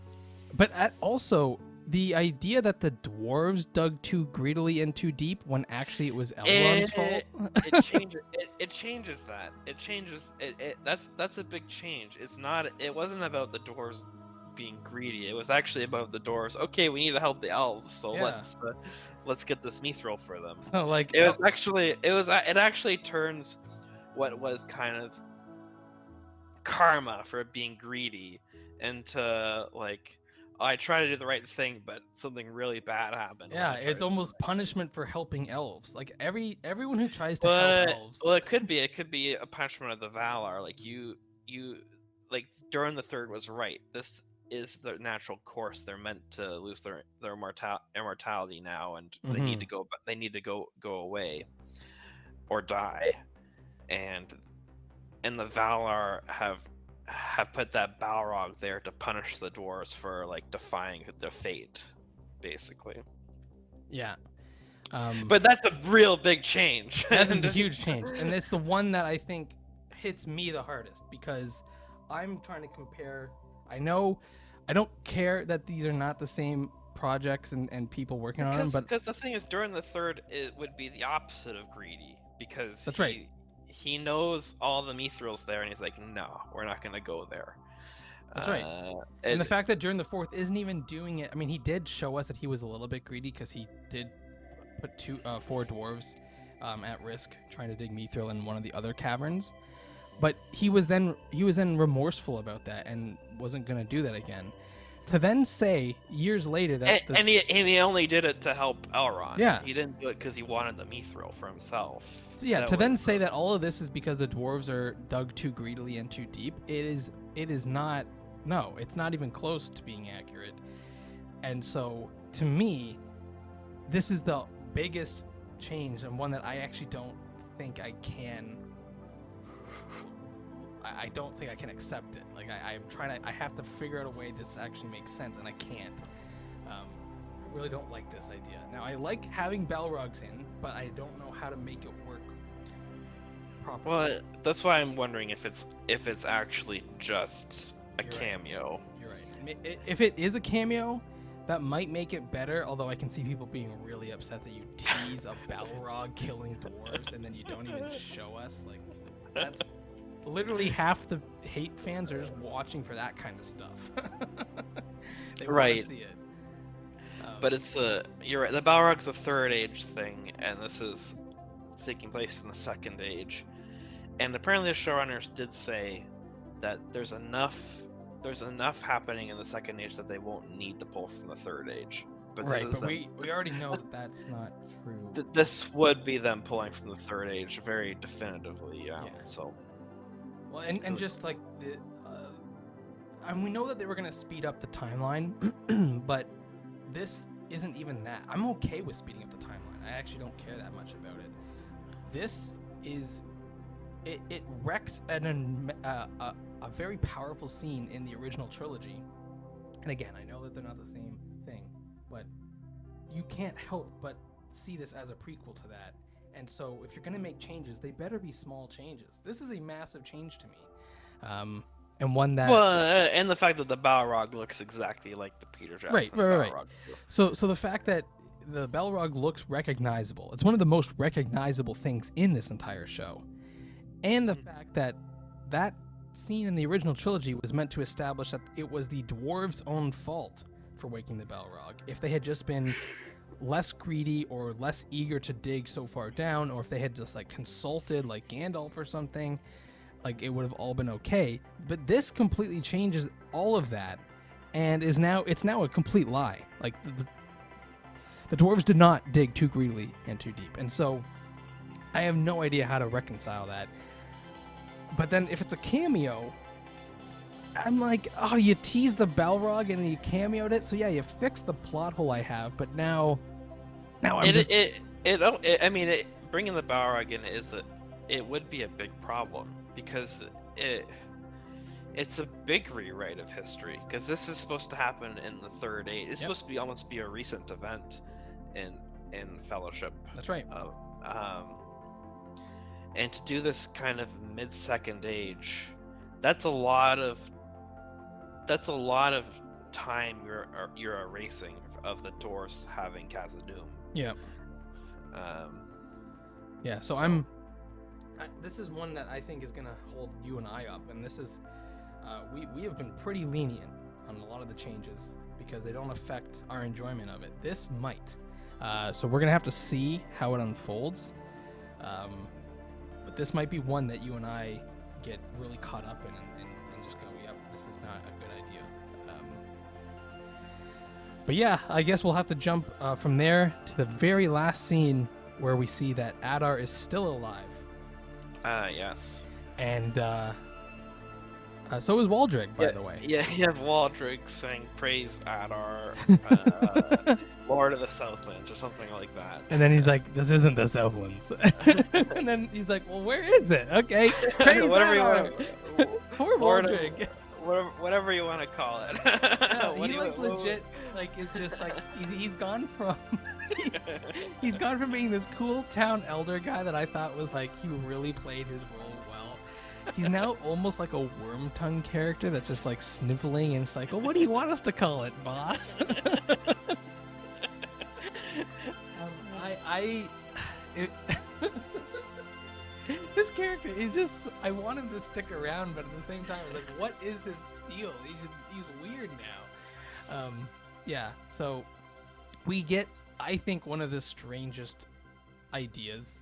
But also, the idea that the dwarves dug too greedily and too deep when actually it was Elrond's fault. It changes. It changes that. It changes. That's a big change. It wasn't about the dwarves being greedy. It was actually about the dwarves. Okay, we need to help the elves, so let's get this mithril for them. So like it actually turns what was kind of karma for being greedy into like, I try to do the right thing, but something really bad happened. Yeah, it's almost punishment for helping elves. Like everyone who tries to help elves. Well, it could be a punishment of the Valar. Like you like Durin the Third was right. This is the natural course. They're meant to lose their immortality now, and they need to go. They need to go away, or die, and the Valar have put that Balrog there to punish the dwarves for like defying their fate, basically. Yeah. But that's a real big change. That is a huge change, and it's the one that I think hits me the hardest, because I'm trying to compare. I know I don't care that these are not the same projects and people working on them, but because the thing is, Durin the Third, it would be the opposite of greedy, because that's right. He knows all the Mithril's there, and he's like, no, we're not gonna go there. That's right. And the fact that Durin the Fourth isn't even doing it. I mean, he did show us that he was a little bit greedy, because he did put 4 dwarves at risk trying to dig mithril in one of the other caverns. But he was then remorseful about that and wasn't gonna do that again. to then say years later that And he only did it to help Elrond. Yeah. He didn't do it because he wanted the mithril for himself. yeah, That to then was- say that all of this is because the dwarves are dug too greedily and too deep, it is not. No, it's not even close to being accurate. And so, to me, this is the biggest change and one that I actually don't think I can. I don't think I can accept it. Like I'm trying to. I have to figure out a way this actually makes sense, and I can't. I really don't like this idea. Now I like having Balrogs in, but I don't know how to make it work properly. Well, that's why I'm wondering if it's actually just a You're right. cameo. You're right. If it is a cameo, that might make it better. Although I can see people being really upset that you tease a Balrog killing dwarves and then you don't even show us. Like that's literally half the hate fans are just watching for that kind of stuff. They Right. want to see it. But it's you're right. The Balrog's a third age thing, and this is taking place in the second age. And apparently, the showrunners did say that there's enough happening in the second age that they won't need to pull from the third age. But this right, is but them- we already know that that's not true. this would be them pulling from the third age very definitively. Yeah. Yeah. So. Well, and just like the, and we know that they were gonna speed up the timeline, but this isn't even that. I'm okay with speeding up the timeline. I actually don't care that much about it. This is, it wrecks a very powerful scene in the original trilogy. And again, I know that they're not the same thing, but you can't help but see this as a prequel to that. And so, if you're going to make changes, they better be small changes. This is a massive change to me, and one that. Well, and the fact that the Balrog looks exactly like the Peter Jackson Right. Balrog. So the fact that the Balrog looks recognizable, it's one of the most recognizable things in this entire show, and the fact that that scene in the original trilogy was meant to establish that it was the dwarves' own fault for waking the Balrog. If they had just been less greedy or less eager to dig so far down, or if they had just like consulted like Gandalf or something, like it would have all been okay. But this completely changes all of that, and it's now a complete lie. Like the dwarves did not dig too greedily and too deep, and so I have no idea how to reconcile that. But then if it's a cameo, I'm like, oh, you teased the Balrog and you cameoed it, so yeah, you fixed the plot hole I have, but now I'm just... I mean, bringing the Balrog in it would be a big problem because it's a big rewrite of history because this is supposed to happen in the third age. It's supposed to be almost be a recent event in Fellowship. That's right. And to do this kind of mid-second age, that's a lot of time you're erasing of the dwarves having Khazad-dûm. Yeah. Yeah. So this is one that I think is gonna hold you and I up, and this is we have been pretty lenient on a lot of the changes because they don't affect our enjoyment of it. This might. So we're gonna have to see how it unfolds. But this might be one that you and I get really caught up in and just go, yep, this is not a good idea. But yeah, I guess we'll have to jump from there to the very last scene where we see that Adar is still alive. Yes. And so is Waldreg, by the way. Yeah, you have Waldreg saying praise Adar, Lord of the Southlands, or something like that. And then he's like, this isn't the Southlands. And then he's like, well, where is it? Okay, praise Whatever you Adar. want. Poor Lord of- Waldreg. Whatever you want to call it. No, What he do you- like legit, like it's just like he's gone from he's gone from being this cool town elder guy that I thought was like he really played his role well. He's now almost like a worm tongue character that's just like sniveling and it's like, well, what do you want us to call it, boss? This character is just, I want him to stick around, but at the same time, like, what is his deal? He's weird now. Yeah, so we get, I think, one of the strangest ideas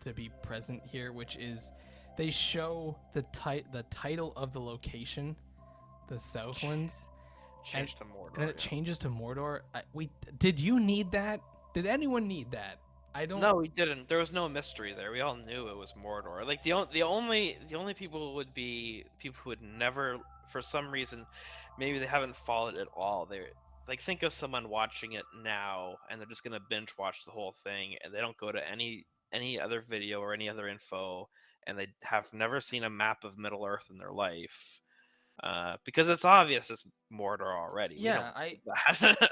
to be present here, which is they show the title of the location, the Southlands, changed to Mordor. And it yeah. changes to Mordor. Did you need that? Did anyone need that? I don't. No, we didn't. There was no mystery there. We all knew it was Mordor. Like the only people would be people who would never, for some reason, maybe they haven't followed it at all. They're like, think of someone watching it now and they're just gonna binge watch the whole thing and they don't go to any other video or any other info, and they have never seen a map of Middle Earth in their life. Because it's obvious it's Mordor already. Yeah, we don't know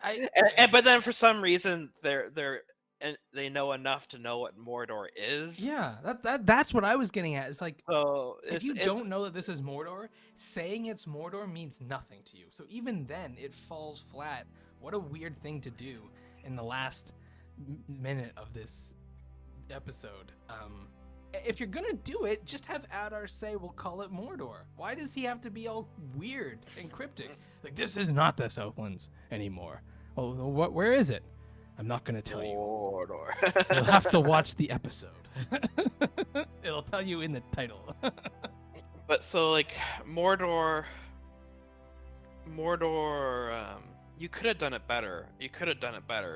I but then for some reason they know enough to know what Mordor is. yeah, that's what I was getting at. It's like, So if you don't know that this is Mordor, saying it's Mordor means nothing to you. So even then, it falls flat. What a weird thing to do in the last minute of this episode. If you're gonna do it, just have Adar say, we'll call it Mordor. Why does he have to be all weird and cryptic? Like, this is not the Southlands anymore. Well, where is it? I'm not gonna tell you. Mordor. You'll have to watch the episode. It'll tell you in the title. But so like Mordor, you could have done it better.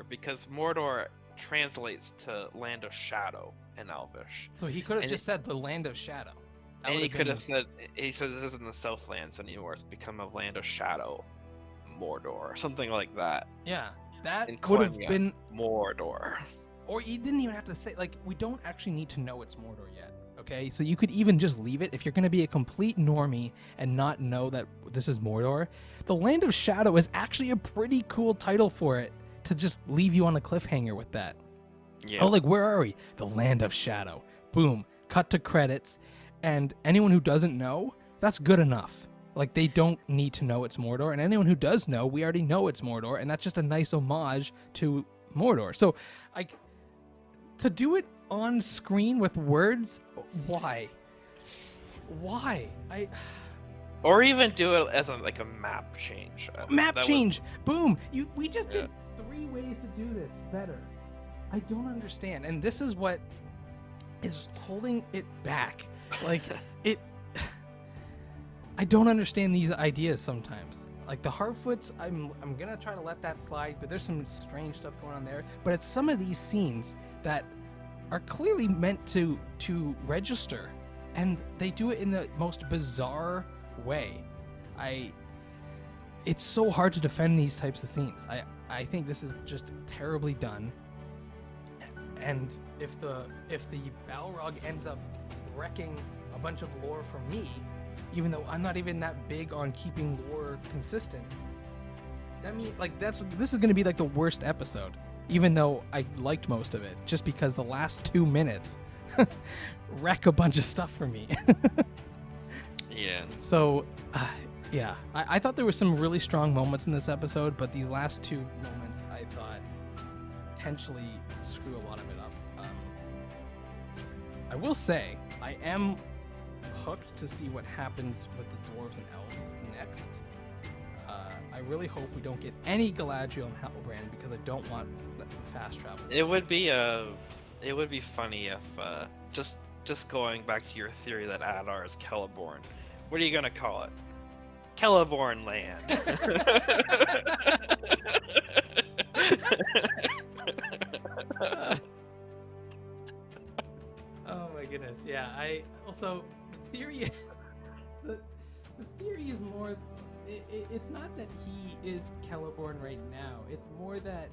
Because Mordor translates to Land of Shadow in Elvish. So he could have And just said the Land of Shadow. That And he would've could been- have said, he said this isn't the Southlands anymore. It's become a Land of Shadow, Mordor, or something like that. Yeah, that In would have Quenya. been. Mordor. Or you didn't even have to say, like, we don't actually need to know it's Mordor yet, okay? So you could even just leave it. If you're going to be a complete normie and not know that this is Mordor, the Land of Shadow is actually a pretty cool title for it, to just leave you on a cliffhanger with that. Yeah. Oh, like, where are we? The Land of Shadow. Boom. Cut to credits. And anyone who doesn't know, that's good enough. Like, they don't need to know it's Mordor. And anyone who does know, we already know it's Mordor. And that's just a nice homage to Mordor. So, like, to do it on screen with words, why? Why? Or even do it as a map change. Map That change. Boom. We just Yeah. did 3 ways to do this better. I don't understand. And this is what is holding it back. Like, I don't understand these ideas sometimes. Like the Harfoots, I'm gonna try to let that slide, but there's some strange stuff going on there. But it's some of these scenes that are clearly meant to register, and they do it in the most bizarre way. It's so hard to defend these types of scenes. I think this is just terribly done. And if the Balrog ends up wrecking a bunch of lore for me, even though I'm not even that big on keeping lore consistent, that means this is gonna be like the worst episode, even though I liked most of it, just because the last 2 minutes wreck a bunch of stuff for me. Yeah. So, yeah, I thought there were some really strong moments in this episode, but these last 2 moments I thought potentially screw a lot of it up. I will say, I am hooked to see what happens with the dwarves and elves next. I really hope we don't get any Galadriel and Halbrand, because I don't want the fast travel. It would be funny if just going back to your theory that Adar is Celeborn. What are you gonna call it? Celeborn Land. Oh my goodness, yeah. I also theory. The theory is more. It's not that he is Celeborn right now. It's more that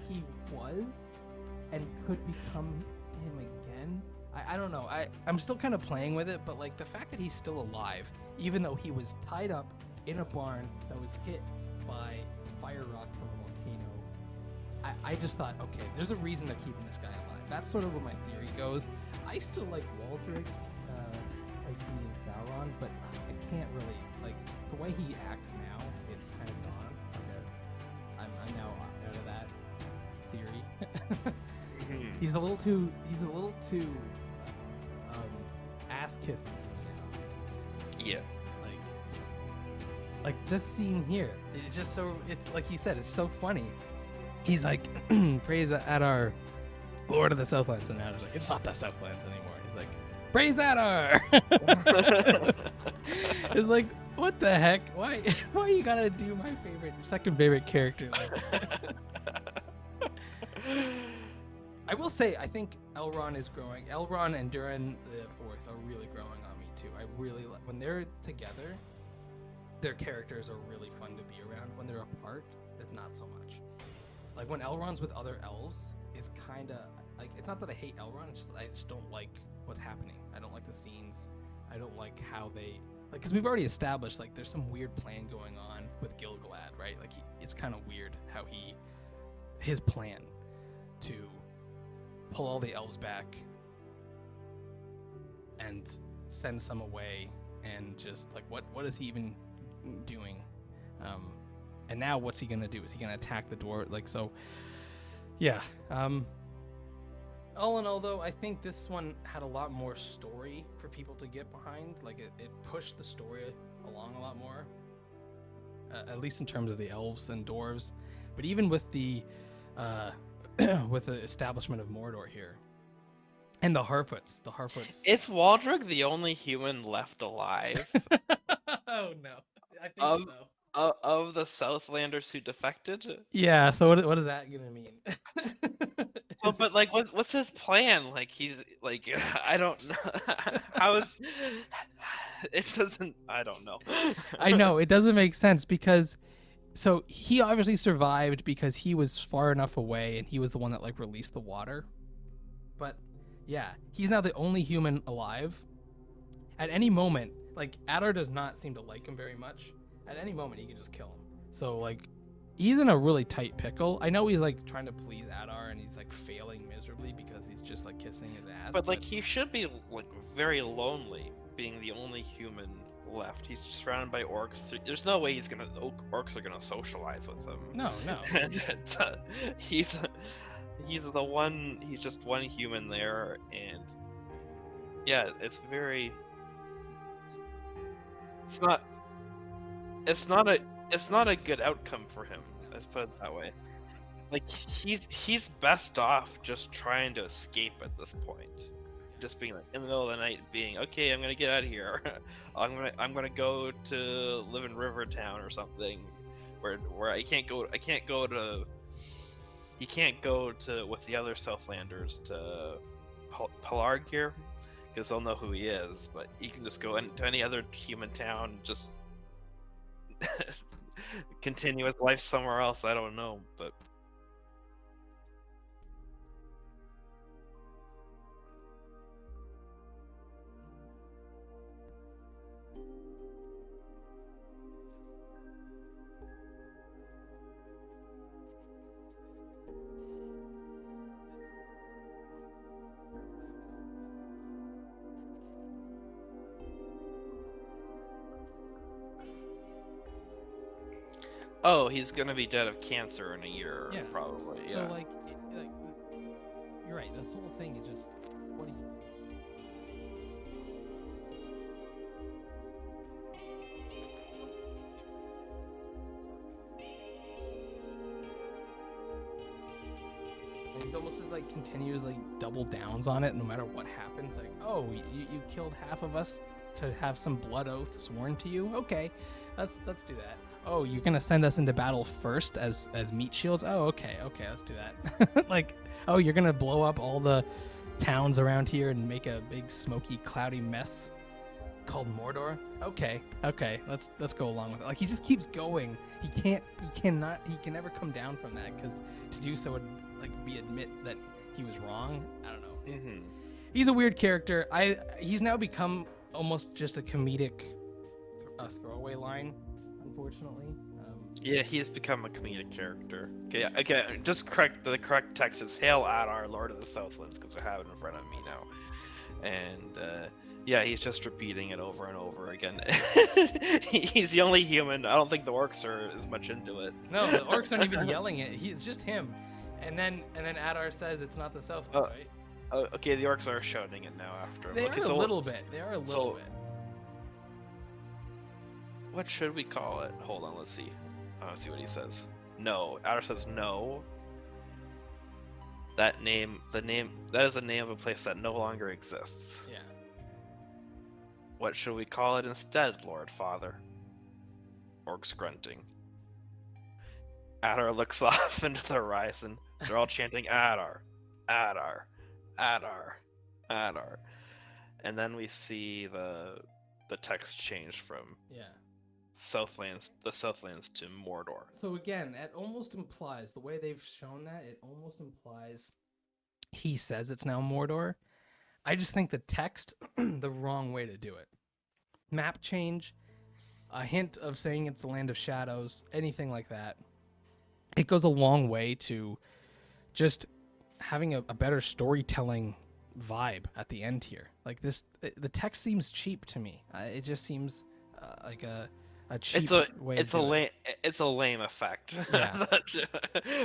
he was and could become him again. I don't know. I'm still kind of playing with it, but like the fact that he's still alive, even though he was tied up in a barn that was hit by fire rock from a volcano, I just thought, okay, there's a reason they're keeping this guy alive. That's sort of where my theory goes. I still like Waldrick as being Sauron, but I can't really, like, the way he acts now, it's kind of gone. Okay. I'm now out of that theory. He's a little too ass kissing now. Yeah. Like this scene here, it's just so, it's like he said, it's so funny. He's like, praise Adar, Lord of the Southlands, and Adar's like, it's not the Southlands anymore. He's like, praise Adar. It's like, What the heck? Why? Why you gotta do my second favorite character? I will say, I think Elrond is growing. Elrond and Durin the Fourth are really growing on me too. I really when they're together, their characters are really fun to be around. When they're apart, it's not so much. Like when Elrond's with other elves, it's kind of like, it's not that I hate Elrond, it's just that I just don't like what's happening. I don't like the scenes. I don't like how they, like, because we've already established, like, there's some weird plan going on with Gil-galad, right? Like, it's kind of weird how his plan to pull all the elves back and send some away, and just, like, what is he even doing? And now what's he gonna do? Is he gonna attack the dwarf? Like, so, yeah. All in all, though, I think this one had a lot more story for people to get behind. Like, it pushed the story along a lot more, at least in terms of the elves and dwarves. But even with the with the establishment of Mordor here, and the Harfoots. Is Waldreg the only human left alive Oh no, I think of so. of the Southlanders who defected? Yeah. So what is that gonna mean? Oh, but like, what's his plan? Like, he's like, I don't know. How is it? Doesn't. I don't know. I know it doesn't make sense, because so he obviously survived because he was far enough away and he was the one that, like, released the water. But yeah, he's now the only human alive. At any moment, like, Adar does not seem to like him very much. At any moment, he can just kill him. So, like, he's in a really tight pickle. I know he's, like, trying to please Adar and he's, like, failing miserably because he's just, like, kissing his ass. But like, he should be, like, very lonely, being the only human left. He's surrounded by orcs. There's no way orcs are gonna socialize with him. No. And he's the one. He's just one human there, and yeah, it's very. It's not a good outcome for him. Let's put it that way. Like, he's best off just trying to escape at this point. Just being like, in the middle of the night, being okay, I'm gonna get out of here. I'm gonna go to live in Rivertown or something, where he can't go to with the other Southlanders to Pelargir, because they'll know who he is. But he can just go to any other human town, just continue his life somewhere else. I don't know, but. Oh, he's gonna be dead of cancer in a year, Yeah. probably. Yeah. So, like, you're right. This whole thing is just, what do you do? And he's almost just, like, continues, like, double downs on it no matter what happens. Like, oh, you killed half of us to have some blood oath sworn to you? Okay, let's do that. Oh, you're gonna send us into battle first as meat shields? Oh, okay, let's do that. Like, oh, you're gonna blow up all the towns around here and make a big smoky, cloudy mess called Mordor? Okay, let's go along with it. Like, he just keeps going. He can never come down from that, because to do so would, like, admit that he was wrong. I don't know. Mm-hmm. He's a weird character. He's now become almost just a comedic throwaway line, unfortunately. Yeah, he's become a comedic character. Okay, again, just the correct text is "Hail Adar, Lord of the Southlands," because I have it in front of me now. And yeah, he's just repeating it over and over again. He's the only human. I don't think the orcs are as much into it. No, the orcs aren't even yelling it. It's just him. And then Adar says it's not the Southlands, right? Okay, the orcs are shouting it now after him. They okay, are so a little bit. They are a little bit. What should we call it? Hold on, let's see. Let's see what he says. No. Adar says no. That is the name of a place that no longer exists. Yeah. What should we call it instead, Lord Father? orcs grunting. Adar looks off into the horizon. They're all chanting Adar, Adar, Adar, Adar. And then we see the text change from Yeah. the Southlands to Mordor. So again, that almost implies, the way they've shown that, it almost implies he says it's now Mordor. I just think the text, the wrong way to do it. Map change, a hint of saying it's the Land of Shadows, anything like that. It goes a long way to just having a better storytelling vibe at the end here. Like this, the text seems cheap to me. It just seems like a cheap way. It's a lame effect. Yeah.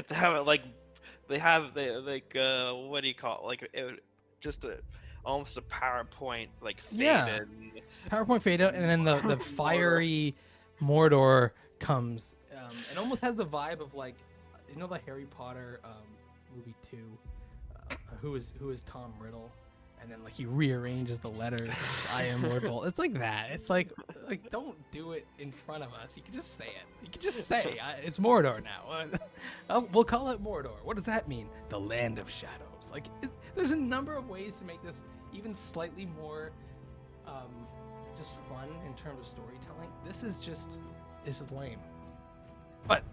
They have it like what do you call it? Like just almost a PowerPoint like fade in. PowerPoint fade out, and then the fiery Mordor comes. It almost has the vibe of like, you know, the Harry Potter movie 2, who is Tom Riddle, and then like he rearranges the letters. It's, I am Mordor. It's like that. It's like don't do it in front of us. You can just say it. You can just say it's Mordor now. We'll call it Mordor. What does that mean? The Land of Shadows. Like there's a number of ways to make this even slightly more just fun in terms of storytelling. This is lame. But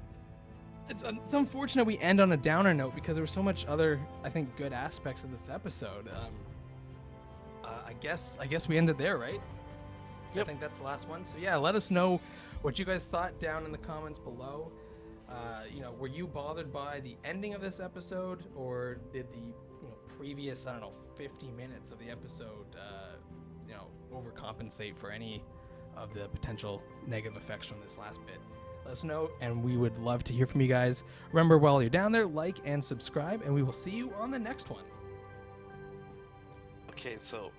it's unfortunate we end on a downer note because there was so much other, I think, good aspects of this episode. I guess we ended there, right? Yep. I think that's the last one. So yeah, let us know what you guys thought down in the comments below. Were you bothered by the ending of this episode, or did the previous 50 minutes of the episode overcompensate for any of the potential negative effects from this last bit? Let us know, and we would love to hear from you guys. Remember, while you're down there, like and subscribe, and we will see you on the next one. Okay, so